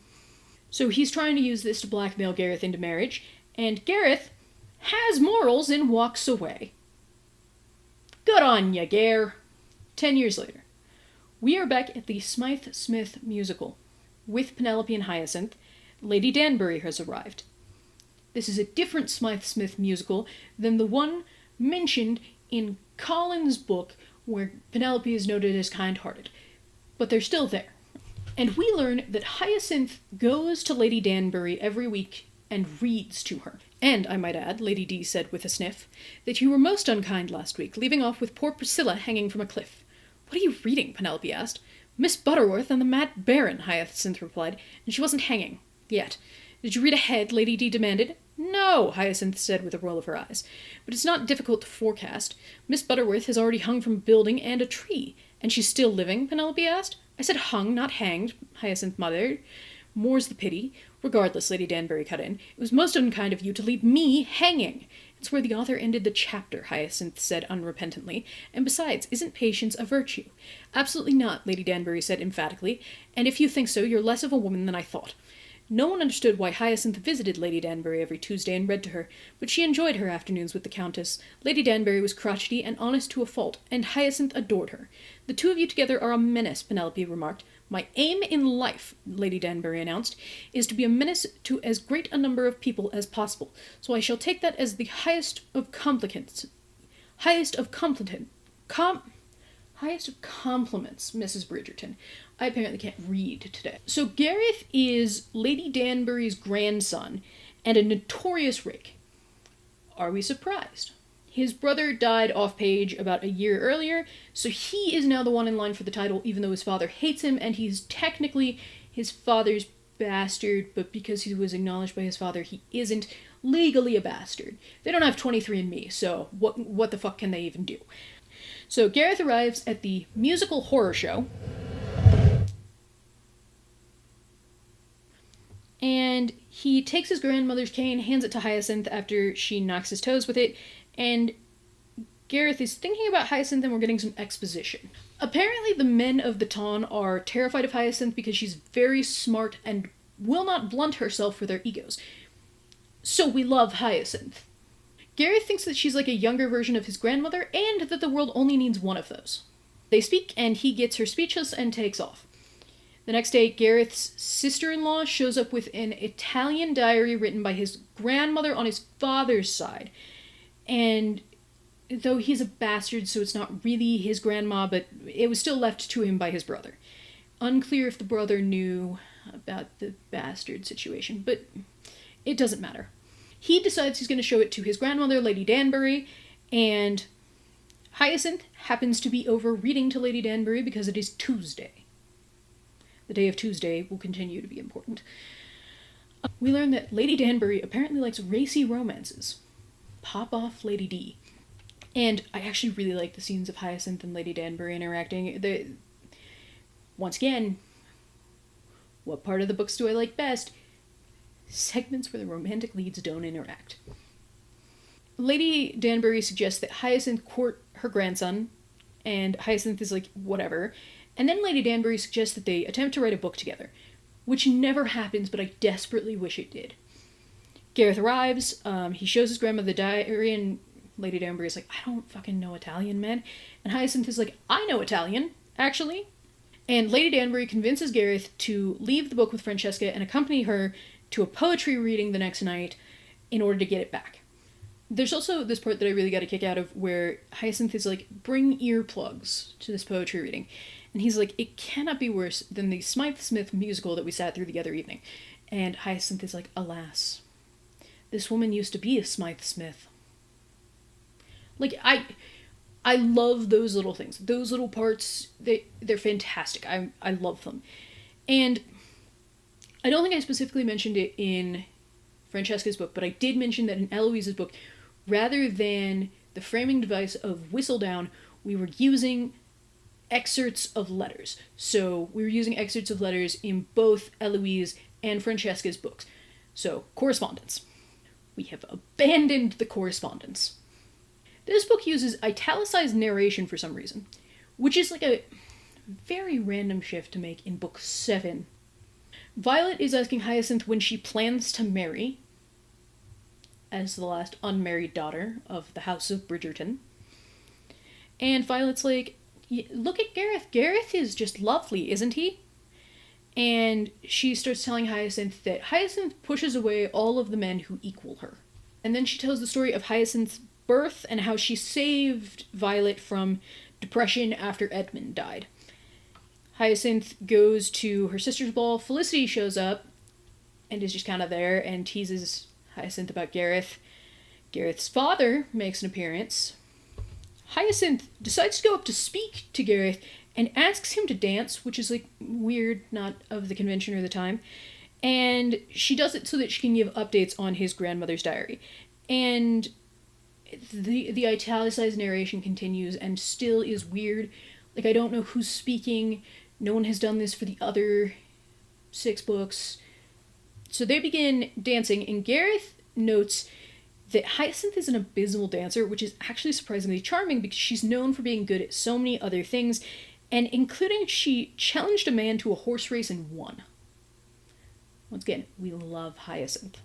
So he's trying to use this to blackmail Gareth into marriage, and Gareth has morals and walks away. Good on ya, Gare. 10 years later, we are back at the Smythe Smith musical. With Penelope and Hyacinth, Lady Danbury has arrived. This is a different Smythe Smith musical than the one mentioned in Colin's book where Penelope is noted as kind-hearted. But they're still there. And we learn that Hyacinth goes to Lady Danbury every week and reads to her. "And, I might add," Lady D said with a sniff, "that you were most unkind last week, leaving off with poor Priscilla hanging from a cliff." "What are you reading?" Penelope asked. "Miss Butterworth and the Mad Baron," Hyacinth replied, "and she wasn't hanging. Yet. Did you read ahead?" Lady D demanded. "No," Hyacinth said with a roll of her eyes. "But it's not difficult to forecast. Miss Butterworth has already hung from a building and a tree." "And she's still living?" Penelope asked. "I said hung, not hanged," Hyacinth muttered. "More's the pity." "Regardless," Lady Danbury cut in, "it was most unkind of you to leave me hanging." "It's where the author ended the chapter," Hyacinth said unrepentantly. "And besides, isn't patience a virtue?" "Absolutely not," Lady Danbury said emphatically. "And if you think so, you're less of a woman than I thought." No one understood why Hyacinth visited Lady Danbury every Tuesday and read to her, but she enjoyed her afternoons with the Countess. Lady Danbury was crotchety and honest to a fault, and Hyacinth adored her. "The two of you together are a menace," Penelope remarked. "My aim in life," Lady Danbury announced, "is to be a menace to as great a number of people as possible, so I shall take that as the highest of compliments. Highest of compliments, Mrs. Bridgerton. I apparently can't read today." So Gareth is Lady Danbury's grandson and a notorious rake. Are we surprised? His brother died off-page about a year earlier, so he is now the one in line for the title, even though his father hates him, and he's technically his father's bastard, but because he was acknowledged by his father, he isn't legally a bastard. They don't have 23andMe, so what the fuck can they even do? So Gareth arrives at the musical horror show, and he takes his grandmother's cane, hands it to Hyacinth after she knocks his toes with it, and Gareth is thinking about Hyacinth and we're getting some exposition. Apparently the men of the Ton are terrified of Hyacinth because she's very smart and will not blunt herself for their egos. So we love Hyacinth. Gareth thinks that she's like a younger version of his grandmother, and that the world only needs one of those. They speak, and he gets her speechless and takes off. The next day, Gareth's sister-in-law shows up with an Italian diary written by his grandmother on his father's side. And though he's a bastard, so it's not really his grandma, but it was still left to him by his brother. Unclear if the brother knew about the bastard situation, but it doesn't matter. He decides he's going to show it to his grandmother, Lady Danbury, and Hyacinth happens to be over reading to Lady Danbury because it is Tuesday. The day of Tuesday will continue to be important. We learn that Lady Danbury apparently likes racy romances. Pop off Lady D. And I actually really like the scenes of Hyacinth and Lady Danbury interacting. Once again, what part of the books do I like best? Segments where the romantic leads don't interact. Lady Danbury suggests that Hyacinth court her grandson, and Hyacinth is like, whatever. And then Lady Danbury suggests that they attempt to write a book together, which never happens, but I desperately wish it did. Gareth arrives, he shows his grandma the diary, and Lady Danbury is like, "I don't fucking know Italian, man." And Hyacinth is like, "I know Italian, actually." And Lady Danbury convinces Gareth to leave the book with Francesca and accompany her to a poetry reading the next night in order to get it back. There's also this part that I really got a kick out of where Hyacinth is like, "Bring earplugs to this poetry reading." And he's like, "It cannot be worse than the Smythe Smith musical that we sat through the other evening." And Hyacinth is like, "Alas, this woman used to be a Smythe Smith." Like, I love those little things. Those little parts, they're fantastic. I love them. And I don't think I specifically mentioned it in Francesca's book, but I did mention that in Eloise's book, rather than the framing device of whistle down, we were using excerpts of letters. So we were using excerpts of letters in both Eloise and Francesca's books. So, correspondence. We have abandoned the correspondence. This book uses italicized narration for some reason, which is like a very random shift to make in book 7. Violet is asking Hyacinth when she plans to marry, as the last unmarried daughter of the House of Bridgerton. And Violet's like, "Look at Gareth. Gareth is just lovely, isn't he?" And she starts telling Hyacinth that Hyacinth pushes away all of the men who equal her. And then she tells the story of Hyacinth's birth and how she saved Violet from depression after Edmund died. Hyacinth goes to her sister's ball. Felicity shows up and is just kind of there and teases Hyacinth about Gareth. Gareth's father makes an appearance. Hyacinth decides to go up to speak to Gareth and asks him to dance, which is like weird, not of the convention or the time. And she does it so that she can give updates on his grandmother's diary. And the italicized narration continues and still is weird. Like, I don't know who's speaking. No one has done this for the other 6 books. So they begin dancing, and Gareth notes that Hyacinth is an abysmal dancer, which is actually surprisingly charming because she's known for being good at so many other things, and including she challenged a man to a horse race and won. Once again, we love Hyacinth.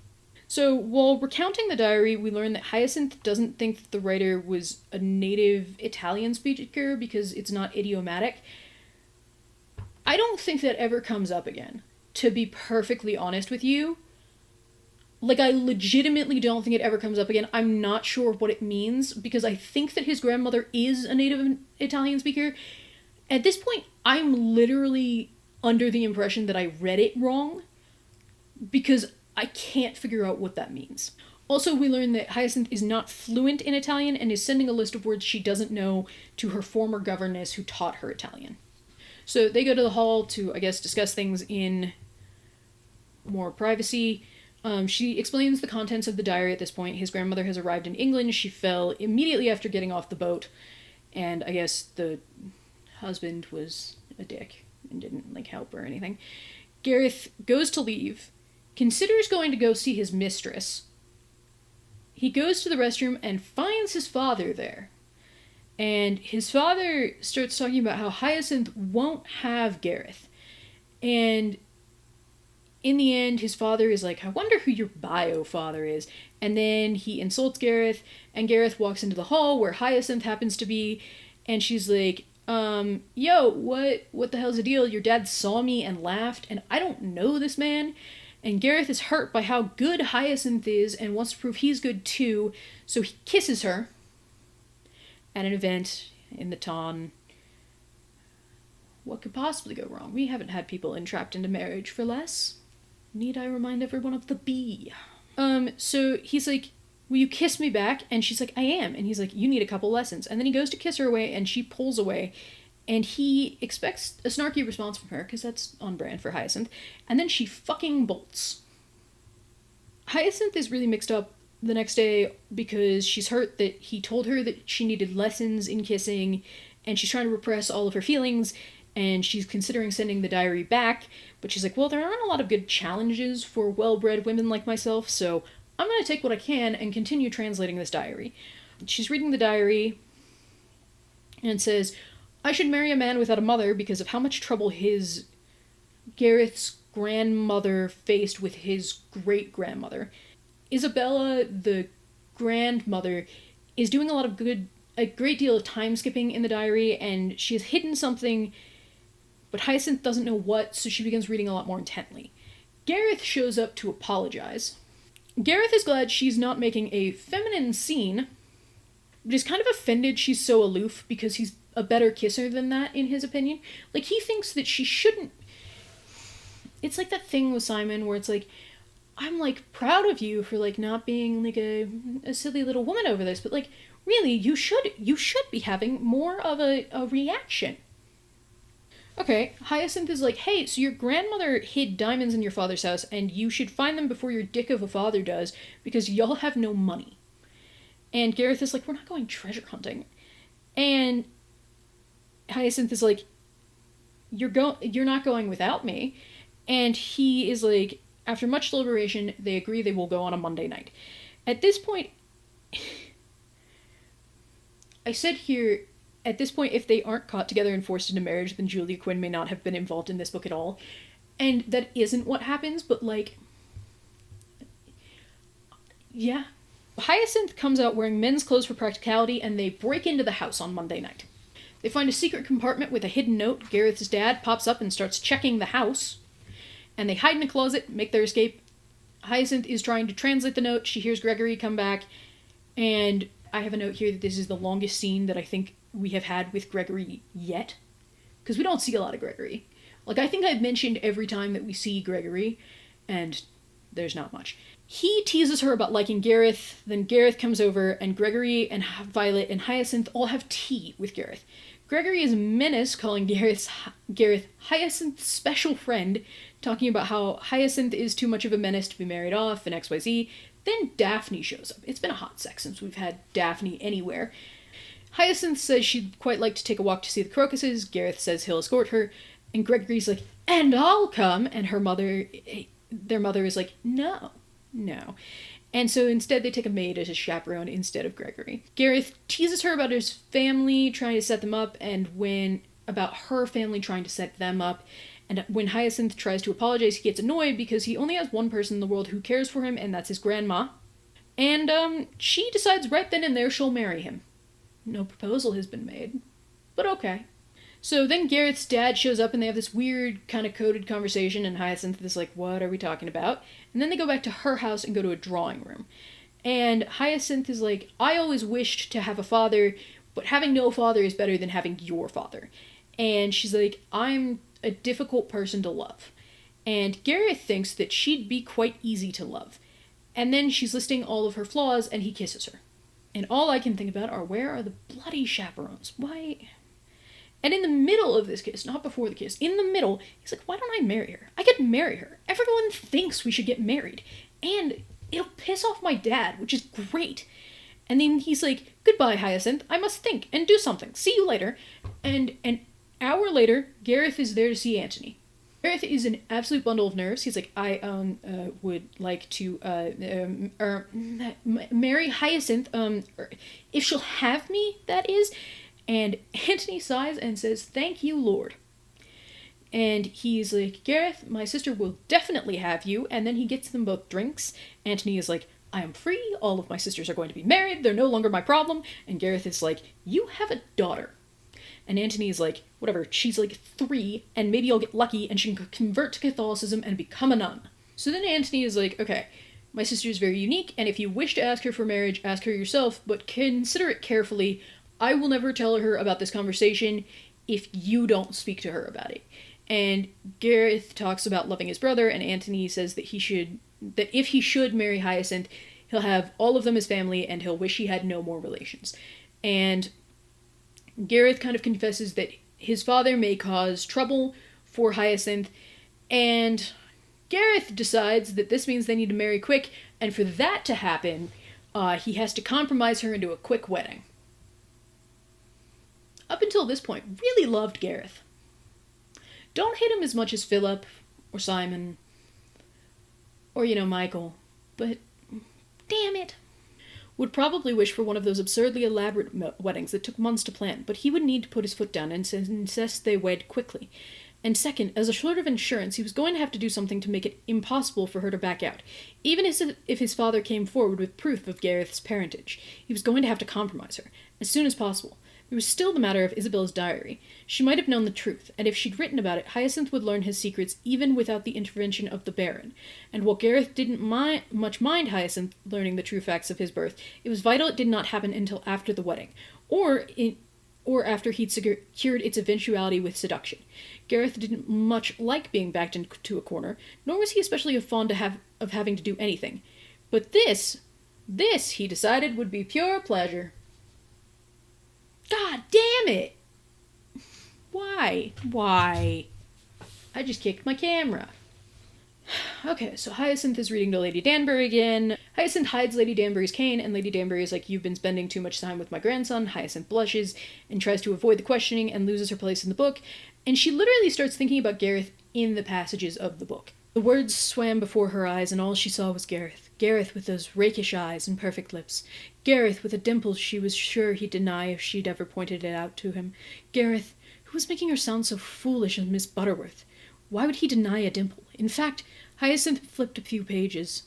So while recounting the diary, we learn that Hyacinth doesn't think that the writer was a native Italian speaker because it's not idiomatic. I don't think that ever comes up again, to be perfectly honest with you. Like, I legitimately don't think it ever comes up again. I'm not sure what it means, because I think that his grandmother is a native Italian speaker. At this point, I'm literally under the impression that I read it wrong, because I can't figure out what that means. Also, we learn that Hyacinth is not fluent in Italian and is sending a list of words she doesn't know to her former governess who taught her Italian. So they go to the hall to, I guess, discuss things in more privacy. She explains the contents of the diary at this point. His grandmother has arrived in England. She fell immediately after getting off the boat. And I guess the husband was a dick and didn't, like, help or anything. Gareth goes to leave, considers going to go see his mistress. He goes to the restroom and finds his father there. And his father starts talking about how Hyacinth won't have Gareth. And in the end, his father is like, I wonder who your bio father is. And then he insults Gareth, and Gareth walks into the hall where Hyacinth happens to be, and she's like, yo, what the hell's the deal? Your dad saw me and laughed, and I don't know this man. And Gareth is hurt by how good Hyacinth is and wants to prove he's good too, so he kisses her at an event in the town. What could possibly go wrong? We haven't had people entrapped into marriage for less. Need I remind everyone of the bee? So he's like, will you kiss me back? And she's like, I am. And he's like, you need a couple lessons. And then he goes to kiss her away, and she pulls away. And he expects a snarky response from her, because that's on brand for Hyacinth. And then she fucking bolts. Hyacinth is really mixed up the next day because she's hurt that he told her that she needed lessons in kissing, and she's trying to repress all of her feelings, and she's considering sending the diary back, but she's like, well, there aren't a lot of good challenges for well-bred women like myself, so I'm going to take what I can and continue translating this diary. She's reading the diary and says, I should marry a man without a mother because of how much trouble Gareth's grandmother faced with his great-grandmother. Isabella, the grandmother, is doing a great deal of time skipping in the diary, and she has hidden something, but Hyacinth doesn't know what, so she begins reading a lot more intently. Gareth shows up to apologize. Gareth is glad she's not making a feminine scene, but he's kind of offended she's so aloof because he's a better kisser than that, in his opinion. Like, he thinks that she shouldn't... It's like that thing with Simon where it's like, I'm, like, proud of you for, like, not being, like, a silly little woman over this, but, like, really, you should be having more of a reaction. Okay, Hyacinth is like, hey, so your grandmother hid diamonds in your father's house, and you should find them before your dick of a father does, because y'all have no money. And Gareth is like, we're not going treasure hunting. And Hyacinth is like, you're not going without me. And he is like, after much deliberation, they agree they will go on a Monday night. At this point, I said here, at this point, if they aren't caught together and forced into marriage, then Julia Quinn may not have been involved in this book at all. And that isn't what happens, but, like, yeah. Hyacinth comes out wearing men's clothes for practicality, and they break into the house on Monday night. They find a secret compartment with a hidden note. Gareth's dad pops up and starts checking the house. And they hide in a closet, make their escape. Hyacinth is trying to translate the note. She hears Gregory come back. And I have a note here that this is the longest scene that I think we have had with Gregory yet. Because we don't see a lot of Gregory. Like, I think I've mentioned every time that we see Gregory, and there's not much. He teases her about liking Gareth, then Gareth comes over, and Gregory and Violet and Hyacinth all have tea with Gareth. Gregory is a menace, calling Gareth Hyacinth's special friend, talking about how Hyacinth is too much of a menace to be married off, and XYZ. Then Daphne shows up. It's been a hot sec since we've had Daphne anywhere. Hyacinth says she'd quite like to take a walk to see the crocuses. Gareth says he'll escort her. And Gregory's like, and I'll come. And their mother is like, no. And so instead they take a maid as a chaperone instead of Gregory. Gareth teases her about his family trying to set them up, and about her family trying to set them up. And when Hyacinth tries to apologize, he gets annoyed because he only has one person in the world who cares for him, and that's his grandma. And she decides right then and there she'll marry him. No proposal has been made, but okay. So then Gareth's dad shows up and they have this weird kind of coded conversation, and Hyacinth is like, what are we talking about? And then they go back to her house and go to a drawing room. And Hyacinth is like, I always wished to have a father, but having no father is better than having your father. And she's like, I'm a difficult person to love. And Gareth thinks that she'd be quite easy to love. And then she's listing all of her flaws, and he kisses her. And all I can think about are, where are the bloody chaperones? Why? And in the middle of this kiss, not before the kiss, in the middle, he's like, why don't I marry her? I could marry her. Everyone thinks we should get married. And it'll piss off my dad, which is great. And then he's like, goodbye, Hyacinth. I must think and do something. See you later. And an hour later, Gareth is there to see Antony. Gareth is an absolute bundle of nerves. He's like, I would like to marry Hyacinth, if she'll have me, that is. And Antony sighs and says, thank you, Lord. And he's like, Gareth, my sister will definitely have you. And then he gets them both drinks. Antony is like, I am free. All of my sisters are going to be married. They're no longer my problem. And Gareth is like, you have a daughter. And Antony is like, whatever, she's like 3, and maybe I'll get lucky and she can convert to Catholicism and become a nun. So then Antony is like, okay, my sister is very unique, and if you wish to ask her for marriage, ask her yourself, but consider it carefully. I will never tell her about this conversation if you don't speak to her about it. And Gareth talks about loving his brother, and Antony says that if he should marry Hyacinth, he'll have all of them as family, and he'll wish he had no more relations. And Gareth kind of confesses that his father may cause trouble for Hyacinth, and Gareth decides that this means they need to marry quick, and for that to happen, he has to compromise her into a quick wedding. Up until this point, really loved Gareth. Don't hate him as much as Philip, or Simon, or, Michael, but damn it. Would probably wish for one of those absurdly elaborate weddings that took months to plan, but he would need to put his foot down and insist they wed quickly. And second, as a sort of insurance, he was going to have to do something to make it impossible for her to back out. Even if his father came forward with proof of Gareth's parentage, he was going to have to compromise her, as soon as possible. There was still the matter of Isabella's diary. She might have known the truth, and if she'd written about it, Hyacinth would learn his secrets even without the intervention of the Baron. And while Gareth didn't much mind Hyacinth learning the true facts of his birth, it was vital it did not happen until after the wedding, or after he'd secured its eventuality with seduction. Gareth didn't much like being backed into a corner, nor was he especially fond of having to do anything. But this, he decided, would be pure pleasure. God damn it! Why? I just kicked my camera. Okay, so Hyacinth is reading to Lady Danbury again. Hyacinth hides Lady Danbury's cane, and Lady Danbury is like, you've been spending too much time with my grandson. Hyacinth blushes and tries to avoid the questioning and loses her place in the book, and she literally starts thinking about Gareth in the passages of the book. The words swam before her eyes, and all she saw was Gareth. Gareth with those rakish eyes and perfect lips. Gareth with a dimple she was sure he'd deny if she'd ever pointed it out to him. Gareth, who was making her sound so foolish as Miss Butterworth. Why would he deny a dimple? In fact, Hyacinth flipped a few pages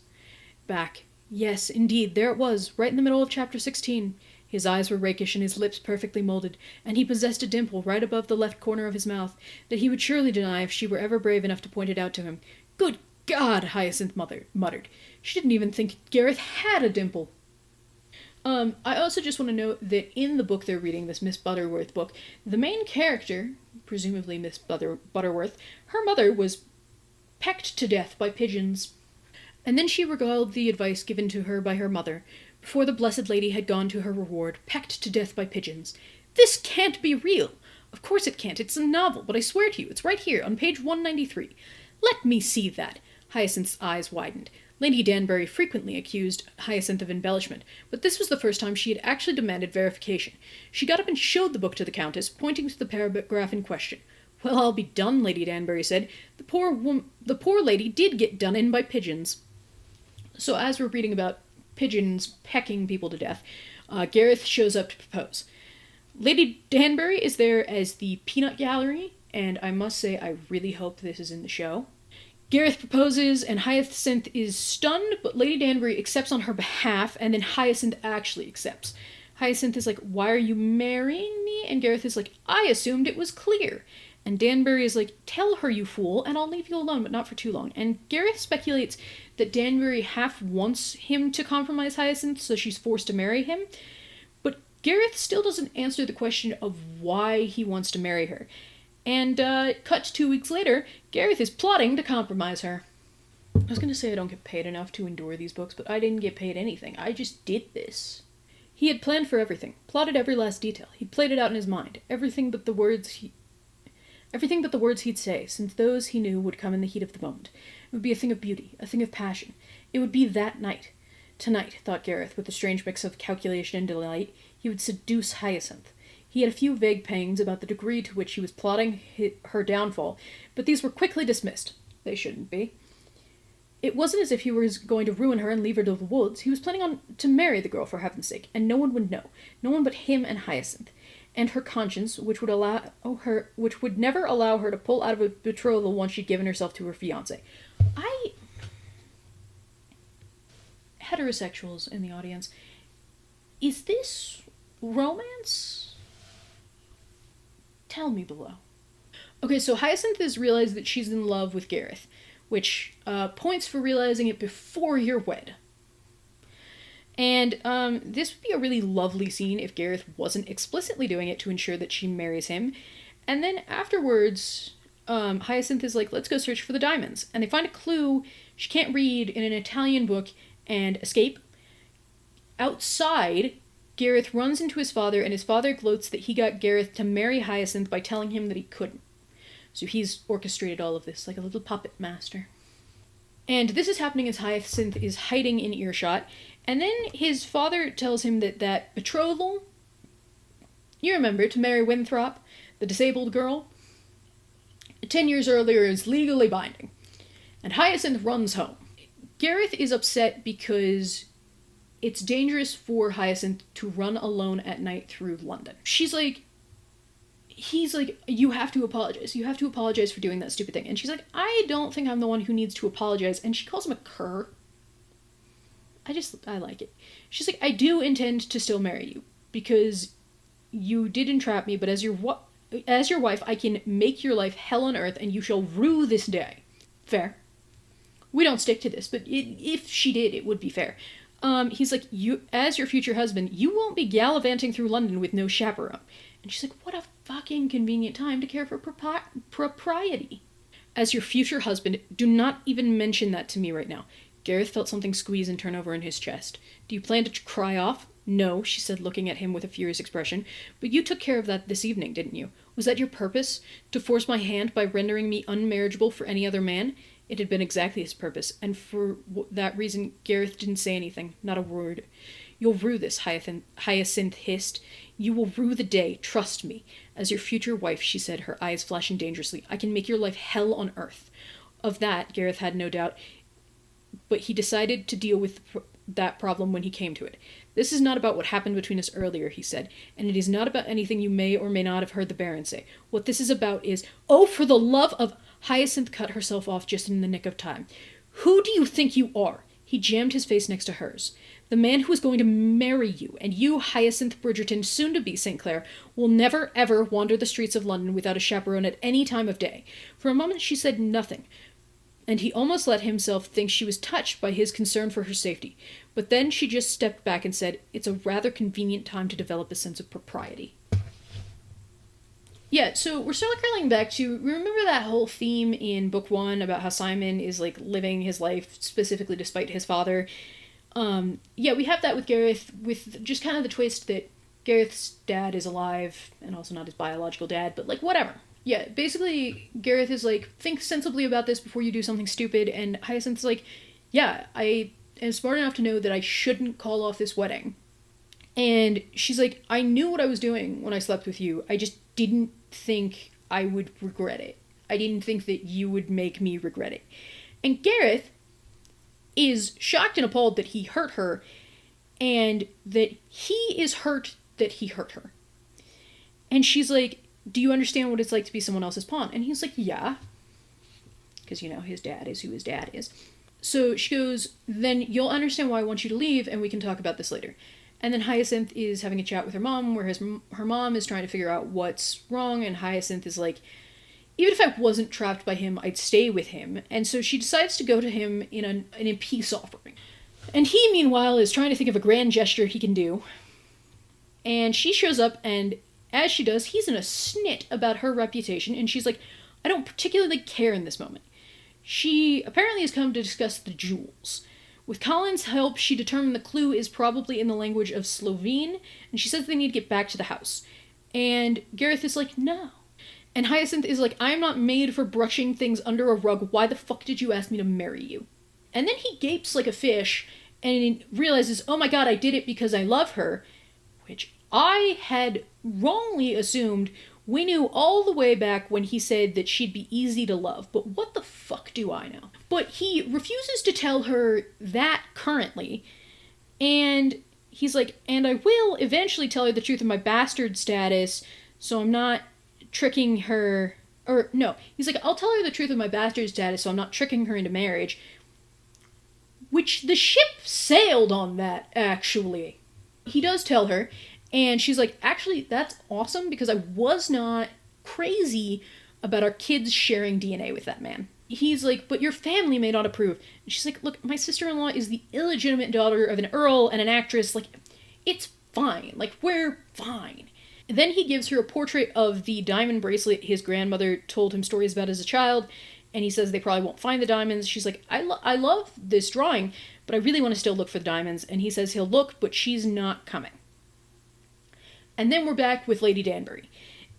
back. Yes, indeed, there it was, right in the middle of chapter 16. His eyes were rakish and his lips perfectly molded, and he possessed a dimple right above the left corner of his mouth that he would surely deny if she were ever brave enough to point it out to him. Good God, Hyacinth muttered. She didn't even think Gareth had a dimple. I also just want to note that in the book they're reading, this Miss Butterworth book, the main character, presumably Miss Butterworth, her mother was pecked to death by pigeons. And then she regaled the advice given to her by her mother, before the blessed lady had gone to her reward, pecked to death by pigeons. This can't be real! Of course it can't. It's a novel, but I swear to you, it's right here, on page 193. Let me see that. Hyacinth's eyes widened. Lady Danbury frequently accused Hyacinth of embellishment, but this was the first time she had actually demanded verification. She got up and showed the book to the Countess, pointing to the paragraph in question. Well, I'll be done, Lady Danbury said. The poor lady did get done in by pigeons. So as we're reading about pigeons pecking people to death, Gareth shows up to propose. Lady Danbury is there as the peanut gallery, and I must say I really hope this is in the show. Gareth proposes, and Hyacinth is stunned, but Lady Danbury accepts on her behalf, and then Hyacinth actually accepts. Hyacinth is like, why are you marrying me? And Gareth is like, I assumed it was clear. And Danbury is like, tell her, you fool, and I'll leave you alone, but not for too long. And Gareth speculates that Danbury half wants him to compromise Hyacinth, so she's forced to marry him. But Gareth still doesn't answer the question of why he wants to marry her. And cut 2 weeks later, Gareth is plotting to compromise her. I was going to say I don't get paid enough to endure these books, but I didn't get paid anything. I just did this. He had planned for everything, plotted every last detail. He'd played it out in his mind, everything but the words he'd say, since those he knew would come in the heat of the moment. It would be a thing of beauty, a thing of passion. It would be that night. Tonight, thought Gareth, with a strange mix of calculation and delight, he would seduce Hyacinth. He had a few vague pangs about the degree to which he was plotting her downfall, but these were quickly dismissed. They shouldn't be. It wasn't as if he was going to ruin her and leave her to the woods. He was planning on to marry the girl, for heaven's sake, and no one would know. No one but him and Hyacinth. And her conscience, which would never allow her to pull out of a betrothal once she'd given herself to her fiancé. Heterosexuals in the audience, is this romance? Tell me below. Okay, so Hyacinth has realized that she's in love with Gareth, which points for realizing it before you're wed. And this would be a really lovely scene if Gareth wasn't explicitly doing it to ensure that she marries him. And then afterwards, Hyacinth is like, let's go search for the diamonds. And they find a clue she can't read in an Italian book and escape. Outside, Gareth runs into his father, and his father gloats that he got Gareth to marry Hyacinth by telling him that he couldn't. So he's orchestrated all of this like a little puppet master. And this is happening as Hyacinth is hiding in earshot, and then his father tells him that betrothal, you remember, to marry Winthrop, the disabled girl, 10 years earlier is legally binding. And Hyacinth runs home. Gareth is upset because it's dangerous for Hyacinth to run alone at night through London. He's like, you have to apologize. You have to apologize for doing that stupid thing. And she's like, I don't think I'm the one who needs to apologize. And she calls him a cur. I like it. She's like, I do intend to still marry you, because you did entrap me, but as your wife, I can make your life hell on earth, and you shall rue this day. Fair. We don't stick to this, but if she did, it would be fair. He's like, you, as your future husband, you won't be gallivanting through London with no chaperone. And she's like, what a fucking convenient time to care for propriety. As your future husband, do not even mention that to me right now. Gareth felt something squeeze and turn over in his chest. Do you plan to cry off? No, she said, looking at him with a furious expression. But you took care of that this evening, didn't you? Was that your purpose? To force my hand by rendering me unmarriageable for any other man? It had been exactly his purpose, and for that reason Gareth didn't say anything, not a word. You'll rue this, Hyacinth hissed. You will rue the day, trust me. As your future wife, she said, her eyes flashing dangerously, I can make your life hell on earth. Of that, Gareth had no doubt, but he decided to deal with that problem when he came to it. This is not about what happened between us earlier, he said, and it is not about anything you may or may not have heard the Baron say. What this is about is, oh, for the love of... Hyacinth cut herself off just in the nick of time. Who do you think you are? He jammed his face next to hers. The man who is going to marry you, and you, Hyacinth Bridgerton, soon to be St. Clair, will never, ever wander the streets of London without a chaperone at any time of day. For a moment she said nothing, and he almost let himself think she was touched by his concern for her safety. But then she just stepped back and said, it's a rather convenient time to develop a sense of propriety. Yeah, so we're circling back to, remember that whole theme in book one about how Simon is like living his life specifically despite his father. Yeah, we have that with Gareth, with just kind of the twist that Gareth's dad is alive and also not his biological dad, but like whatever. Yeah, basically Gareth is like, think sensibly about this before you do something stupid, and Hyacinth's like, yeah, I am smart enough to know that I shouldn't call off this wedding. And she's like, I knew what I was doing when I slept with you. I just didn't think I would regret it. I didn't think that you would make me regret it. And Gareth is shocked and appalled that he hurt her and that he is hurt that he hurt her. And she's like, do you understand what it's like to be someone else's pawn? And he's like, yeah. Because, you know, his dad is who his dad is. So she goes, then you'll understand why I want you to leave and we can talk about this later. And then Hyacinth is having a chat with her mom where her mom is trying to figure out what's wrong, and Hyacinth is like, even if I wasn't trapped by him, I'd stay with him. And so she decides to go to him in a peace offering. And he, meanwhile, is trying to think of a grand gesture he can do. And she shows up, and as she does, he's in a snit about her reputation, and she's like, I don't particularly care in this moment. She apparently has come to discuss the jewels. With Colin's help, she determined the clue is probably in the language of Slovene, and she says they need to get back to the house. And Gareth is like, no. And Hyacinth is like, I'm not made for brushing things under a rug. Why the fuck did you ask me to marry you? And then he gapes like a fish and realizes, oh my god, I did it because I love her, which I had wrongly assumed we knew all the way back when he said that she'd be easy to love, but what the fuck do I know? But he refuses to tell her that currently, and he's like, and I will eventually tell her the truth of my bastard status, so I'm not tricking her, or no, he's like, I'll tell her the truth of my bastard status so I'm not tricking her into marriage, which the ship sailed on that, actually. He does tell her, and she's like, actually, that's awesome because I was not crazy about our kids sharing DNA with that man. He's like, but your family may not approve. And she's like, look, my sister-in-law is the illegitimate daughter of an earl and an actress. Like, it's fine. Like, we're fine. And then he gives her a portrait of the diamond bracelet his grandmother told him stories about as a child, and he says they probably won't find the diamonds. She's like, I love this drawing, but I really want to still look for the diamonds. And he says he'll look, but she's not coming. And then we're back with Lady Danbury.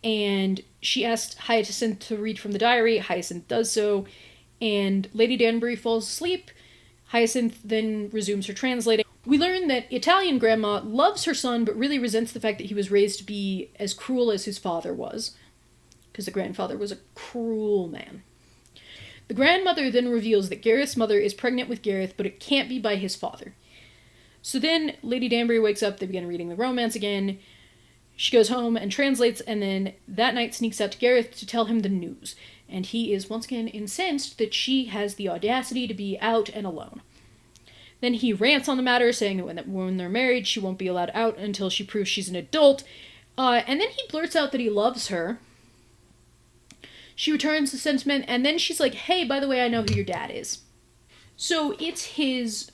And she asked Hyacinth to read from the diary. Hyacinth does so. And Lady Danbury falls asleep. Hyacinth then resumes her translating. We learn that Italian grandma loves her son, but really resents the fact that he was raised to be as cruel as his father was. Because the grandfather was a cruel man. The grandmother then reveals that Gareth's mother is pregnant with Gareth, but it can't be by his father. So then Lady Danbury wakes up. They begin reading the romance again. She goes home and translates, and then that night sneaks out to Gareth to tell him the news. And he is once again incensed that she has the audacity to be out and alone. Then he rants on the matter, saying that when they're married, she won't be allowed out until she proves she's an adult. And then he blurts out that he loves her. She returns the sentiment, and then she's like, hey, by the way, I know who your dad is. So it's his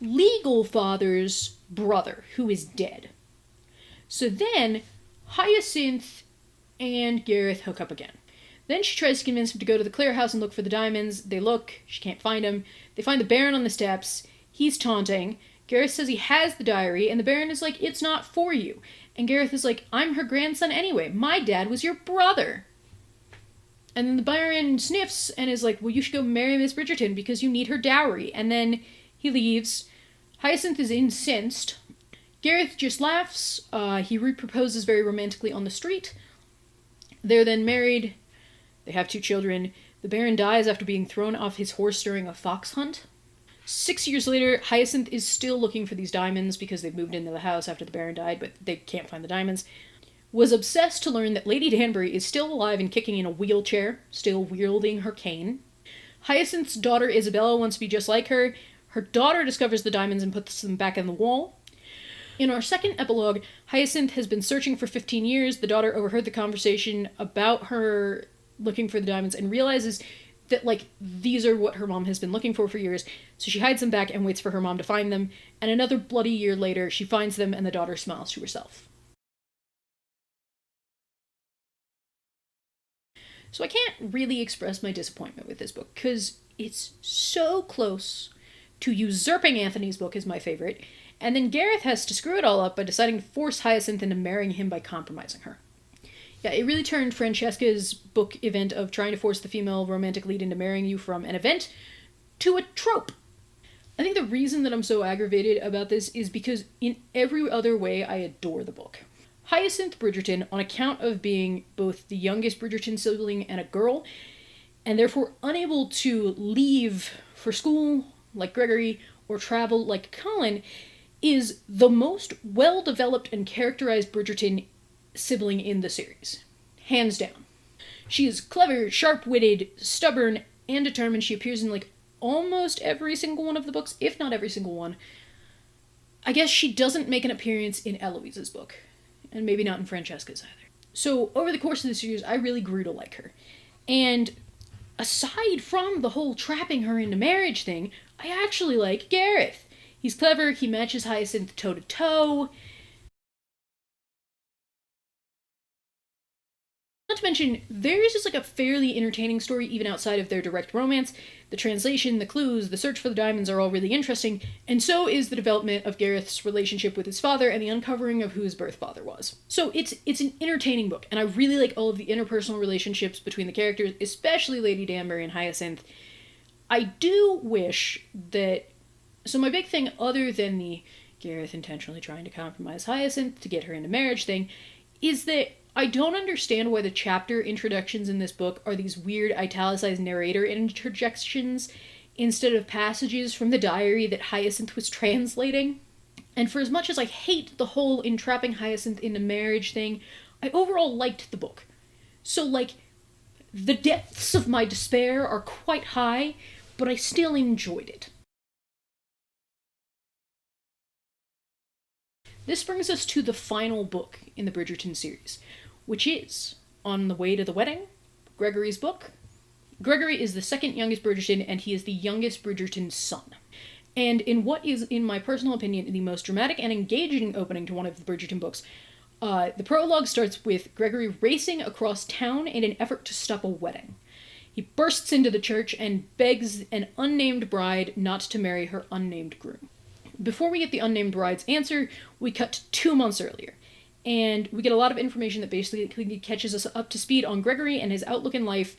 legal father's brother who is dead. So then, Hyacinth and Gareth hook up again. Then she tries to convince him to go to the Clare house and look for the diamonds. They look, she can't find him. They find the Baron on the steps. He's taunting. Gareth says he has the diary, and the Baron is like, it's not for you. And Gareth is like, I'm her grandson anyway. My dad was your brother. And then the Baron sniffs and is like, well, you should go marry Miss Bridgerton because you need her dowry. And then he leaves. Hyacinth is incensed. Gareth just laughs. He reproposes very romantically on the street. They're then married. They have 2 children. The Baron dies after being thrown off his horse during a fox hunt. 6 years later, Hyacinth is still looking for these diamonds because they've moved into the house after the Baron died, but they can't find the diamonds. Was obsessed to learn that Lady Danbury is still alive and kicking in a wheelchair, still wielding her cane. Hyacinth's daughter Isabella wants to be just like her. Her daughter discovers the diamonds and puts them back in the wall. In our second epilogue, Hyacinth has been searching for 15 years. The daughter overheard the conversation about her looking for the diamonds and realizes that, like, these are what her mom has been looking for years. So she hides them back and waits for her mom to find them. And another bloody year later, she finds them and the daughter smiles to herself. So I can't really express my disappointment with this book, because it's so close to usurping Anthony's book as my favorite, and then Gareth has to screw it all up by deciding to force Hyacinth into marrying him by compromising her. Yeah, it really turned Francesca's book event of trying to force the female romantic lead into marrying you from an event to a trope. I think the reason that I'm so aggravated about this is because in every other way I adore the book. Hyacinth Bridgerton, on account of being both the youngest Bridgerton sibling and a girl, and therefore unable to leave for school like Gregory or travel like Colin, is the most well-developed and characterized Bridgerton sibling in the series. Hands down. She is clever, sharp-witted, stubborn, and determined. She appears in like almost every single one of the books, if not every single one. I guess she doesn't make an appearance in Eloise's book, and maybe not in Francesca's either. So over the course of the series, I really grew to like her. And aside from the whole trapping her into marriage thing, I actually like Gareth. He's clever, he matches Hyacinth toe-to-toe. Not to mention, theirs is like a fairly entertaining story even outside of their direct romance. The translation, the clues, the search for the diamonds are all really interesting, and so is the development of Gareth's relationship with his father and the uncovering of who his birth father was. So it's an entertaining book, and I really like all of the interpersonal relationships between the characters, especially Lady Danbury and Hyacinth. I do wish that... So my big thing, other than the Gareth intentionally trying to compromise Hyacinth to get her into marriage thing, is that I don't understand why the chapter introductions in this book are these weird italicized narrator interjections instead of passages from the diary that Hyacinth was translating. And for as much as I hate the whole entrapping Hyacinth into marriage thing, I overall liked the book. So, like, the depths of my despair are quite high, but I still enjoyed it. This brings us to the final book in the Bridgerton series, which is On the Way to the Wedding, Gregory's book. Gregory is the second youngest Bridgerton, and he is the youngest Bridgerton's son. And in what is, in my personal opinion, the most dramatic and engaging opening to one of the Bridgerton books, the prologue starts with Gregory racing across town in an effort to stop a wedding. He bursts into the church and begs an unnamed bride not to marry her unnamed groom. Before we get the unnamed bride's answer, we cut to 2 months earlier, and we get a lot of information that basically catches us up to speed on Gregory and his outlook in life,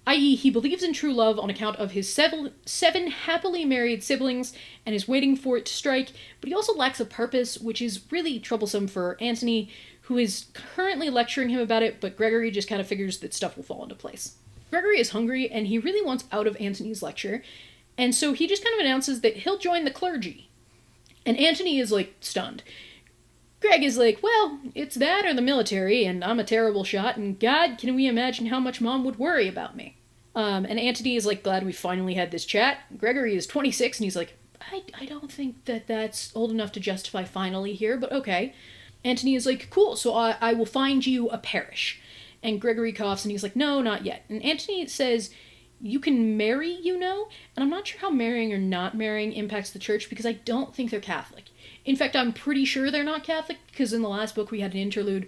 i.e. he believes in true love on account of his seven happily married siblings and is waiting for it to strike, but he also lacks a purpose, which is really troublesome for Antony, who is currently lecturing him about it, but Gregory just kind of figures that stuff will fall into place. Gregory is hungry, and he really wants out of Antony's lecture, and so he just kind of announces that he'll join the clergy. And Antony is, like, stunned. Greg is like, well, it's that or the military, and I'm a terrible shot, and God, can we imagine how much Mom would worry about me? And Antony is, like, glad we finally had this chat. Gregory is 26, and he's like, I don't think that's old enough to justify finally here, but okay. Antony is like, cool, so I will find you a parish. And Gregory coughs, and he's like, no, not yet. And Antony says, you can marry, you know? And I'm not sure how marrying or not marrying impacts the church, because I don't think they're Catholic. In fact, I'm pretty sure they're not Catholic, because in the last book we had an interlude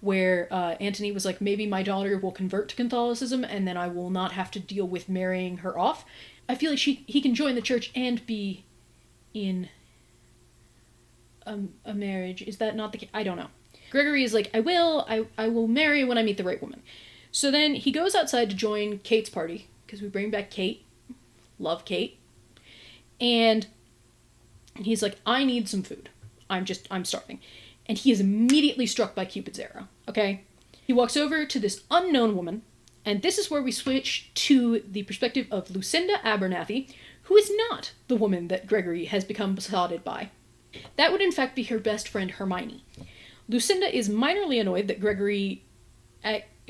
where Antony was like, maybe my daughter will convert to Catholicism, and then I will not have to deal with marrying her off. I feel like he can join the church and be in a marriage. Is that not the case? I don't know. Gregory is like, I will marry when I meet the right woman. So then he goes outside to join Kate's party, because we bring back Kate. Love Kate. And he's like, I need some food. I'm starving. And he is immediately struck by Cupid's arrow, okay? He walks over to this unknown woman, and this is where we switch to the perspective of Lucinda Abernathy, who is not the woman that Gregory has become besotted by. That would in fact be her best friend Hermione. Lucinda is minorly annoyed that Gregory,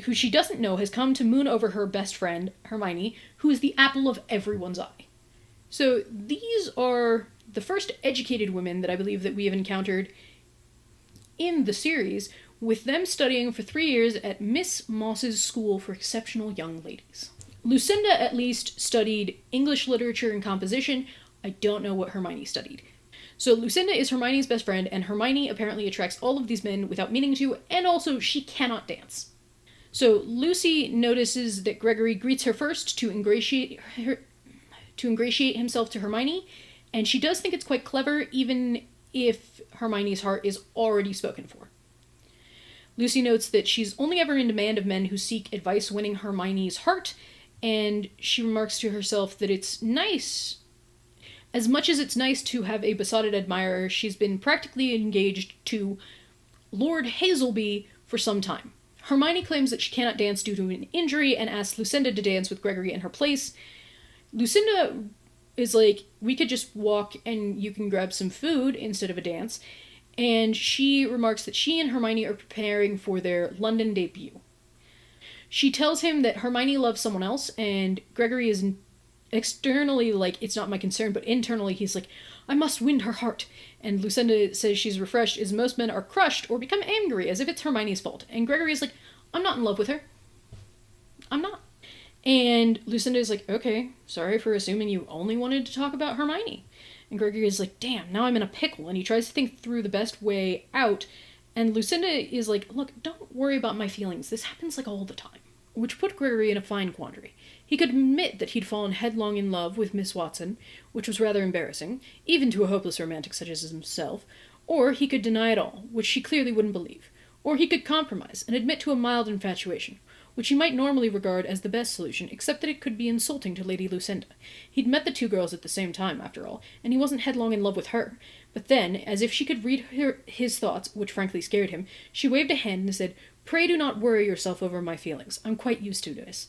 who she doesn't know, has come to moon over her best friend, Hermione, who is the apple of everyone's eye. So these are the first educated women that I believe that we have encountered in the series, with them studying for 3 years at Miss Moss's School for Exceptional Young Ladies. Lucinda at least studied English literature and composition. I don't know what Hermione studied. So Lucinda is Hermione's best friend, and Hermione apparently attracts all of these men without meaning to, and also she cannot dance. So Lucy notices that Gregory greets her first to ingratiate himself to Hermione, and she does think it's quite clever, even if Hermione's heart is already spoken for. Lucy notes that she's only ever in demand of men who seek advice winning Hermione's heart, and she remarks to herself that it's nice. As much as it's nice to have a besotted admirer, she's been practically engaged to Lord Hazelby for some time. Hermione claims that she cannot dance due to an injury and asks Lucinda to dance with Gregory in her place. Lucinda is like, we could just walk and you can grab some food instead of a dance. And she remarks that she and Hermione are preparing for their London debut. She tells him that Hermione loves someone else, and Gregory is externally like, it's not my concern, but internally he's like, I must win her heart. And Lucinda says she's refreshed as most men are crushed or become angry as if it's Hermione's fault. And Gregory is like, I'm not in love with her. I'm not. And Lucinda is like, okay, sorry for assuming you only wanted to talk about Hermione. And Gregory is like, damn, now I'm in a pickle. And he tries to think through the best way out. And Lucinda is like, look, don't worry about my feelings. This happens like all the time. Which put Gregory in a fine quandary. He could admit that he'd fallen headlong in love with Miss Watson, which was rather embarrassing, even to a hopeless romantic such as himself, or he could deny it all, which she clearly wouldn't believe. Or he could compromise and admit to a mild infatuation, which he might normally regard as the best solution, except that it could be insulting to Lady Lucinda. He'd met the two girls at the same time, after all, and he wasn't headlong in love with her. But then, as if she could read his thoughts, which frankly scared him, she waved a hand and said, Pray do not worry yourself over my feelings. I'm quite used to this.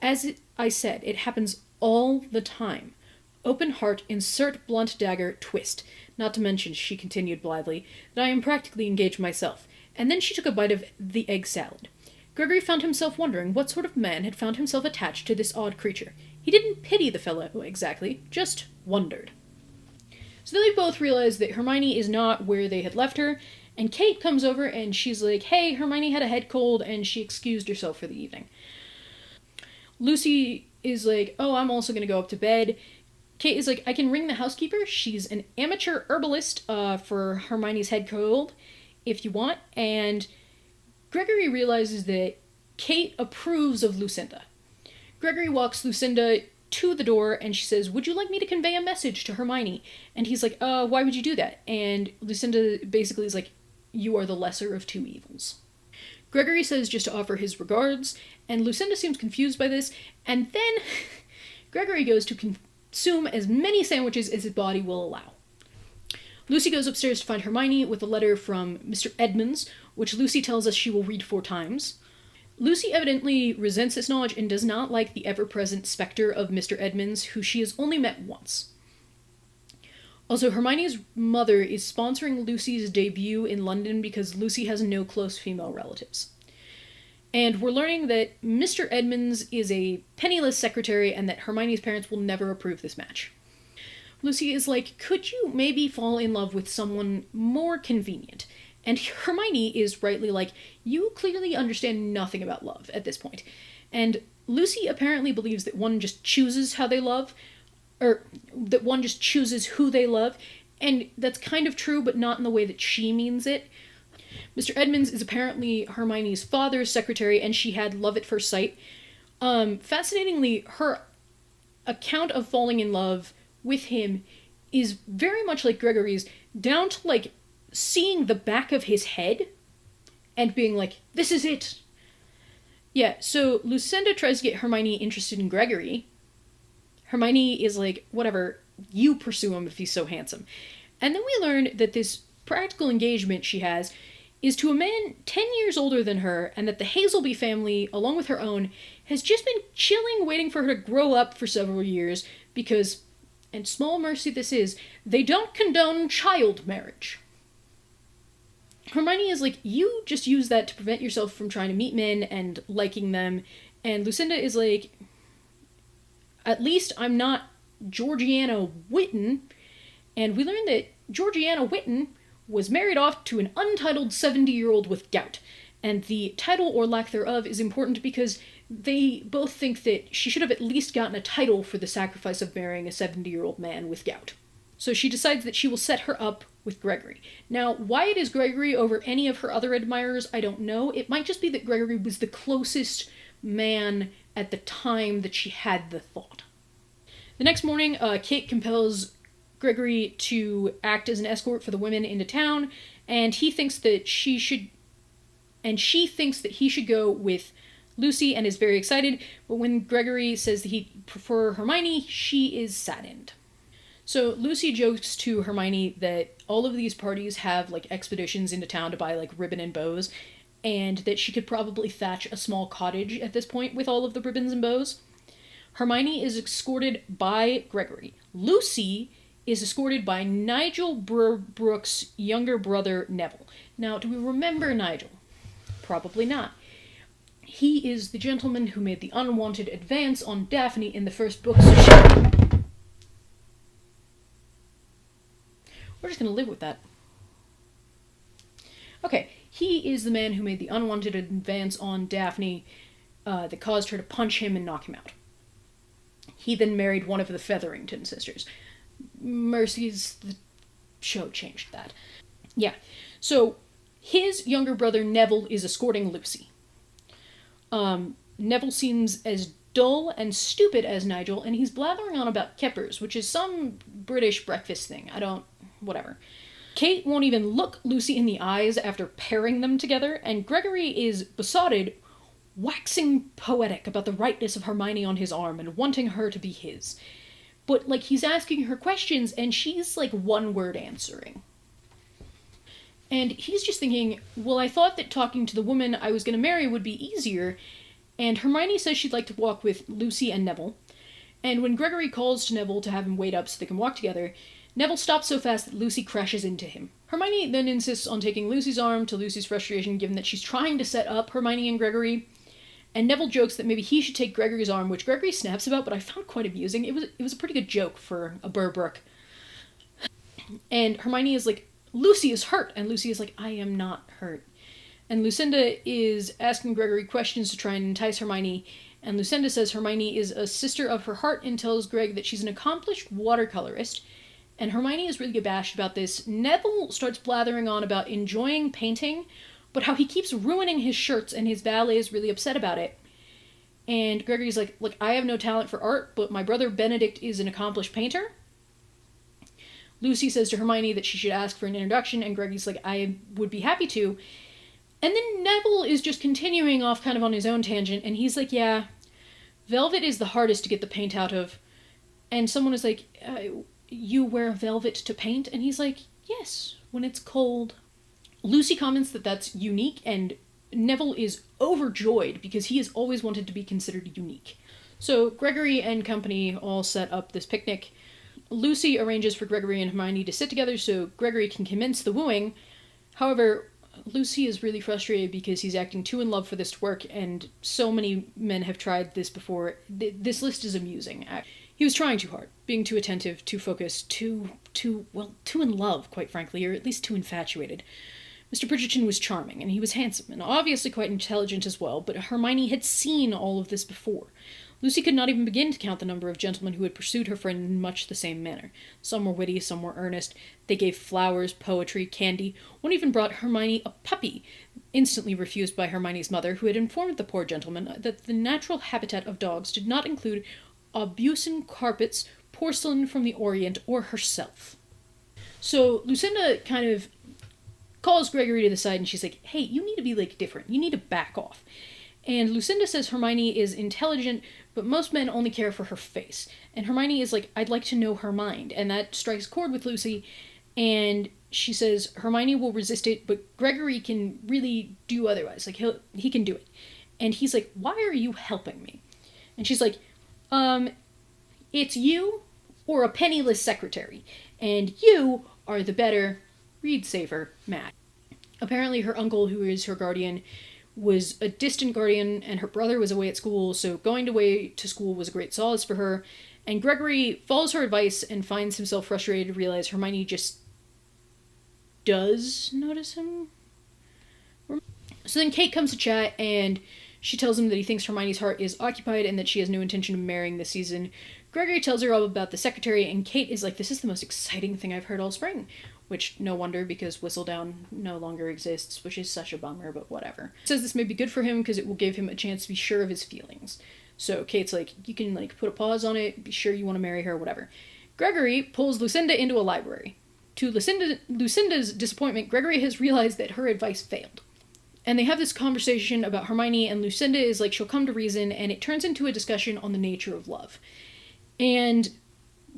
I said, it happens all the time. Open heart, insert blunt dagger, twist. Not to mention, she continued blithely, that I am practically engaged myself. And then she took a bite of the egg salad. Gregory found himself wondering what sort of man had found himself attached to this odd creature. He didn't pity the fellow, exactly, just wondered. So they both realize that Hermione is not where they had left her, and Kate comes over and she's like, hey, Hermione had a head cold and she excused herself for the evening. Lucy is like, oh, I'm also going to go up to bed. Kate is like, I can ring the housekeeper. She's an amateur herbalist for Hermione's head cold, if you want. And Gregory realizes that Kate approves of Lucinda. Gregory walks Lucinda to the door and she says, would you like me to convey a message to Hermione? And he's like, why would you do that? And Lucinda basically is like, you are the lesser of two evils. Gregory says just to offer his regards, and Lucinda seems confused by this, and then Gregory goes to consume as many sandwiches as his body will allow. Lucy goes upstairs to find Hermione with a letter from Mr. Edmonds, which Lucy tells us she will read 4 times. Lucy evidently resents this knowledge and does not like the ever-present specter of Mr. Edmonds, who she has only met once. Also, Hermione's mother is sponsoring Lucy's debut in London because Lucy has no close female relatives. And we're learning that Mr. Edmonds is a penniless secretary and that Hermione's parents will never approve this match. Lucy is like, could you maybe fall in love with someone more convenient? And Hermione is rightly like, you clearly understand nothing about love at this point. And Lucy apparently believes that one just chooses how they love, or that one just chooses who they love, and that's kind of true, but not in the way that she means it. Mr. Edmonds is apparently Hermione's father's secretary, and she had love at first sight. Fascinatingly, her account of falling in love with him is very much like Gregory's, down to, like, seeing the back of his head and being like, this is it. Yeah, so Lucinda tries to get Hermione interested in Gregory. Hermione is like, whatever, you pursue him if he's so handsome. And then we learn that this practical engagement she has is to a man 10 years older than her, and that the Hazelby family, along with her own, has just been chilling, waiting for her to grow up for several years, because, and small mercy this is, they don't condone child marriage. Hermione is like, you just use that to prevent yourself from trying to meet men and liking them, and Lucinda is like, at least I'm not Georgiana Whitten, and we learn that Georgiana Whitten was married off to an untitled 70-year-old with gout, and the title or lack thereof is important because they both think that she should have at least gotten a title for the sacrifice of marrying a 70-year-old man with gout. So she decides that she will set her up with Gregory. Now, why it is Gregory over any of her other admirers, I don't know. It might just be that Gregory was the closest man at the time that she had the thought. The next morning, Kate compels Gregory to act as an escort for the women into town, and he thinks that she should go with Lucy and is very excited, but when Gregory says that he'd prefer Hermione, she is saddened. So Lucy jokes to Hermione that all of these parties have like expeditions into town to buy like ribbon and bows, and that she could probably thatch a small cottage at this point with all of the ribbons and bows. Hermione is escorted by Gregory. Lucy is escorted by Nigel Brooks' younger brother, Neville. Now, do we remember Nigel? Probably not. He is the gentleman who made the unwanted advance on Daphne in the first book. We're just going to live with that. Okay, he is the man who made the unwanted advance on Daphne that caused her to punch him and knock him out. He then married one of the Featherington sisters. Mercy's, the show changed that. Yeah, so his younger brother Neville is escorting Lucy. Neville seems as dull and stupid as Nigel, and he's blathering on about Keppers, which is some British breakfast thing. Whatever. Kate won't even look Lucy in the eyes after pairing them together, and Gregory is besotted, waxing poetic about the rightness of Hermione on his arm and wanting her to be his. But, like, he's asking her questions, and she's, like, one-word answering. And he's just thinking, well, I thought that talking to the woman I was going to marry would be easier, and Hermione says she'd like to walk with Lucy and Neville. And when Gregory calls to Neville to have him wait up so they can walk together, Neville stops so fast that Lucy crashes into him. Hermione then insists on taking Lucy's arm, to Lucy's frustration, given that she's trying to set up Hermione and Gregory. And Neville jokes that maybe he should take Gregory's arm, which Gregory snaps about, but I found quite amusing. It was a pretty good joke for a Burbrook. And Hermione is like, Lucy is hurt, and Lucy is like, I am not hurt. And Lucinda is asking Gregory questions to try and entice Hermione, and Lucinda says Hermione is a sister of her heart and tells Greg that she's an accomplished watercolorist, and Hermione is really abashed about this. Neville starts blathering on about enjoying painting, but how he keeps ruining his shirts, and his valet is really upset about it. And Gregory's like, look, I have no talent for art, but my brother Benedict is an accomplished painter. Lucy says to Hermione that she should ask for an introduction, and Gregory's like, I would be happy to. And then Neville is just continuing off kind of on his own tangent, and he's like, yeah, velvet is the hardest to get the paint out of. And someone is like, you wear velvet to paint? And he's like, yes, when it's cold. Lucy comments that that's unique, and Neville is overjoyed because he has always wanted to be considered unique. So Gregory and company all set up this picnic. Lucy arranges for Gregory and Hermione to sit together so Gregory can commence the wooing. However, Lucy is really frustrated because he's acting too in love for this to work, and so many men have tried this before. This list is amusing. He was trying too hard, being too attentive, too focused, too in love, quite frankly, or at least too infatuated. Mr. Bridgerton was charming, and he was handsome, and obviously quite intelligent as well, but Hermione had seen all of this before. Lucy could not even begin to count the number of gentlemen who had pursued her friend in much the same manner. Some were witty, some were earnest. They gave flowers, poetry, candy. One even brought Hermione a puppy, instantly refused by Hermione's mother, who had informed the poor gentleman that the natural habitat of dogs did not include Aubusson carpets, porcelain from the Orient, or herself. So Lucinda kind of calls Gregory to the side, and she's like, hey, you need to be, like, different. You need to back off. And Lucinda says Hermione is intelligent, but most men only care for her face. And Hermione is like, I'd like to know her mind. And that strikes a chord with Lucy. And she says Hermione will resist it, but Gregory can really do otherwise. Like, he can do it. And he's like, why are you helping me? And she's like, it's you or a penniless secretary. And you are the better read-saver match. Apparently her uncle, who is her guardian, was a distant guardian, and her brother was away at school, so going away to school was a great solace for her, and Gregory follows her advice and finds himself frustrated to realize Hermione just does notice him. So then Kate comes to chat, and she tells him that he thinks Hermione's heart is occupied and that she has no intention of marrying this season. Gregory tells her all about the secretary, and Kate is like, this is the most exciting thing I've heard all spring. Which, no wonder, because Whistledown no longer exists, which is such a bummer, but whatever. Says this may be good for him because it will give him a chance to be sure of his feelings. So Kate's like, you can put a pause on it, be sure you want to marry her, whatever. Gregory pulls Lucinda into a library. To Lucinda's disappointment, Gregory has realized that her advice failed. And they have this conversation about Hermione, and Lucinda is like, she'll come to reason, and it turns into a discussion on the nature of love. And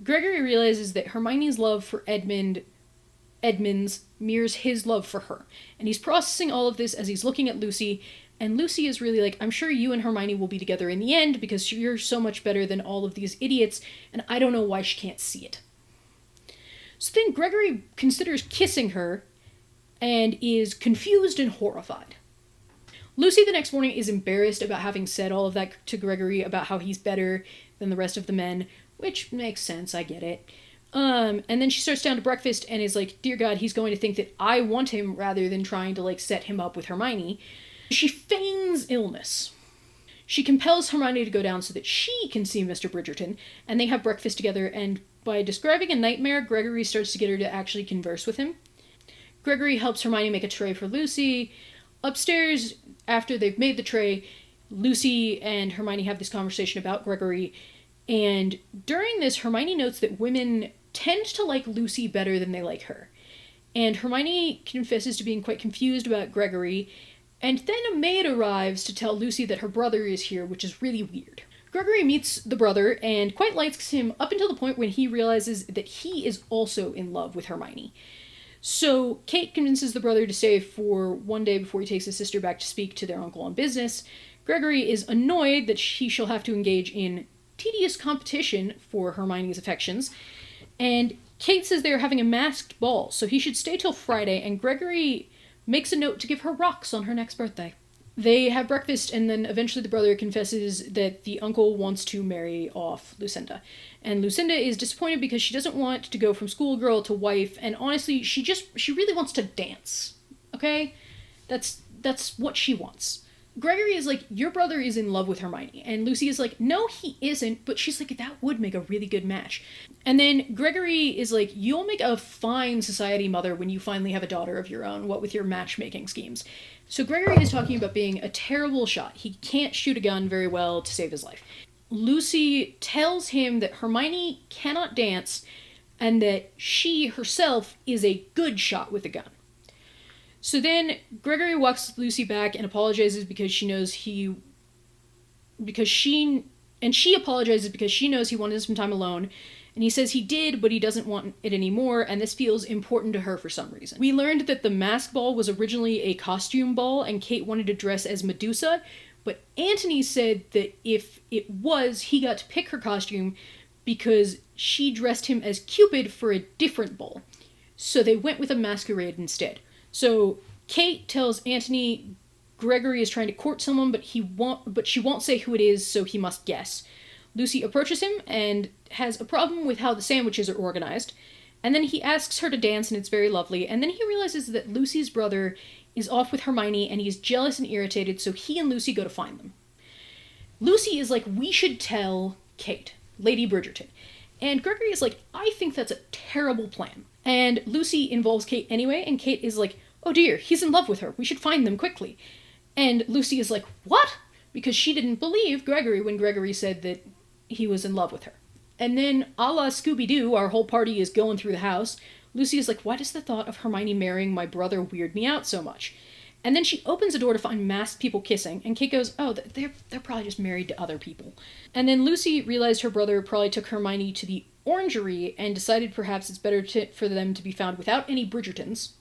Gregory realizes that Hermione's love for Edmund's mirrors his love for her. And he's processing all of this as he's looking at Lucy, and Lucy is really like, I'm sure you and Hermione will be together in the end because you're so much better than all of these idiots, and I don't know why she can't see it. So then Gregory considers kissing her and is confused and horrified. Lucy the next morning is embarrassed about having said all of that to Gregory about how he's better than the rest of the men, which makes sense, I get it. And then she starts down to breakfast and is like, dear God, he's going to think that I want him rather than trying to set him up with Hermione. She feigns illness. She compels Hermione to go down so that she can see Mr. Bridgerton, and they have breakfast together, and by describing a nightmare, Gregory starts to get her to actually converse with him. Gregory helps Hermione make a tray for Lucy. Upstairs, after they've made the tray, Lucy and Hermione have this conversation about Gregory, and during this, Hermione notes that women tend to like Lucy better than they like her. And Hermione confesses to being quite confused about Gregory, and then a maid arrives to tell Lucy that her brother is here, which is really weird. Gregory meets the brother and quite likes him up until the point when he realizes that he is also in love with Hermione. So Kate convinces the brother to stay for one day before he takes his sister back to speak to their uncle on business. Gregory is annoyed that he shall have to engage in tedious competition for Hermione's affections, and Kate says they are having a masked ball, so he should stay till Friday, and Gregory makes a note to give her rocks on her next birthday. They have breakfast, and then eventually the brother confesses that the uncle wants to marry off Lucinda. And Lucinda is disappointed because she doesn't want to go from schoolgirl to wife, and honestly, she really wants to dance. Okay? That's what she wants. Gregory is like, your brother is in love with Hermione. And Lucy is like, no, he isn't. But she's like, that would make a really good match. And then Gregory is like, you'll make a fine society mother when you finally have a daughter of your own, what with your matchmaking schemes. So Gregory is talking about being a terrible shot. He can't shoot a gun very well to save his life. Lucy tells him that Hermione cannot dance and that she herself is a good shot with a gun. So then Gregory walks Lucy back and apologizes because she apologizes because she knows he wanted some time alone, and he says he did, but he doesn't want it anymore, and this feels important to her for some reason. We learned that the mask ball was originally a costume ball, and Kate wanted to dress as Medusa, but Antony said that if it was, he got to pick her costume because she dressed him as Cupid for a different ball. So they went with a masquerade instead. So Kate tells Antony Gregory is trying to court someone, but she won't say who it is, so he must guess. Lucy approaches him and has a problem with how the sandwiches are organized, and then he asks her to dance, and it's very lovely, and then he realizes that Lucy's brother is off with Hermione, and he's jealous and irritated, so he and Lucy go to find them. Lucy is like, we should tell Kate, Lady Bridgerton. And Gregory is like, I think that's a terrible plan. And Lucy involves Kate anyway, and Kate is like, oh dear, he's in love with her. We should find them quickly. And Lucy is like, what? Because she didn't believe Gregory when Gregory said that he was in love with her. And then, a la Scooby-Doo, our whole party is going through the house. Lucy is like, why does the thought of Hermione marrying my brother weird me out so much? And then she opens the door to find masked people kissing, and Kate goes, oh, they're probably just married to other people. And then Lucy realized her brother probably took Hermione to the orangery and decided perhaps it's better for them to be found without any Bridgertons,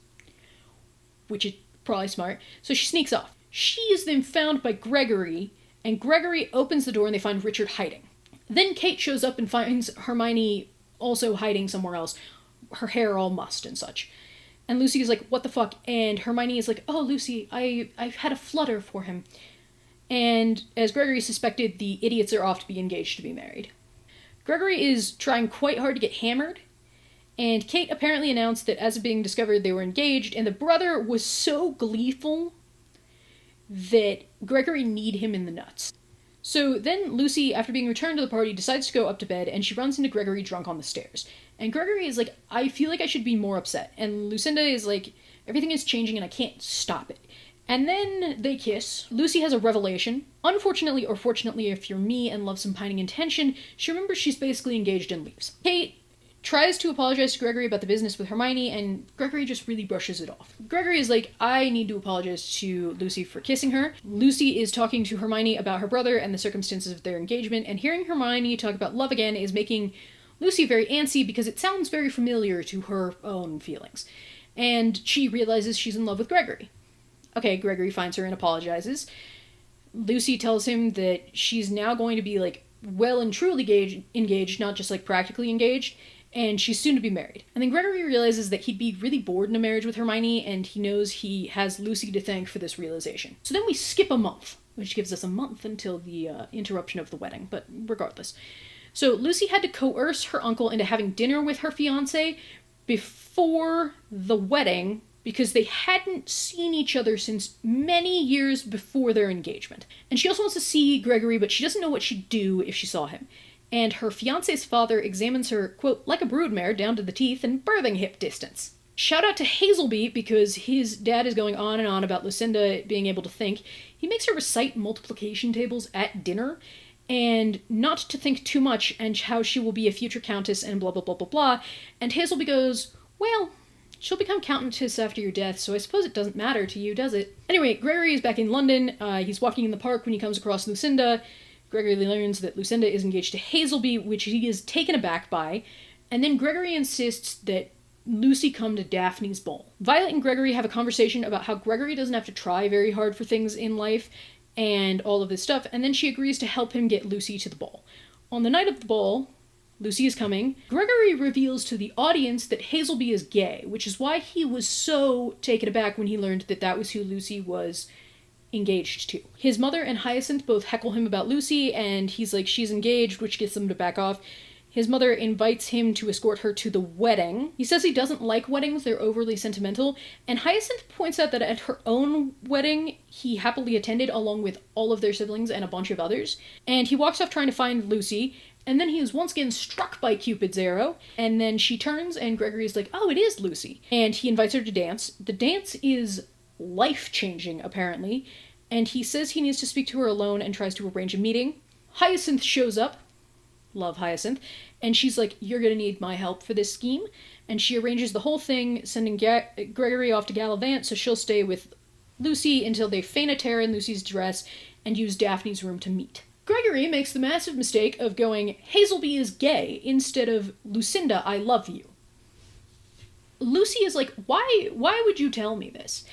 which is probably smart, so she sneaks off. She is then found by Gregory, and Gregory opens the door and they find Richard hiding. Then Kate shows up and finds Hermione also hiding somewhere else, her hair all mussed and such. And Lucy is like, what the fuck? And Hermione is like, oh, Lucy, I've had a flutter for him. And as Gregory suspected, the idiots are off to be engaged to be married. Gregory is trying quite hard to get hammered, and Kate apparently announced that as of being discovered, they were engaged, and the brother was so gleeful that Gregory kneed him in the nuts. So then Lucy, after being returned to the party, decides to go up to bed, and she runs into Gregory drunk on the stairs. And Gregory is like, I feel like I should be more upset. And Lucinda is like, everything is changing and I can't stop it. And then they kiss. Lucy has a revelation. Unfortunately, or fortunately, if you're me and love some pining intention, she remembers she's basically engaged and leaves. Kate tries to apologize to Gregory about the business with Hermione, and Gregory just really brushes it off. Gregory is like, I need to apologize to Lucy for kissing her. Lucy is talking to Hermione about her brother and the circumstances of their engagement, and hearing Hermione talk about love again is making Lucy very antsy because it sounds very familiar to her own feelings. And she realizes she's in love with Gregory. Okay, Gregory finds her and apologizes. Lucy tells him that she's now going to be, like, well and truly engaged, not just, like, practically engaged, and she's soon to be married. And then Gregory realizes that he'd be really bored in a marriage with Hermione, and he knows he has Lucy to thank for this realization. So then we skip a month, which gives us a month until the interruption of the wedding, but regardless. So Lucy had to coerce her uncle into having dinner with her fiancé before the wedding, because they hadn't seen each other since many years before their engagement. And she also wants to see Gregory, but she doesn't know what she'd do if she saw him. And her fiancé's father examines her, quote, like a broodmare down to the teeth and birthing hip distance. Shout out to Hazelby, because his dad is going on and on about Lucinda being able to think. He makes her recite multiplication tables at dinner, and not to think too much, and how she will be a future countess and blah blah blah blah blah. And Hazelby goes, well, she'll become countess after your death, so I suppose it doesn't matter to you, does it? Anyway, Gregory is back in London. He's walking in the park when he comes across Lucinda. Gregory learns that Lucinda is engaged to Hazelby, which he is taken aback by. And then Gregory insists that Lucy come to Daphne's ball. Violet and Gregory have a conversation about how Gregory doesn't have to try very hard for things in life and all of this stuff, and then she agrees to help him get Lucy to the ball. On the night of the ball, Lucy is coming. Gregory reveals to the audience that Hazelby is gay, which is why he was so taken aback when he learned that that was who Lucy was engaged to. His mother and Hyacinth both heckle him about Lucy, and he's like, she's engaged, which gets them to back off. His mother invites him to escort her to the wedding. He says he doesn't like weddings, they're overly sentimental, and Hyacinth points out that at her own wedding, he happily attended along with all of their siblings and a bunch of others. And he walks off trying to find Lucy, and then he is once again struck by Cupid's arrow, and then she turns and Gregory's like, oh, it is Lucy. And he invites her to dance. The dance is life-changing, apparently, and he says he needs to speak to her alone and tries to arrange a meeting. Hyacinth shows up. Love Hyacinth. And she's like, you're gonna need my help for this scheme. And she arranges the whole thing, sending Gregory off to Gallivant, so she'll stay with Lucy until they feign a tear in Lucy's dress and use Daphne's room to meet. Gregory makes the massive mistake of going, Hazelby is gay, instead of, Lucinda, I love you. Lucy is like, why would you tell me this?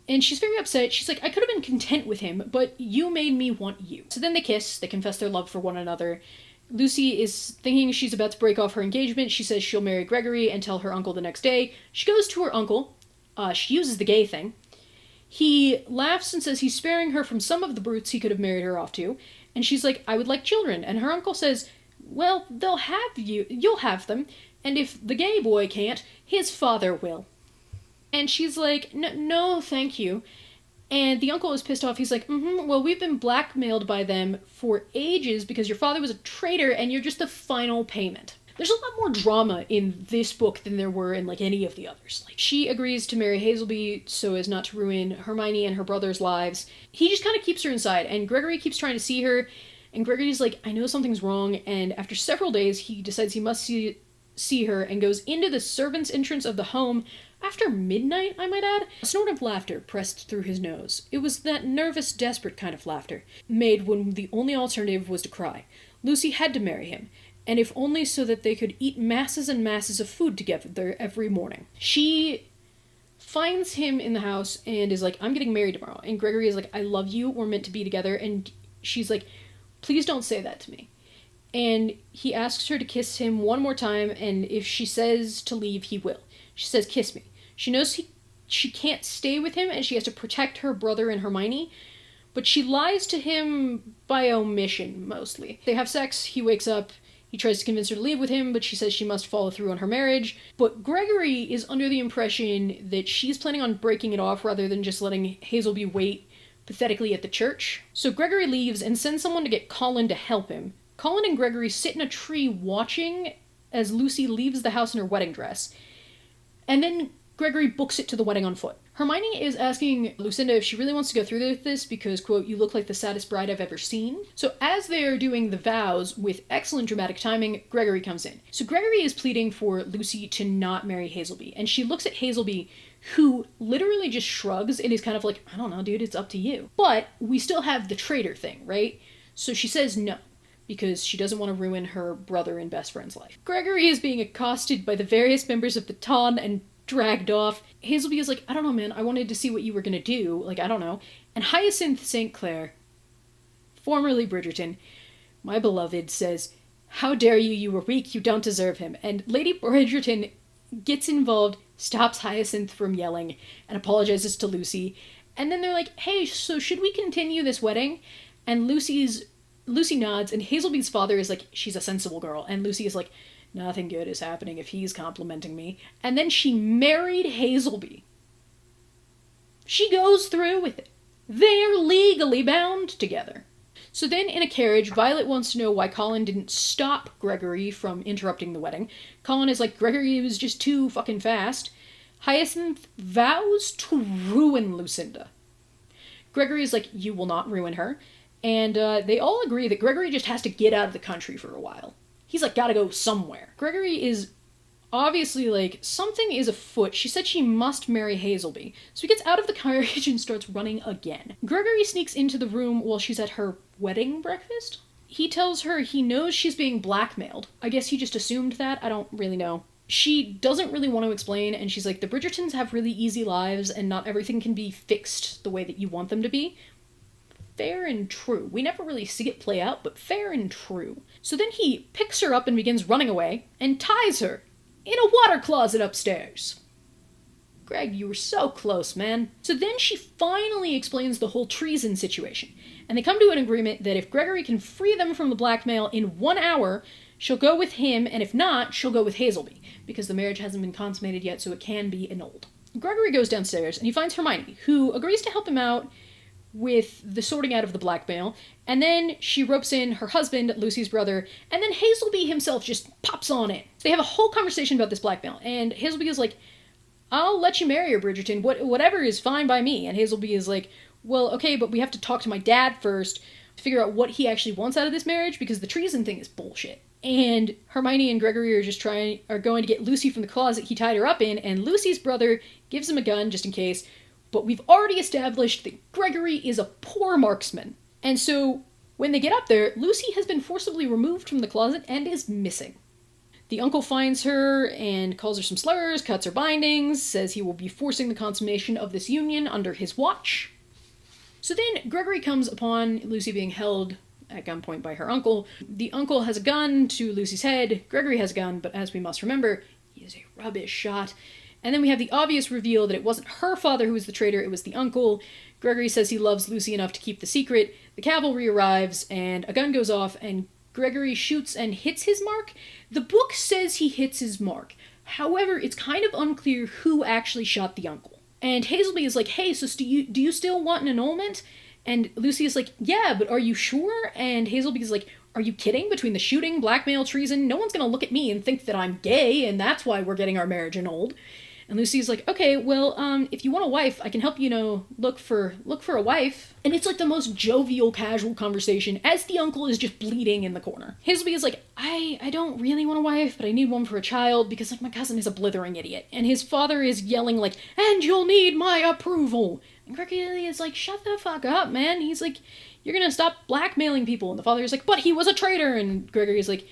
And she's very upset. She's like, I could have been content with him, but you made me want you. So then they kiss, they confess their love for one another. Lucy is thinking she's about to break off her engagement. She says she'll marry Gregory and tell her uncle the next day. She goes to her uncle. She uses the gay thing. He laughs and says he's sparing her from some of the brutes he could have married her off to. And she's like, I would like children. And her uncle says, well, you'll have them. And if the gay boy can't, his father will. And she's like, no, thank you. And the uncle is pissed off. He's like, well, we've been blackmailed by them for ages because your father was a traitor and you're just the final payment. There's a lot more drama in this book than there were in, like, any of the others. Like, she agrees to marry Hazelby so as not to ruin Hermione and her brother's lives. He just kind of keeps her inside, and Gregory keeps trying to see her, and Gregory's like, I know something's wrong, and after several days, he decides he must see her and goes into the servants' entrance of the home after midnight, I might add. A snort of laughter pressed through his nose. It was that nervous, desperate kind of laughter, made when the only alternative was to cry. Lucy had to marry him, and if only so that they could eat masses and masses of food together every morning. She finds him in the house and is like, I'm getting married tomorrow. And Gregory is like, I love you, we're meant to be together. And she's like, please don't say that to me. And he asks her to kiss him one more time, and if she says to leave, he will. She says, kiss me. She knows she can't stay with him, and she has to protect her brother and Hermione, but she lies to him by omission, mostly. They have sex, he wakes up, he tries to convince her to leave with him, but she says she must follow through on her marriage. But Gregory is under the impression that she's planning on breaking it off rather than just letting Hazelby wait pathetically at the church. So Gregory leaves and sends someone to get Colin to help him. Colin and Gregory sit in a tree watching as Lucy leaves the house in her wedding dress. And then Gregory books it to the wedding on foot. Hermione is asking Lucinda if she really wants to go through with this because, quote, you look like the saddest bride I've ever seen. So as they're doing the vows with excellent dramatic timing, Gregory comes in. So Gregory is pleading for Lucy to not marry Hazelby. And she looks at Hazelby, who literally just shrugs and is kind of like, I don't know, dude, it's up to you. But we still have the traitor thing, right? So she says no, because she doesn't want to ruin her brother and best friend's life. Gregory is being accosted by the various members of the Ton and dragged off. Hazelby is like, I don't know, man, I wanted to see what you were gonna do. Like, I don't know. And Hyacinth St. Clair, formerly Bridgerton, my beloved, says, how dare you, you were weak, you don't deserve him. And Lady Bridgerton gets involved, stops Hyacinth from yelling, and apologizes to Lucy. And then they're like, hey, so should we continue this wedding? And Lucy nods, and Hazelby's father is like, she's a sensible girl. And Lucy is like, nothing good is happening if he's complimenting me. And then she married Hazelby. She goes through with it. They're legally bound together. So then in a carriage, Violet wants to know why Colin didn't stop Gregory from interrupting the wedding. Colin is like, Gregory was just too fucking fast. Hyacinth vows to ruin Lucinda. Gregory is like, you will not ruin her. And they all agree that Gregory just has to get out of the country for a while. He's like, gotta go somewhere. Gregory is obviously like, something is afoot. She said she must marry Hazelby. So he gets out of the carriage and starts running again. Gregory sneaks into the room while she's at her wedding breakfast. He tells her he knows she's being blackmailed. I guess he just assumed that. I don't really know. She doesn't really want to explain, and she's like, the Bridgertons have really easy lives, and not everything can be fixed the way that you want them to be. Fair and true. We never really see it play out, but fair and true. So then he picks her up and begins running away, and ties her in a water closet upstairs. Greg, you were so close, man. So then she finally explains the whole treason situation, and they come to an agreement that if Gregory can free them from the blackmail in 1 hour, she'll go with him, and if not, she'll go with Hazelby, because the marriage hasn't been consummated yet, so it can be annulled. Gregory goes downstairs, and he finds Hermione, who agrees to help him out with the sorting out of the blackmail, and then she ropes in her husband, Lucy's brother, and then Hazelby himself just pops on in. They have a whole conversation about this blackmail, and Hazelby is like, I'll let you marry her, Bridgerton, whatever is fine by me. And Hazelby is like, well, okay, but we have to talk to my dad first to figure out what he actually wants out of this marriage, because the treason thing is bullshit. And Hermione and Gregory are going to get Lucy from the closet he tied her up in, and Lucy's brother gives him a gun just in case. But we've already established that Gregory is a poor marksman. And so, when they get up there, Lucy has been forcibly removed from the closet and is missing. The uncle finds her and calls her some slurs, cuts her bindings, says he will be forcing the consummation of this union under his watch. So then Gregory comes upon Lucy being held at gunpoint by her uncle. The uncle has a gun to Lucy's head. Gregory has a gun, but as we must remember, he is a rubbish shot. And then we have the obvious reveal that it wasn't her father who was the traitor, it was the uncle. Gregory says he loves Lucy enough to keep the secret. The cavalry arrives, and a gun goes off, and Gregory shoots and hits his mark. The book says he hits his mark. However, it's kind of unclear who actually shot the uncle. And Hazelby is like, hey, so do you still want an annulment? And Lucy is like, yeah, but are you sure? And Hazelby is like, are you kidding? Between the shooting, blackmail, treason, no one's gonna look at me and think that I'm gay, and that's why we're getting our marriage annulled. And Lucy's like, okay, well, if you want a wife, I can help you, look for a wife. And it's like the most jovial, casual conversation as the uncle is just bleeding in the corner. Hazelby is like, I don't really want a wife, but I need one for a child because my cousin is a blithering idiot. And his father is yelling like, and you'll need my approval. And Gregory is like, shut the fuck up, man. He's like, you're gonna stop blackmailing people. And the father is like, but he was a traitor. And Gregory is like,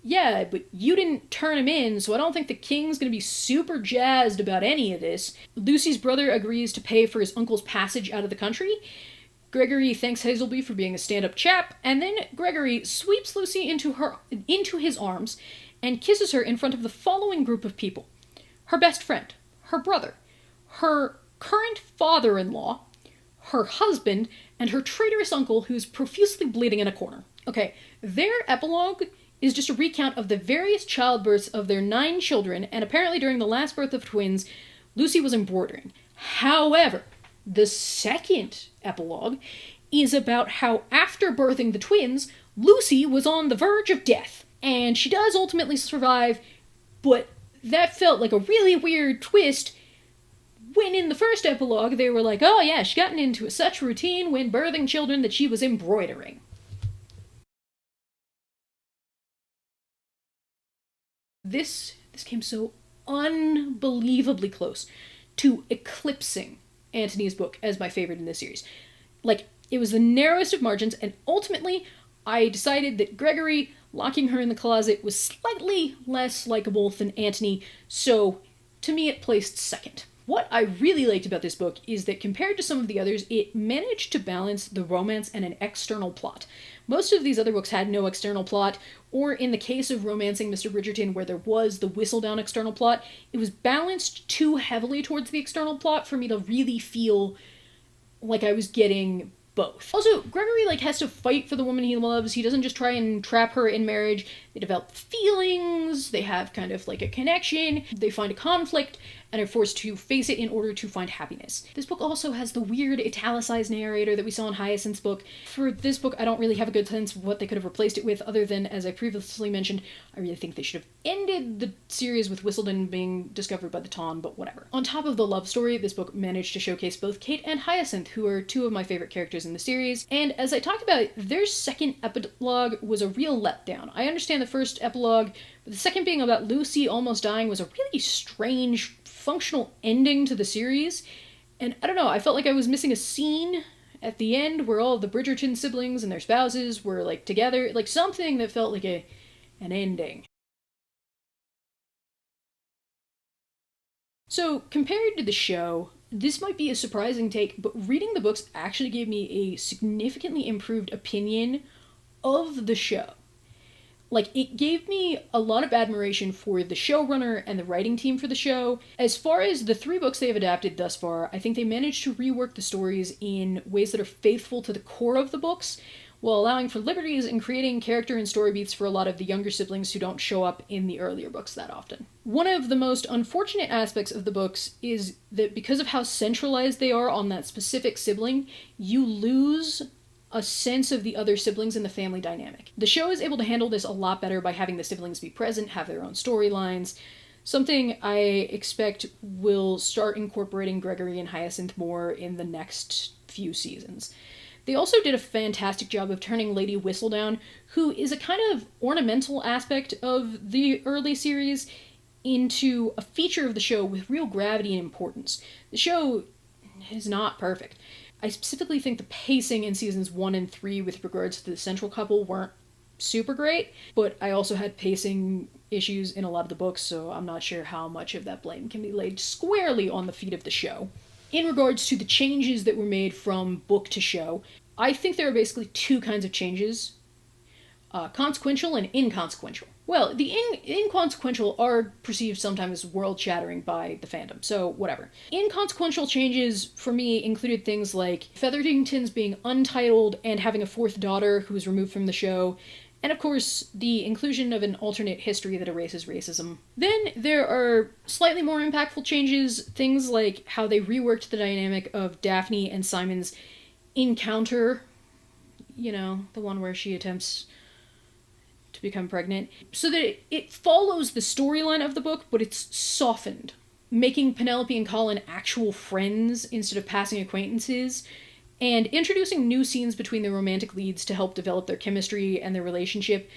yeah, but you didn't turn him in, so I don't think the king's gonna be super jazzed about any of this. Lucy's brother agrees to pay for his uncle's passage out of the country. Gregory thanks Hazelby for being a stand-up chap, and then Gregory sweeps Lucy into his arms and kisses her in front of the following group of people. Her best friend, her brother, her current father-in-law, her husband, and her traitorous uncle who's profusely bleeding in a corner. Okay, their epilogue is just a recount of the various childbirths of their 9 children, and apparently during the last birth of twins, Lucy was embroidering. However, the second epilogue is about how after birthing the twins, Lucy was on the verge of death. And she does ultimately survive, but that felt like a really weird twist when in the first epilogue they were like, oh yeah, she gotten into such routine when birthing children that she was embroidering. This came so unbelievably close to eclipsing Antony's book as my favorite in this series. Like, it was the narrowest of margins, and ultimately I decided that Gregory locking her in the closet was slightly less likable than Antony, so to me it placed second. What I really liked about this book is that compared to some of the others, it managed to balance the romance and an external plot. Most of these other books had no external plot, or in the case of Romancing Mr. Bridgerton, where there was the Whistledown external plot, it was balanced too heavily towards the external plot for me to really feel like I was getting both. Also, Gregory has to fight for the woman he loves. He doesn't just try and trap her in marriage. They develop feelings, they have kind of a connection, they find a conflict, and are forced to face it in order to find happiness. This book also has the weird italicized narrator that we saw in Hyacinth's book. For this book, I don't really have a good sense of what they could have replaced it with, other than, as I previously mentioned, I really think they should have ended the series with Whistledown being discovered by the Ton, but whatever. On top of the love story, this book managed to showcase both Kate and Hyacinth, who are two of my favorite characters in the series, and as I talked about, their second epilogue was a real letdown. I understand the first epilogue, but the second being about Lucy almost dying was a really strange, functional ending to the series, and I don't know, I felt like I was missing a scene at the end where all of the Bridgerton siblings and their spouses were together, something that felt like an ending. So compared to the show, this might be a surprising take, but reading the books actually gave me a significantly improved opinion of the show. It gave me a lot of admiration for the showrunner and the writing team for the show. As far as the 3 books they have adapted thus far, I think they managed to rework the stories in ways that are faithful to the core of the books, while allowing for liberties and creating character and story beats for a lot of the younger siblings who don't show up in the earlier books that often. One of the most unfortunate aspects of the books is that because of how centralized they are on that specific sibling, you lose a sense of the other siblings in the family dynamic. The show is able to handle this a lot better by having the siblings be present, have their own storylines, something I expect will start incorporating Gregory and Hyacinth more in the next few seasons. They also did a fantastic job of turning Lady Whistledown, who is a kind of ornamental aspect of the early series, into a feature of the show with real gravity and importance. The show is not perfect. I specifically think the pacing in seasons 1 and 3 with regards to the central couple weren't super great, but I also had pacing issues in a lot of the books, so I'm not sure how much of that blame can be laid squarely on the feet of the show. In regards to the changes that were made from book to show, I think there are basically 2 kinds of changes. Consequential and inconsequential. Well, the inconsequential are perceived sometimes as world-shattering by the fandom, so whatever. Inconsequential changes for me included things like Featheringtons being untitled and having a 4th daughter who was removed from the show, and of course, the inclusion of an alternate history that erases racism. Then there are slightly more impactful changes, things like how they reworked the dynamic of Daphne and Simon's encounter, the one where she attempts to become pregnant, so that it follows the storyline of the book, but it's softened, making Penelope and Colin actual friends instead of passing acquaintances, and introducing new scenes between the romantic leads to help develop their chemistry and their relationship,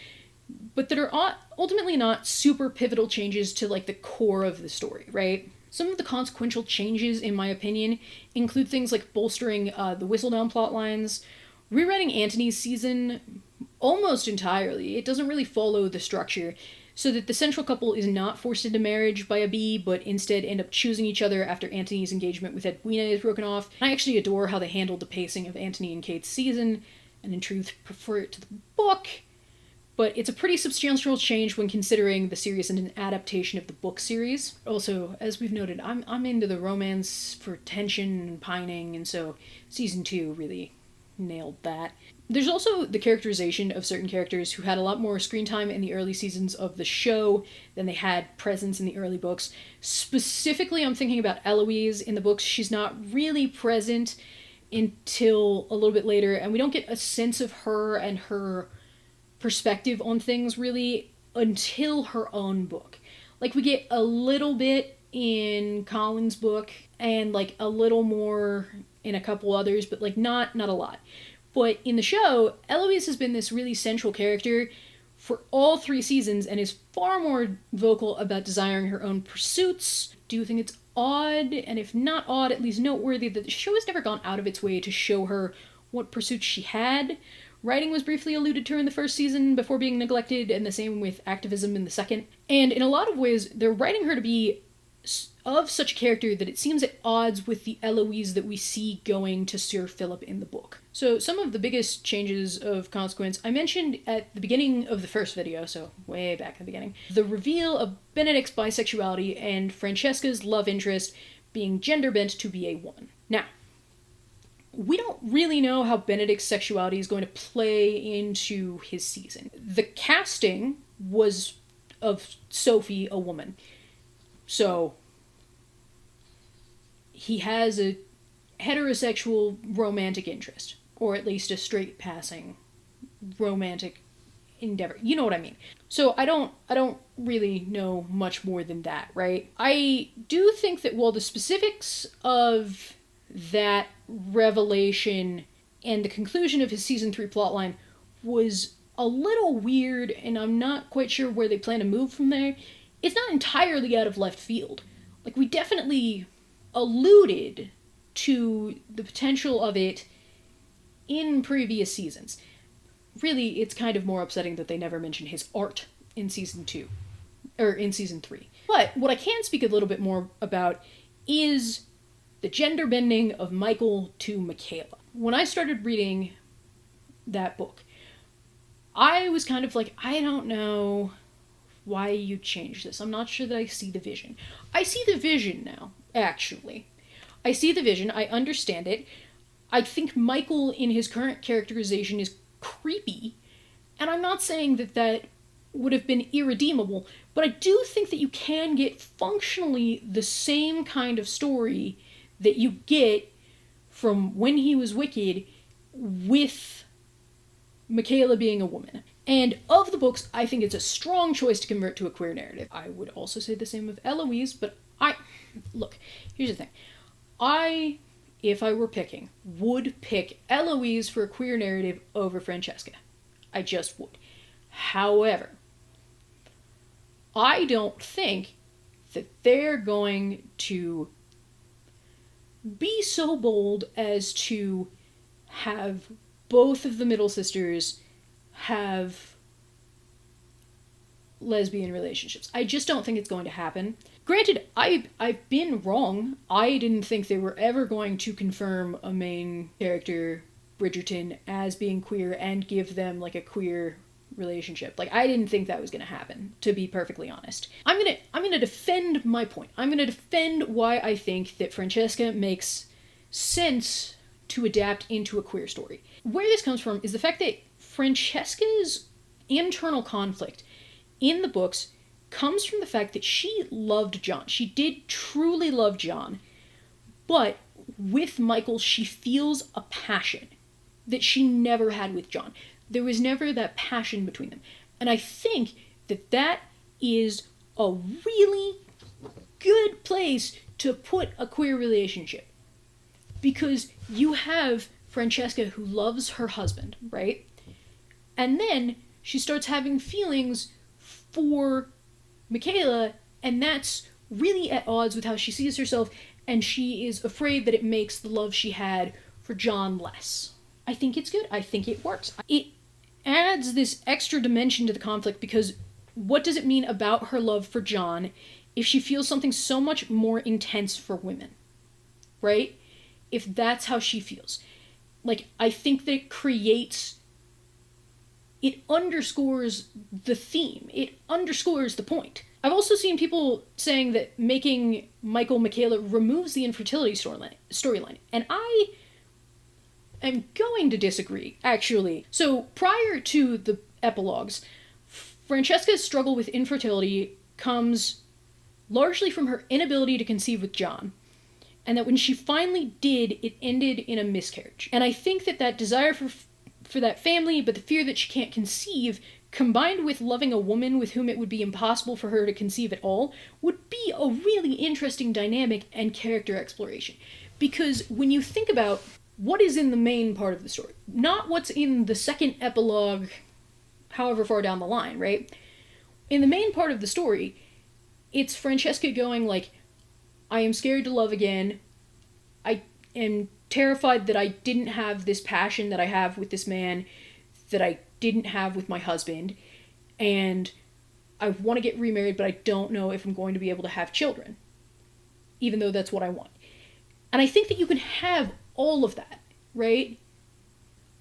but that are ultimately not super pivotal changes to the core of the story, right? Some of the consequential changes, in my opinion, include things like bolstering the Whistledown plotlines, rewriting Antony's season almost entirely. It doesn't really follow the structure, so that the central couple is not forced into marriage by a bee, but instead end up choosing each other after Antony's engagement with Edwina is broken off. I actually adore how they handled the pacing of Antony and Kate's season, and in truth prefer it to the book, but it's a pretty substantial change when considering the series and an adaptation of the book series. Also, as we've noted, I'm into the romance for tension and pining, and so season 2 really nailed that. There's also the characterization of certain characters who had a lot more screen time in the early seasons of the show than they had presence in the early books. Specifically, I'm thinking about Eloise in the books. She's not really present, until a little bit later, and we don't get a sense of her and her perspective on things really until her own book. Like, we get a little bit in Colin's book and like a little more in a couple others, but like not a lot. But in the show, Eloise has been this really central character for all 3 seasons and is far more vocal about desiring her own pursuits. Do you think it's odd, and if not odd, at least noteworthy, that the show has never gone out of its way to show her what pursuits she had? Writing was briefly alluded to in the first season before being neglected, and the same with activism in the second. And in a lot of ways, they're writing her to be of such a character that it seems at odds with the Eloise that we see going to Sir Philip in the book. So some of the biggest changes of consequence I mentioned at the beginning of the first video, so way back in the beginning. The reveal of Benedict's bisexuality and Francesca's love interest being gender bent to be a woman. Now, we don't really know how Benedict's sexuality is going to play into his season. The casting was of Sophie, a woman. So, he has a heterosexual romantic interest, or at least a straight passing romantic endeavor. You know what I mean. So I don't really know much more than that, right? I do think that while the specifics of that revelation and the conclusion of his season 3 plotline was a little weird, and I'm not quite sure where they plan to move from there, it's not entirely out of left field. Like, we definitely alluded to the potential of it in previous seasons. Really, it's kind of more upsetting that they never mentioned his art in season 2, or in season 3. But what I can speak a little bit more about is the gender bending of Michael to Michaela. When I started reading that book, I was kind of like, I don't know why you changed this. I'm not sure that I see the vision. I see the vision now, actually. I see the vision. I understand it. I think Michael, in his current characterization, is creepy. And I'm not saying that that would have been irredeemable, but I do think that you can get functionally the same kind of story that you get from When He Was Wicked with Michaela being a woman. And of the books, I think it's a strong choice to convert to a queer narrative. I would also say the same of Eloise, but look, here's the thing. If I were picking, would pick Eloise for a queer narrative over Francesca. I just would. However, I don't think that they're going to be so bold as to have both of the middle sisters have lesbian relationships. I just don't think it's going to happen. Granted, I've been wrong. I didn't think they were ever going to confirm a main character, Bridgerton, as being queer and give them like a queer relationship. Like, I didn't think that was going to happen, to be perfectly honest. I'm going to defend my point. I'm going to defend why I think that Francesca makes sense to adapt into a queer story. Where this comes from is the fact that Francesca's internal conflict in the books comes from the fact that she loved John. She did truly love John, but with Michael, she feels a passion that she never had with John. There was never that passion between them. And I think that that is a really good place to put a queer relationship. Because you have Francesca who loves her husband, right? And then she starts having feelings for Michaela, and that's really at odds with how she sees herself, and she is afraid that it makes the love she had for John less. I think it's good. I think it works. It adds this extra dimension to the conflict, because what does it mean about her love for John if she feels something so much more intense for women, right? If that's how she feels. Like, I think that it underscores the theme. It underscores the point. I've also seen people saying that making Michael Michaela removes the infertility storyline, and I am going to disagree, actually. So, prior to the epilogues, Francesca's struggle with infertility comes largely from her inability to conceive with John. and that when she finally did, it ended in a miscarriage. And I think that that desire for that family, but the fear that she can't conceive, combined with loving a woman with whom it would be impossible for her to conceive at all, would be a really interesting dynamic and character exploration. Because when you think about what is in the main part of the story, not what's in the second epilogue, however far down the line, right? In the main part of the story, it's Francesca going like, I am scared to love again. I am terrified that I didn't have this passion that I have with this man that I didn't have with my husband, and I want to get remarried, but I don't know if I'm going to be able to have children, even though that's what I want. And I think that you can have all of that, right?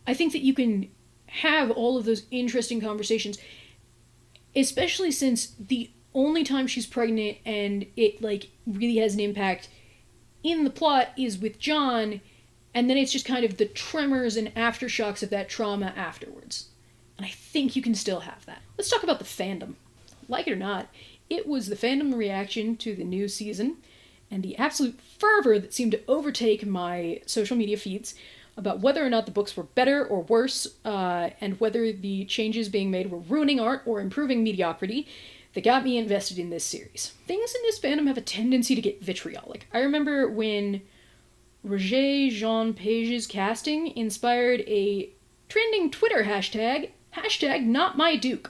I think that you can have all of those interesting conversations, especially since the only time she's pregnant and it like really has an impact in the plot is with John, and then it's just kind of the tremors and aftershocks of that trauma afterwards. And I think you can still have that. Let's talk about the fandom. Like it or not, it was the fandom reaction to the new season and the absolute fervor that seemed to overtake my social media feeds about whether or not the books were better or worse, and whether the changes being made were ruining art or improving mediocrity, that got me invested in this series. Things in this fandom have a tendency to get vitriolic. I remember when Roger Jean Page's casting inspired a trending Twitter hashtag #NotMyDuke,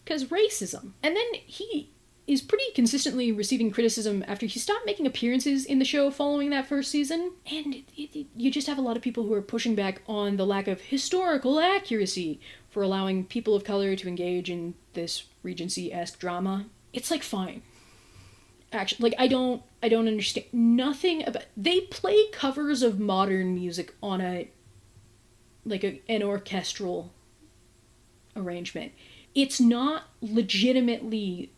because racism. And then he is pretty consistently receiving criticism after he stopped making appearances in the show following that first season, and you just have a lot of people who are pushing back on the lack of historical accuracy for allowing people of color to engage in this Regency-esque drama. It's like, fine. Actually, like, I don't understand nothing about... They play covers of modern music on an orchestral arrangement. It's not legitimately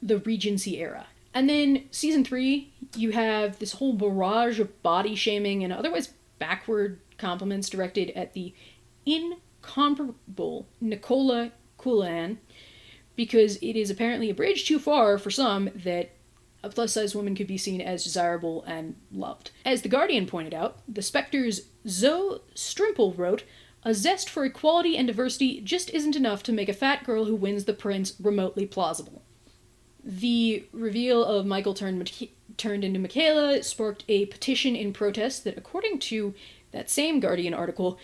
the Regency era. And then season 3, you have this whole barrage of body shaming and otherwise backward compliments directed at the incomparable Nicola Coulihan, because it is apparently a bridge too far for some that a plus-size woman could be seen as desirable and loved. As The Guardian pointed out, The Spectre's Zoe Strimple wrote, "A zest for equality and diversity just isn't enough to make a fat girl who wins the prince remotely plausible." The reveal of Michael turned into Michaela sparked a petition in protest that, according to that same Guardian article,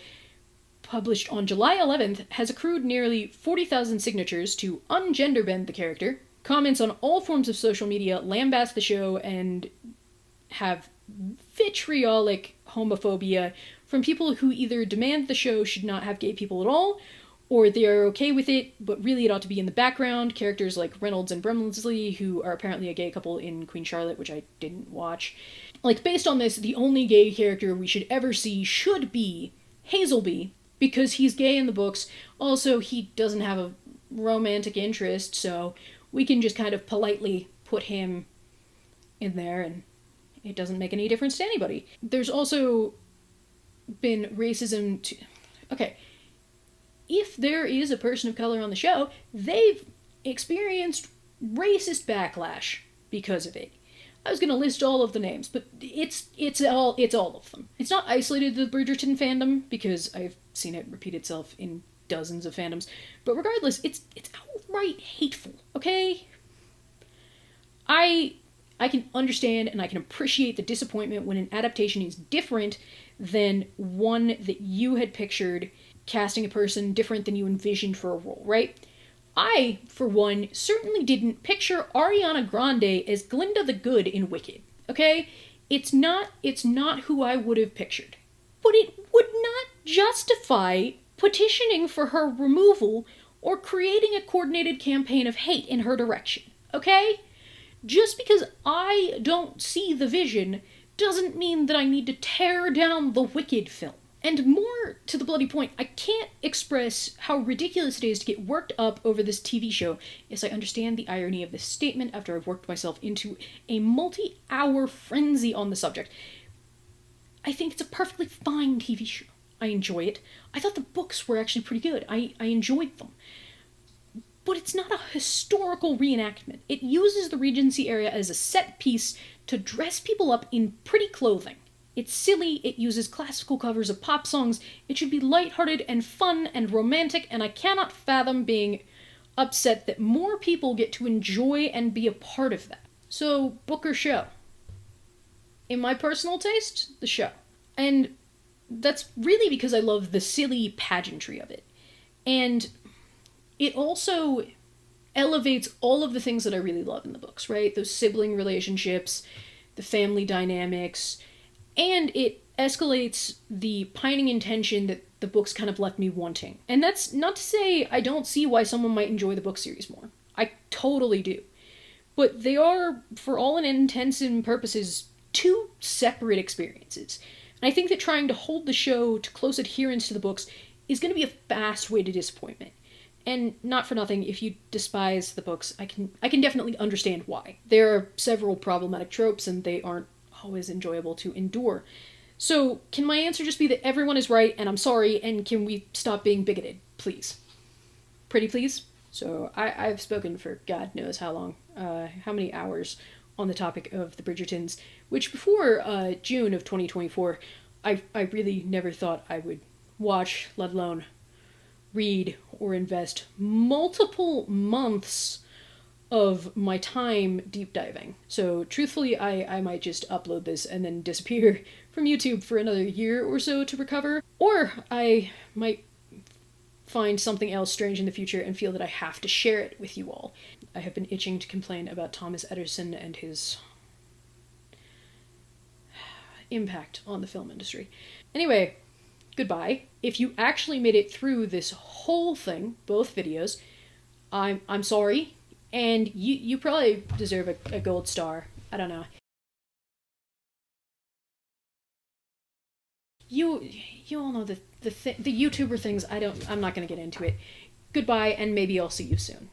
published on July 11th, has accrued nearly 40,000 signatures to ungender-bend the character. Comments on all forms of social media lambast the show and have vitriolic homophobia from people who either demand the show should not have gay people at all, or they are okay with it, but really it ought to be in the background. Characters like Reynolds and Brimsley, who are apparently a gay couple in Queen Charlotte, which I didn't watch. Like, based on this, the only gay character we should ever see should be Hazelby, because he's gay in the books. Also, he doesn't have a romantic interest, so we can just kind of politely put him in there, and it doesn't make any difference to anybody. There's also been racism to... Okay, if there is a person of color on the show, they've experienced racist backlash because of it. I was going to list all of the names, but it's all of them. It's not isolated to the Bridgerton fandom, because I've seen it repeat itself in dozens of fandoms, but regardless, it's outright hateful, okay? I can understand and I can appreciate the disappointment when an adaptation is different than one that you had pictured, casting a person different than you envisioned for a role, right? I, for one, certainly didn't picture Ariana Grande as Glinda the Good in Wicked, okay? It's not who I would have pictured. But it would not justify petitioning for her removal or creating a coordinated campaign of hate in her direction, okay? Just because I don't see the vision doesn't mean that I need to tear down the Wicked film. And more to the bloody point, I can't express how ridiculous it is to get worked up over this TV show. Yes, I understand the irony of this statement after I've worked myself into a multi-hour frenzy on the subject. I think it's a perfectly fine TV show. I enjoy it. I thought the books were actually pretty good. I enjoyed them. But it's not a historical reenactment. It uses the Regency era as a set piece to dress people up in pretty clothing. It's silly, it uses classical covers of pop songs, it should be lighthearted and fun and romantic, and I cannot fathom being upset that more people get to enjoy and be a part of that. So, book or show? In my personal taste, the show. And that's really because I love the silly pageantry of it. And it also elevates all of the things that I really love in the books, right? Those sibling relationships, the family dynamics, and it escalates the pining intention that the books kind of left me wanting. And that's not to say I don't see why someone might enjoy the book series more. I totally do. But they are, for all intents and purposes, two separate experiences. And I think that trying to hold the show to close adherence to the books is going to be a fast way to disappointment. And not for nothing, if you despise the books, I can definitely understand why. There are several problematic tropes, and they aren't always enjoyable to endure. So, can my answer just be that everyone is right, and I'm sorry, and can we stop being bigoted, please? Pretty please? So, I've spoken for God knows how long, how many hours on the topic of the Bridgertons, which before June of 2024, I really never thought I would watch, let alone read or invest multiple months of my time deep diving. So truthfully, I might just upload this and then disappear from YouTube for another year or so to recover. Or I might find something else strange in the future and feel that I have to share it with you all. I have been itching to complain about Thomas Edison and his impact on the film industry. Anyway, goodbye. If you actually made it through this whole thing, both videos, I'm sorry. And you probably deserve a gold star. I don't know. You all know the YouTuber things. I'm not gonna get into it. Goodbye, and maybe I'll see you soon.